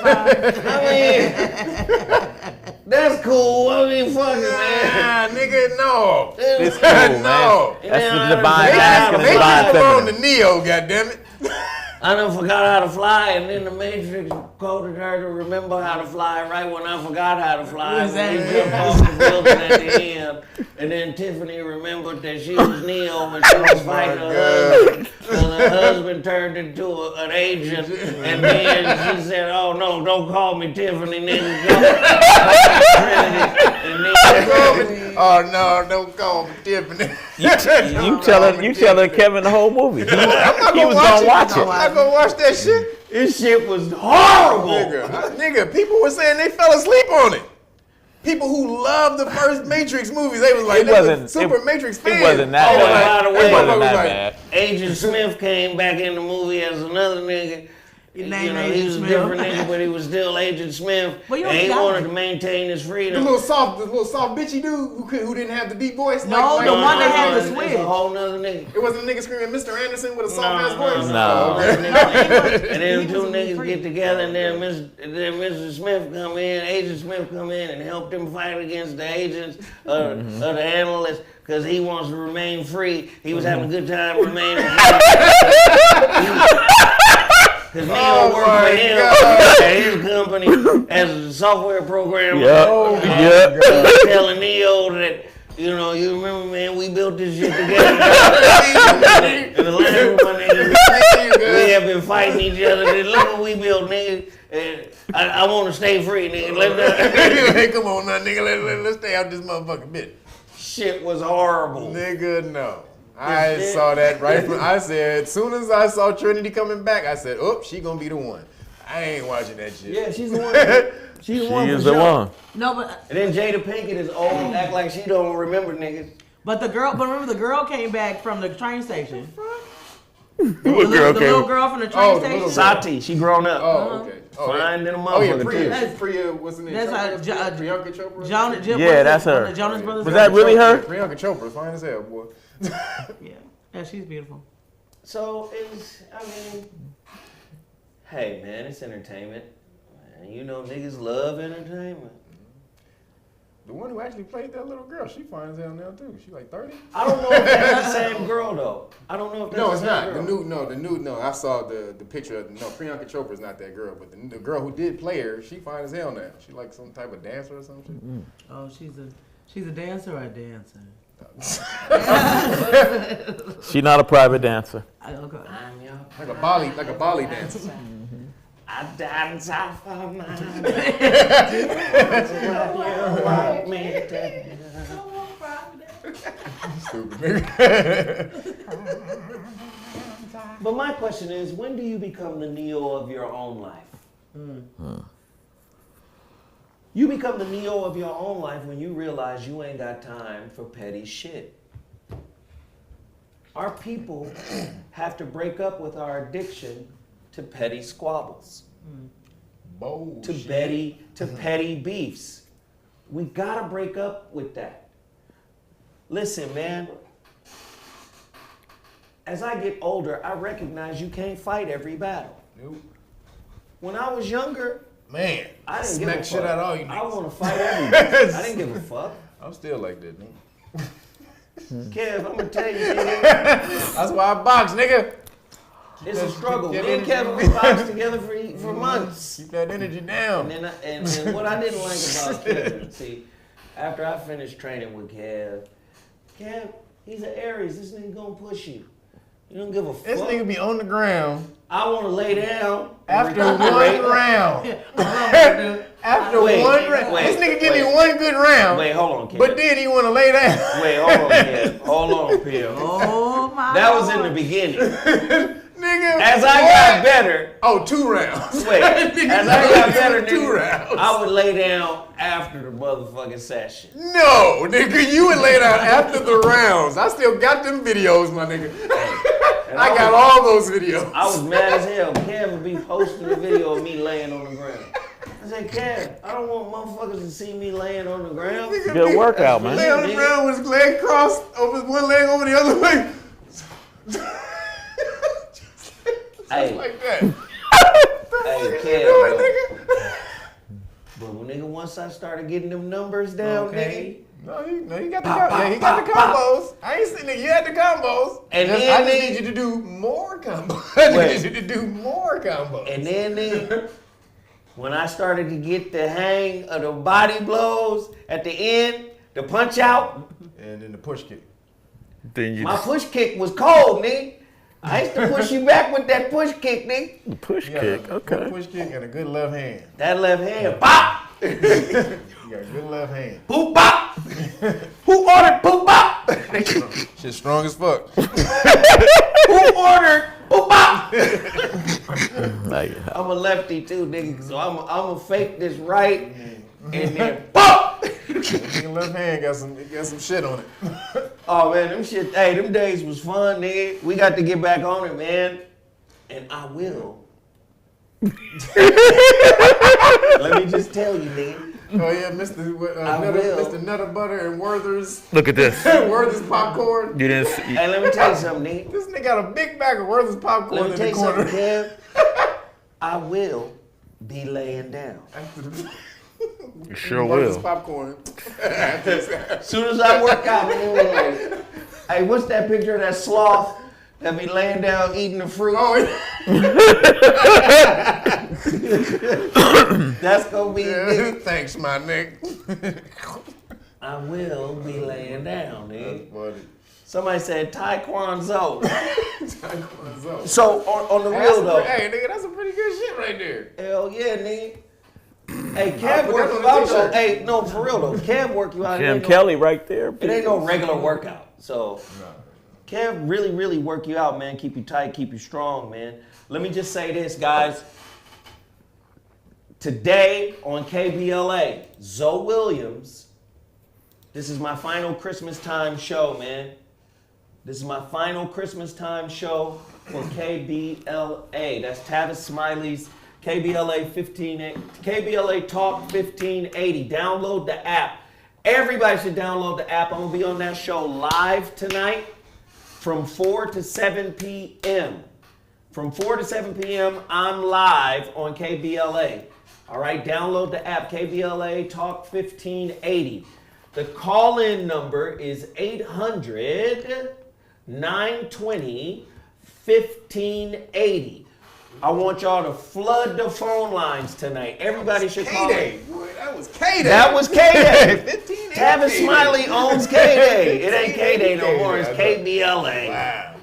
That's cool. I mean, fuck it, man. Nigga, no. It's cool, man. No. That's the divine masculine, They divine just on the feminine. Neo, goddammit. I done forgot how to fly, and then the Matrix coded her to remember how to fly right when I forgot how to fly. When we jumped off the building at the end. And then Tiffany remembered that she was Neo when she was fighting her husband. So her husband turned into an agent, and then she said, "Oh no, don't call me Tiffany, nigga. Oh no, don't call me Tiffany. You telling Kevin the whole movie. He was gonna watch it. I'm not gonna watch that shit. This shit was horrible. Nigga, people were saying they fell asleep on it. People who loved the first Matrix movies, they was like, Matrix fans. It wasn't that bad. By the way, It wasn't that bad. Agent Smith came back in the movie as another nigga. He was a different nigga, but he was still Agent Smith. And he wanted to maintain his freedom. The little soft bitchy dude who didn't have the deep voice. No, the one that had the switch. It's a whole nother nigga. It wasn't a nigga screaming Mr. Anderson with a soft ass voice. No. And then two niggas get together, and then Mr. Smith come in, Agent Smith come in and help them fight against the agents of the analysts. Because he wants to remain free. He was having a good time remaining free. Because Neo worked for him at his company as a software programmer. Telling Neo that, you remember, man, we built this shit together. And the last one, my nigga, we have been fighting each other. Look what we built, nigga. And I want to stay free, nigga. Hey, come on now, nigga. Let's stay out this motherfucking bit. Shit was horrible. Nigga, no. I saw that right from. I said, as soon as I saw Trinity coming back, I said, "Oh, she gonna be the one." I ain't watching that shit. Yeah, she's the one. She's the She one. is for the sure. one. No, but And then Jada Pinkett is old and act like she don't remember niggas. but remember the girl came back from the train station. What The girl little came? girl from the train Oh, the station. little Sati, she grown up. Oh, okay. Oh, Fine than a Oh, yeah, motherfucker, too. Priya, what's the name? That's Priyanka Chopra? Yeah, that's her. The Jonas Brothers. Was that really her? Priyanka Chopra, fine as hell, boy. Yeah, she's beautiful. So hey man, it's entertainment. Man, you know niggas love entertainment. The one who actually played that little girl, she fine as hell now too. She like 30. I don't know if that's the same girl though. I don't know if that's No, it's the same not. girl. The new. No, I saw the picture of. No, Priyanka Chopra's not that girl, but the girl who did play her, she fine as hell now. She like some type of dancer or something. Oh, she's a dancer or a dancer? She not a private dancer. Okay. Like a Bali dancer. I dance off of my mind. Stupid nigga. But my question is, when do you become the Neo of your own life? You become the Neo of your own life when you realize you ain't got time for petty shit. Our people have to break up with our addiction to petty squabbles, to petty beefs. We gotta break up with that. Listen, man, as I get older, I recognize you can't fight every battle. Nope. When I was younger, Man, I didn't give a fuck. shit out of all you I niggas. want to fight everybody. I didn't give a fuck. I'm still like that, nigga. Kev, I'm gonna tell you, nigga, That's why I box, nigga. it's a struggle. Me Keep and that Kevin we boxed together for months. Keep that energy down. And then and what I didn't like about Kevin, see, after I finished training with Kev, he's an Aries. This nigga gonna push you. You don't give a fuck. This nigga be on the ground I want to lay down after and one recuperate. round. After Wait, one round. wait, This nigga give me wait. one good round. Wait, hold on, Kev. But then he want to lay down. Wait, hold on, Kev. Hold on, Kev. Oh my. That was in the Lord. beginning. Nigga. As I got better, Oh, 2 rounds. wait, as I got better, 2 nigga, rounds. I would lay down after the motherfucking session. No, nigga, you would lay down after the rounds. I still got them videos, my nigga. And I got all those videos. I was mad as hell. Kev would be posting a video of me laying on the ground. I said, Kev, I don't want motherfuckers to see me laying on the ground. Good workout, Lay man. on the ground with his leg crossed over one leg over the other leg. Hey, Like that. hey, Kev. Do it, nigga. But when nigga, once I started getting them numbers down, Okay. No, he got the Pop, yeah, he pop, got the pop, combos. I ain't saying that you had the combos. And Just- then I just they- need you to do more combos. I Wait. need you to do more combos. and then nigga, when I started to get the hang of the body blows at the end, the punch out, And then the push kick. Then you my push kick was cold, nigga. I used to push you back with that push kick, nigga. push You got kick. a Okay. good push kick and a good left hand. That left hand, pop! You got a good left hand. Poop bop! Who ordered poop bop? Shit strong as fuck. Who ordered poop bop? Like, I'm a lefty too, nigga, so I'm a fake this right and then pop! Nigga left hand got some shit on it. Oh man, them days was fun, nigga. We got to get back on it, man. And I will. Let me just tell you, nigga. Oh yeah, Mr. Nutter Butter and Werther's look at this. Werther's popcorn. You didn't see. Hey, let me tell you something, nigga. This nigga got a big bag of Werther's popcorn Let me in tell the you corner. something, Kev. I will be laying down. You sure Werther's will. popcorn. As soon as I work out, nigga, like, hey, what's that picture of that sloth that be laying down eating the fruit? Oh That's gonna be yeah. nigga. Thanks, my nigga. I will be laying down, nigga. That's funny. Somebody said Taekwondo. Taekwondo. So on the Hey, real though, hey, nigga, that's some pretty good shit right there. hell yeah, nigga. Hey, put Kev that work on you the out though. t-shirt. Hey, no, for real though. Kev work you out. It Jim ain't no- Kelly right there. It ain't no regular workout. So Kev Kev really, really work you out, man. Keep you tight, keep you strong, man. Let me just say this, guys. Today on KBLA, Zoe Williams, this is my final Christmas time show, man. This is my final Christmas time show for KBLA. That's Tavis Smiley's KBLA Talk 1580. Download the app. Everybody should download the app. I'm going to be on that show live tonight from 4 to 7 p.m. From 4 to 7 p.m., I'm live on KBLA. All right, download the app, KBLA Talk 1580. The call-in number is 800-920-1580. I want y'all to flood the phone lines tonight. Everybody should call in. That was K-Day. That was K-Day. 15 Tavis Smiley owns K-Day. It ain't K-Day no more. It's KBLA. Wow.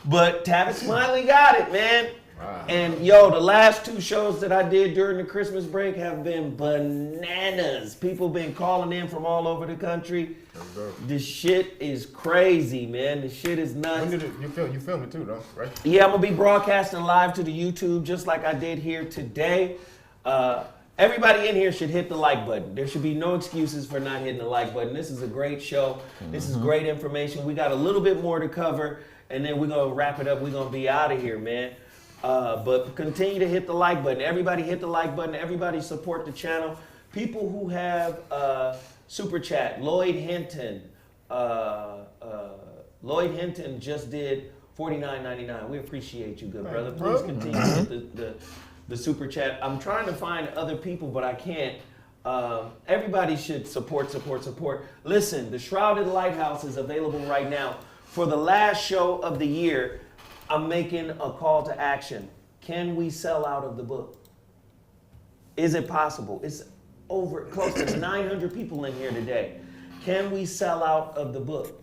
But Tavis Smiley got it, man. Wow. And yo, the last 2 shows that I did during the Christmas break have been bananas. People been calling in from all over the country. This shit is crazy, man. This shit is nuts. When did you film it too, though, right? Yeah, I'm gonna be broadcasting live to the YouTube just like I did here today. Everybody in here should hit the like button. There should be no excuses for not hitting the like button. This is a great show. This is great information. We got a little bit more to cover, and then we're gonna wrap it up. We're gonna be out of here, man. But continue to hit the like button. Everybody hit the like button. Everybody support the channel. People who have super chat. Lloyd Hinton. Lloyd Hinton just did $49.99. We appreciate you, good brother. Please continue with the super chat. I'm trying to find other people, but I can't. Everybody should support. Listen, the Shrouded Lighthouse is available right now. For the last show of the year, I'm making a call to action. Can we sell out of the book? Is it possible? It's over close to 900 people in here today. Can we sell out of the book?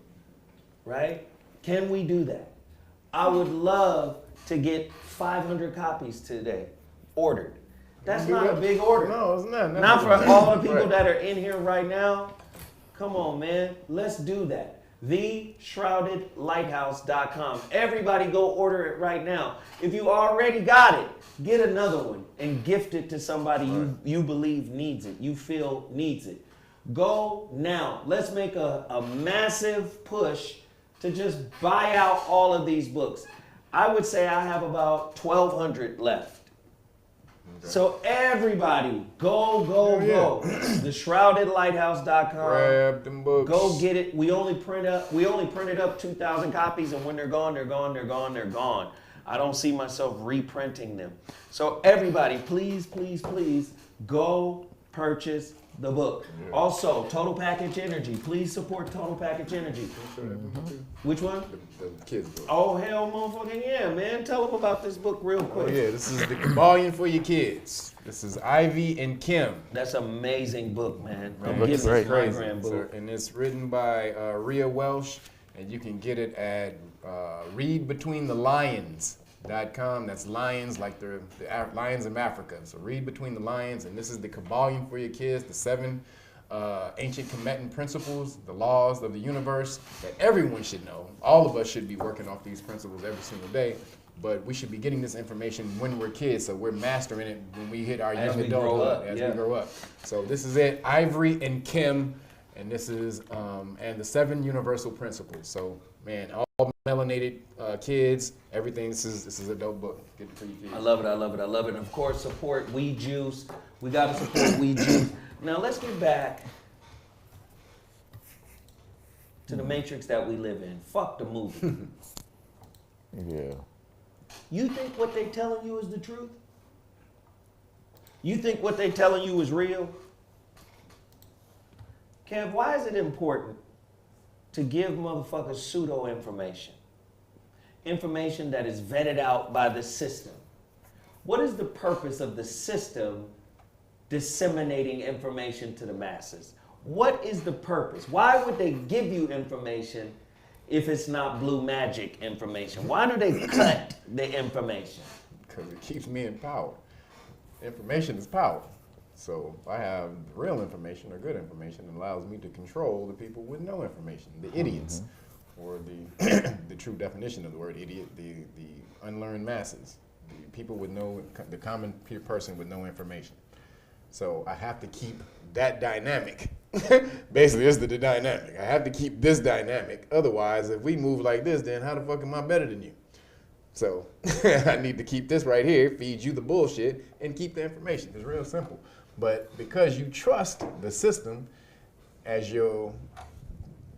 Right? Can we do that? I would love to get 500 copies today ordered. That's not a big order. No, it's not. Not for all the people that are in here right now. Come on, man. Let's do that. TheShroudedLighthouse.com. Everybody go order it right now. If you already got it, get another one and gift it to somebody you believe needs it, you feel needs it. Go now. Let's make a massive push to just buy out all of these books. I would say I have about 1,200 left. So everybody, go. TheShroudedLighthouse.com. Grab them books. Go get it. We only printed up 2,000 copies, and when they're gone. I don't see myself reprinting them. So everybody, please go purchase the book. Yeah. Also, Total Package Energy. Please support Total Package Energy. Which one? The kids' book. Oh, hell motherfucking yeah, man. Tell them about this book real quick. Oh yeah, this is the volume for your kids. This is Ivy and Kim. That's an amazing book, man. It's great. Book. And it's written by Rhea Welsh, and you can get it at readbetweenthellions.com. That's lions like the lions of Africa. So read between the lions, and this is the volume for your kids, the 7 ancient Kemetan principles, the laws of the universe that everyone should know. All of us should be working off these principles every single day, but we should be getting this information when we're kids, so we're mastering it when we hit our young adulthood as we grow up. So this is it, Ivory and Kim, and this is and the 7 universal principles. So man, all melanated kids, everything. This is a dope book. Get it for your kids. I love it. And of course, support We Juice. We gotta support We Juice. Now let's get back to the matrix that we live in. Fuck the movie. Yeah. You think what they telling you is the truth? You think what they telling you is real? Kev, why is it important to give motherfuckers pseudo information? Information that is vetted out by the system. What is the purpose of the system disseminating information to the masses? What is the purpose? Why would they give you information if it's not blue magic information? Why do they cut the information? Because it keeps me in power. Information is power. So if I have real information or good information, it allows me to control the people with no information, the idiots, or the the true definition of the word idiot, the unlearned masses, the people with the common person with no information. So I have to keep that dynamic. Basically, this is the dynamic. I have to keep this dynamic. Otherwise, if we move like this, then how the fuck am I better than you? So I need to keep this right here, feed you the bullshit, and keep the information. It's real simple. But because you trust the system as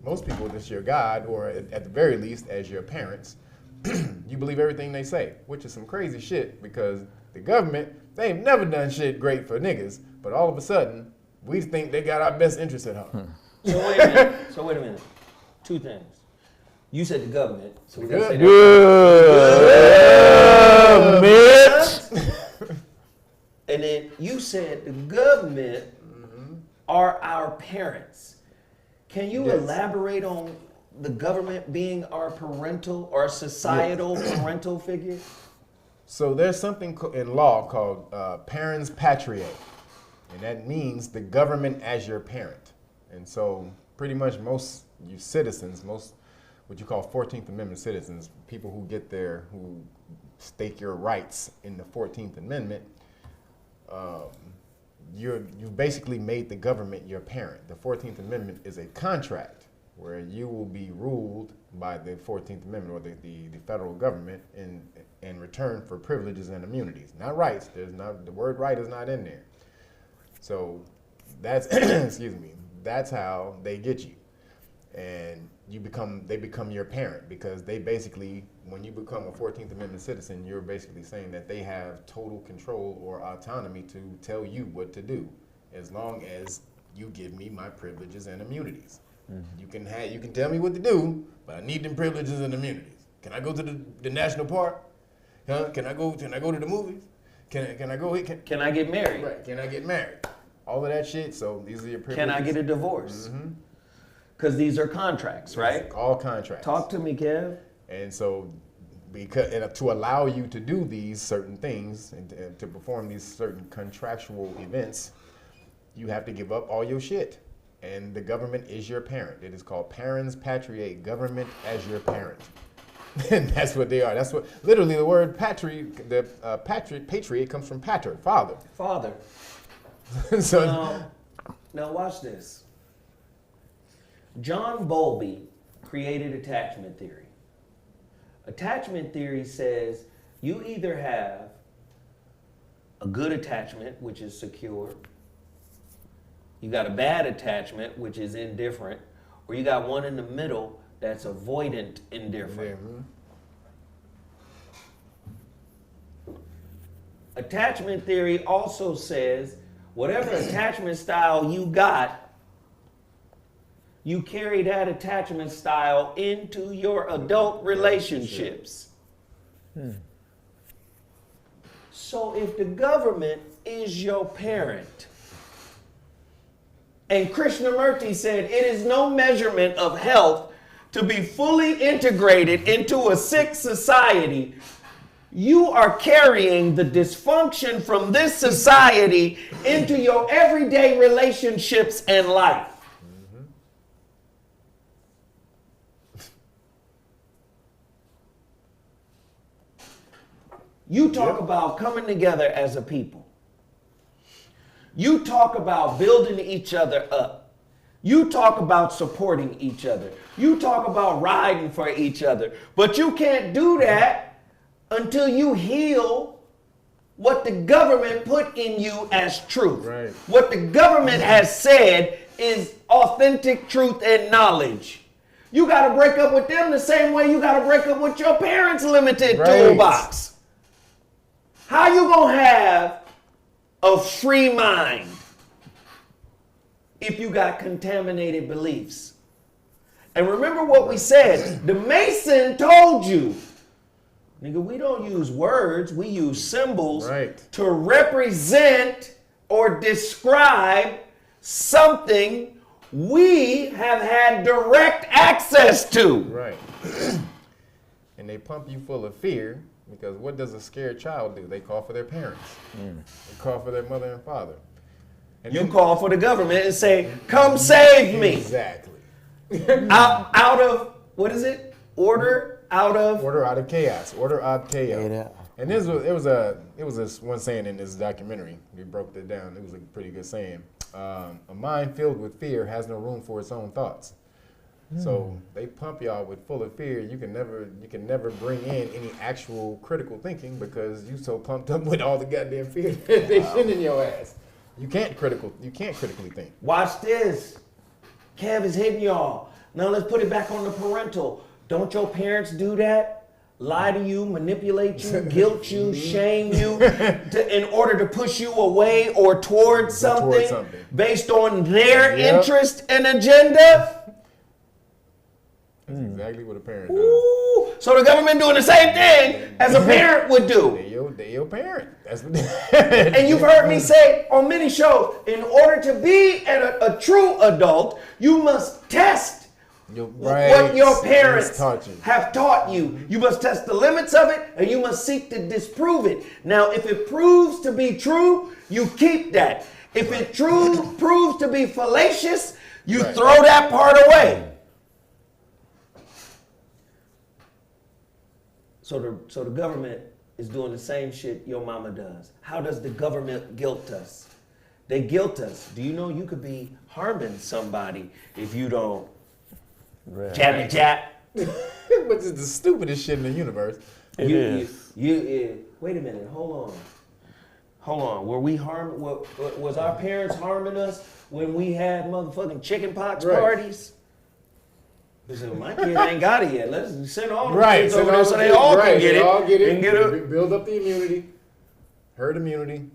most people, it's your God, or at the very least, as your parents, you believe everything they say, which is some crazy shit because the government, they ain't never done shit great for niggas, but all of a sudden, we think they got our best interests at heart. So wait a minute. Two things. You said the government, so we're gonna say government. And then you said the government are our parents. Can you elaborate on the government being our parental or societal parental figure? So there's something in law called parens patriae, and that means the government as your parent. And so pretty much most you citizens, most what you call 14th Amendment citizens, people who stake your rights in the 14th Amendment, you basically made the government your parent. The 14th Amendment is a contract where you will be ruled by the 14th Amendment or the federal government in return for privileges and immunities. Not rights. The word right is not in there. So that's excuse me. That's how they get you. And they become your parent because they basically, when you become a 14th Amendment citizen, you're basically saying that they have total control or autonomy to tell you what to do, as long as you give me my privileges and immunities. Mm-hmm. You can tell me what to do, but I need them privileges and immunities. Can I go to the national park? Huh? Can I go to the movies? Can I go? Can I get married? Right. Can I get married? All of that shit. So these are your privileges. Can I get a divorce? Because these are contracts, right? It's all contracts. Talk to me, Kev. And so, to allow you to do these certain things and to perform these certain contractual events, you have to give up all your shit. And the government is your parent. It is called parens patriae, government as your parent. And that's what they are. That's what, literally the word patriot comes from pater, father. Father. So now watch this. John Bowlby created attachment theory. Attachment theory says you either have a good attachment, which is secure, you got a bad attachment, which is indifferent, or you got one in the middle that's avoidant indifferent. Attachment theory also says whatever attachment style you got, you carry that attachment style into your adult relationships. So if the government is your parent, and Krishnamurti said it is no measurement of health to be fully integrated into a sick society, you are carrying the dysfunction from this society into your everyday relationships and life. You talk about coming together as a people. You talk about building each other up. You talk about supporting each other. You talk about riding for each other. But you can't do that until you heal what the government put in you as truth. Right. What the government has said is authentic truth and knowledge. You got to break up with them the same way you got to break up with your parents' limited toolbox. How you gonna have a free mind if you got contaminated beliefs? And remember what we said. The Mason told you, nigga, we don't use words, we use symbols to represent or describe something we have had direct access to. Right. And they pump you full of fear. Because what does a scared child do? They call for their parents. They call for their mother and father. And you call for the government and say, come save me. Exactly. out of, what is it? Order out of chaos. Order out of chaos. Yeah. And it was this one saying in this documentary. We broke that down. It was a pretty good saying. A mind filled with fear has no room for its own thoughts. So they pump y'all with full of fear. You can never bring in any actual critical thinking because you so pumped up with all the goddamn fear that they send in your ass. You can't critically think. Watch this. Kev is hitting y'all. Now let's put it back on the parental. Don't your parents do that? Lie to you, manipulate you, guilt you, shame you in order to push you away or towards something based on their interest and agenda? That's exactly what a parent does. Ooh, so the government doing the same thing as a parent would do. They your parent. That's what And you've heard me say on many shows, in order to be a true adult, you must test what your parents have taught you. You must test the limits of it, and you must seek to disprove it. Now, if it proves to be true, you keep that. If it proves to be fallacious, you throw that part away. So the government is doing the same shit your mama does. How does the government guilt us? They guilt us. Do you know you could be harming somebody if you don't jab? Which is the stupidest shit in the universe. It is. Wait a minute. Hold on. Were we harmed? Was our parents harming us when we had motherfucking chicken pox parties? They said, my kid ain't got it yet. Let's send all the kids over there so they all can get it. And get it. Build up the immunity. Herd immunity.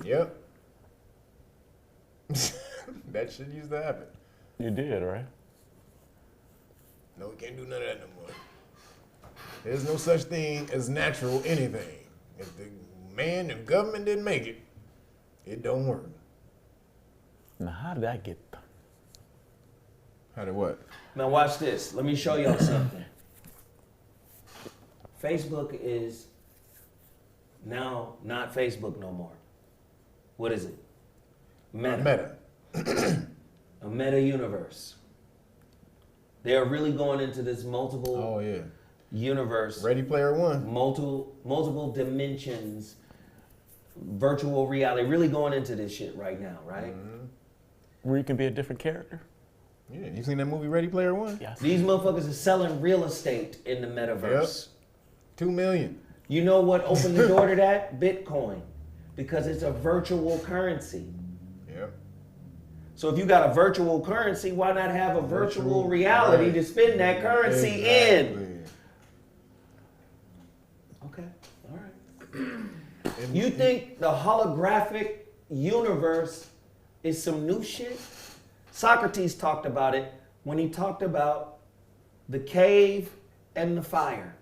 Yep. That shit used to happen. You did, right? No, we can't do none of that no more. There's no such thing as natural anything. If the man and government didn't make it, it don't work. Now, how did that get done? How did what? Now watch this. Let me show y'all something. Facebook is now not Facebook no more. What is it? Meta. A meta universe. They are really going into this multiple universe. Ready Player One. Multiple dimensions, virtual reality. Really going into this shit right now, right? Mm-hmm. Where you can be a different character. Yeah, you seen that movie Ready Player One? Yes. These motherfuckers are selling real estate in the metaverse. Yep. $2 million. You know what opened the door to that? Bitcoin. Because it's a virtual currency. Yep. So if you got a virtual currency, why not have a virtual reality to spend that currency in? Okay, all right. You think the holographic universe is some new shit? Socrates talked about it when he talked about the cave and the fire.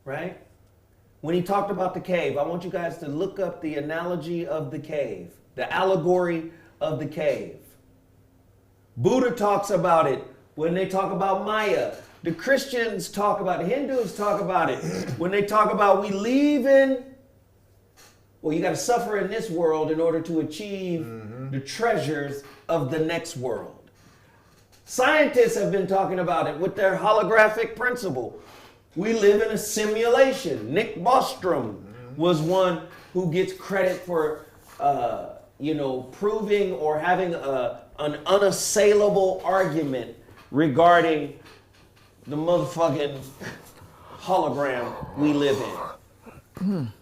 Right? When he talked about the cave, I want you guys to look up the analogy of the cave, the allegory of the cave. Buddha talks about it when they talk about Maya. The Christians talk about it. Hindus talk about it when they talk about we leave in. Well, you got to suffer in this world in order to achieve the treasures of the next world. Scientists have been talking about it with their holographic principle. We live in a simulation. Nick Bostrom was one who gets credit for, proving or having an unassailable argument regarding the motherfucking hologram we live in.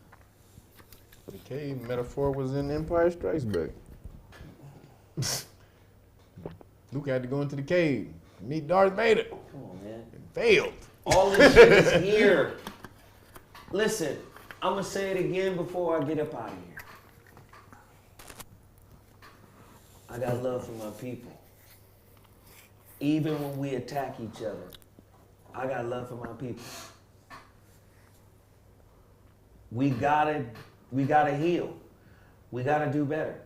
The cave metaphor was in Empire Strikes Back. Luke had to go into the cave, meet Darth Vader. Come on, man. And failed. All this shit is here. Listen, I'm going to say it again before I get up out of here. I got love for my people. Even when we attack each other, I got love for my people. We gotta heal. We gotta do better.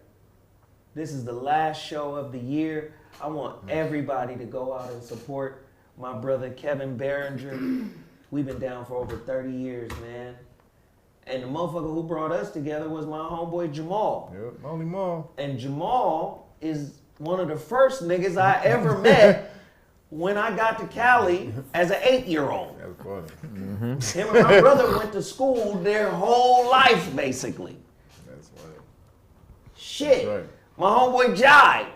This is the last show of the year. I want everybody to go out and support my brother Kevin Behringer. We've been down for over 30 years, man. And the motherfucker who brought us together was my homeboy Jamal. Yep, only Maul. And Jamal is one of the first niggas I ever met when I got to Cali as an 8-year-old. That's funny. Him and my brother went to school their whole life, basically. That's funny. Shit. That's right. My homeboy Jai.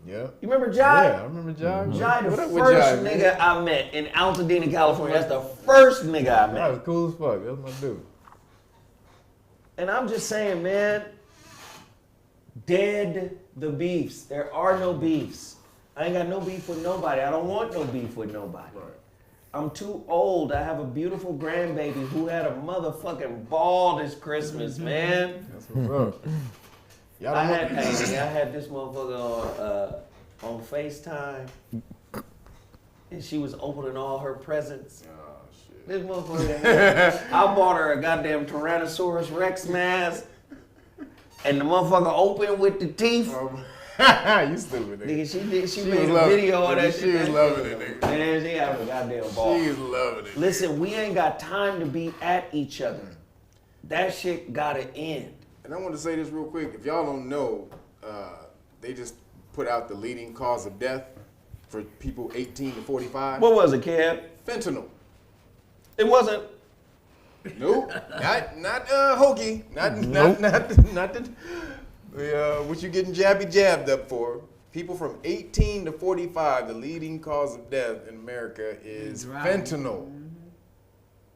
Yeah. You remember Jai? Yeah, I remember Jai. Jai, the What up with first Jai, nigga man? I met in Altadena, California. That's the first nigga I That met. was cool as fuck. That's my dude. And I'm just saying, man, dead the beefs. There are no beefs. I ain't got no beef with nobody. I don't want no beef with nobody. Right. I'm too old. I have a beautiful grandbaby who had a motherfucking ball this Christmas, man. That's what's up. Y'all I don't had this motherfucker on FaceTime, and she was opening all her presents. Oh, shit. This motherfucker, I bought her a goddamn Tyrannosaurus Rex mask, and the motherfucker opened with the teeth. You stupid, nigga. Nigga, she made a video of that shit. She was loving it, nigga. Man, she having a goddamn ball. She was loving it. Listen, we ain't got time to be at each other. That shit gotta end. And I want to say this real quick. If y'all don't know, they just put out the leading cause of death for people 18 to 45. What was it, Kev? Fentanyl. It wasn't. Nope. not hokey. Not what you getting jabbed up for. People from 18 to 45, the leading cause of death in America is fentanyl.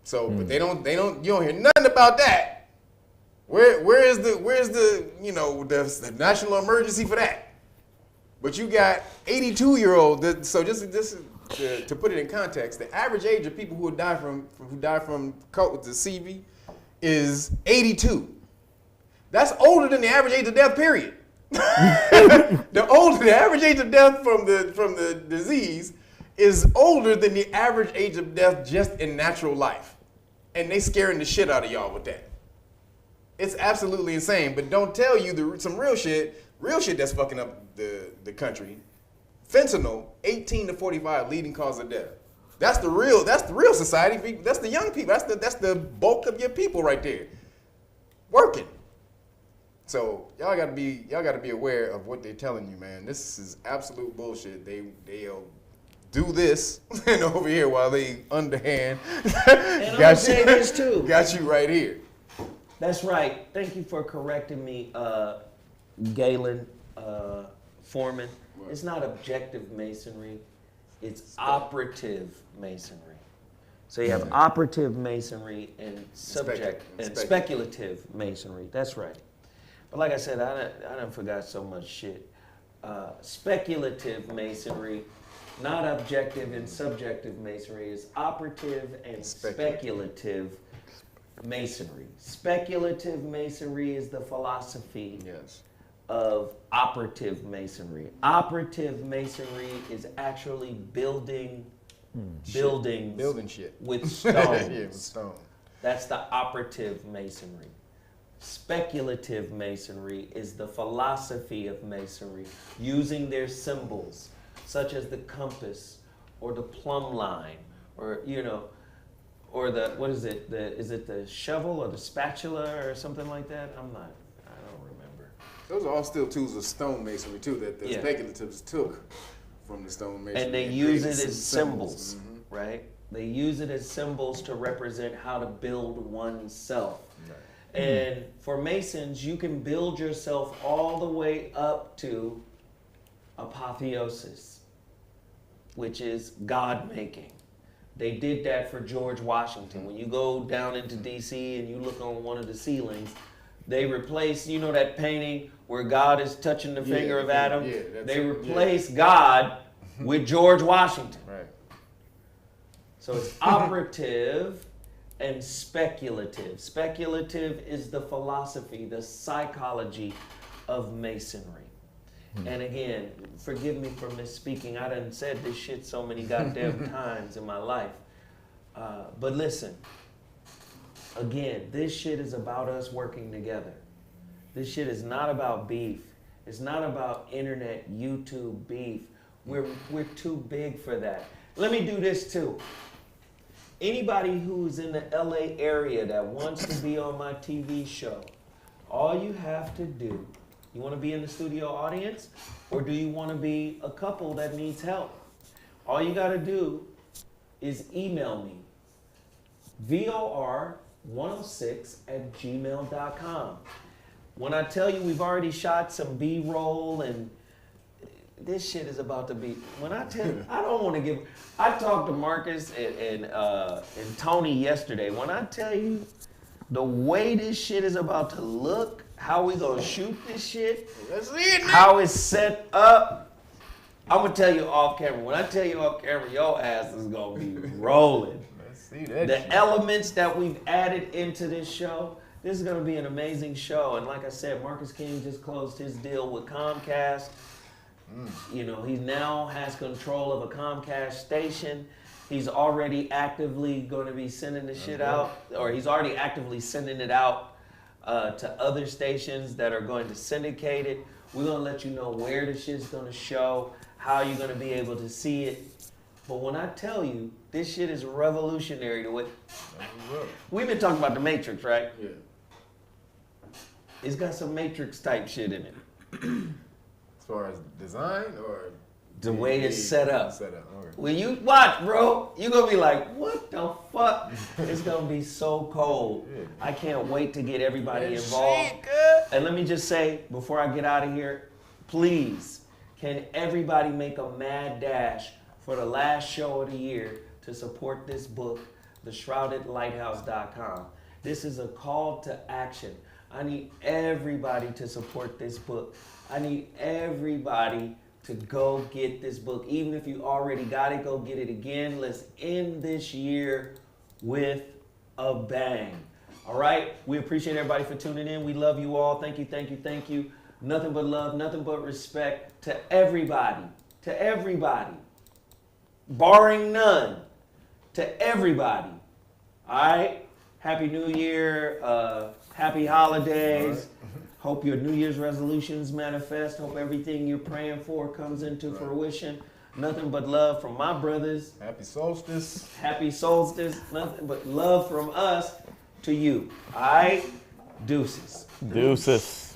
So, but you don't hear nothing about that. Where's the the national emergency for that? But you got 82-year-old. So just to put it in context, the average age of people who die from the CV is 82. That's older than the average age of death. Period. The average age of death from the disease is older than the average age of death just in natural life, and they scaring the shit out of y'all with that. It's absolutely insane. But don't tell you some real shit that's fucking up the country. Fentanyl, 18 to 45, leading cause of death. That's the real society. That's the young people. That's the bulk of your people right there, working. So y'all gotta be aware of what they're telling you, man. This is absolute bullshit. They'll do this and over here while they underhand. And I'm gonna say this too. Got you right here. That's right. Thank you for correcting me, Galen Foreman. What? It's not objective masonry. It's operative masonry. So you have operative masonry and speculative masonry. That's right. But like I said, I done forgot so much shit. Speculative masonry, not objective and subjective masonry, is operative and speculative masonry. Speculative masonry is the philosophy of operative masonry. Operative masonry is actually building shit with stones. Yeah, with stone. That's the operative masonry. Speculative masonry is the philosophy of masonry, using their symbols, such as the compass or the plumb line, or or the, what is it? Is it the shovel or the spatula or something like that? I don't remember. Those are all still tools of stone masonry too, that the speculatives took from the stone masonry. And they use it as symbols, right? They use it as symbols to represent how to build oneself. Right. And for Masons, you can build yourself all the way up to apotheosis, which is God-making. They did that for George Washington. When you go down into D.C. and you look on one of the ceilings, they replace, that painting where God is touching the finger of Adam? They replace God with George Washington. Right. So it's operative and speculative. Speculative is the philosophy, the psychology of Masonry. And again, forgive me for misspeaking. I done said this shit so many goddamn times in my life. But listen, again, this shit is about us working together. This shit is not about beef. It's not about internet, YouTube beef. We're too big for that. Let me do this too. Anybody who's in the LA area that wants to be on my TV show, all you have to do You want to be in the studio audience? Or do you want to be a couple that needs help? All you got to do is email me, vor106@gmail.com. When I tell you we've already shot some B-roll and this shit is about to be, when I tell you, I don't want to give, I talked to Marcus and Tony yesterday. When I tell you the way this shit is about to look, how we gonna shoot this shit, Let's see it, how it's set up, I'm gonna tell you off camera. When I tell you off camera, your ass is gonna be rolling. Let's see that The shit. elements that we've added into this show, this is gonna be an amazing show. And like I said, Marcus King just closed his deal with Comcast. You know, he now has control of a Comcast station. He's already actively going to be sending the shit out, or he's already actively sending it out to other stations that are going to syndicate it. We're going to let you know where the shit's going to show, how you're going to be able to see it. But when I tell you, this shit is revolutionary to it. We've been talking about the Matrix, right? Yeah. It's got some Matrix type shit in it. As far as design or The way it's set up. Set up. Okay. When you watch, bro, you're going to be like, what the fuck? It's going to be so cold. I can't wait to get everybody involved. And let me just say, before I get out of here, please, can everybody make a mad dash for the last show of the year to support this book, theshroudedlighthouse.com. This is a call to action. I need everybody to support this book. I need everybody to go get this book. Even if you already got it, go get it again. Let's end this year with a bang. All right? We appreciate everybody for tuning in. We love you all. Thank you, thank you, thank you. Nothing but love, nothing but respect to everybody. To everybody. Barring none. To everybody. All right? Happy New Year. Happy holidays. Hope your New Year's resolutions manifest. Hope everything you're praying for comes into fruition. Nothing but love from my brothers. Happy solstice. Happy solstice. Nothing but love from us to you. All right? Deuces. Deuces.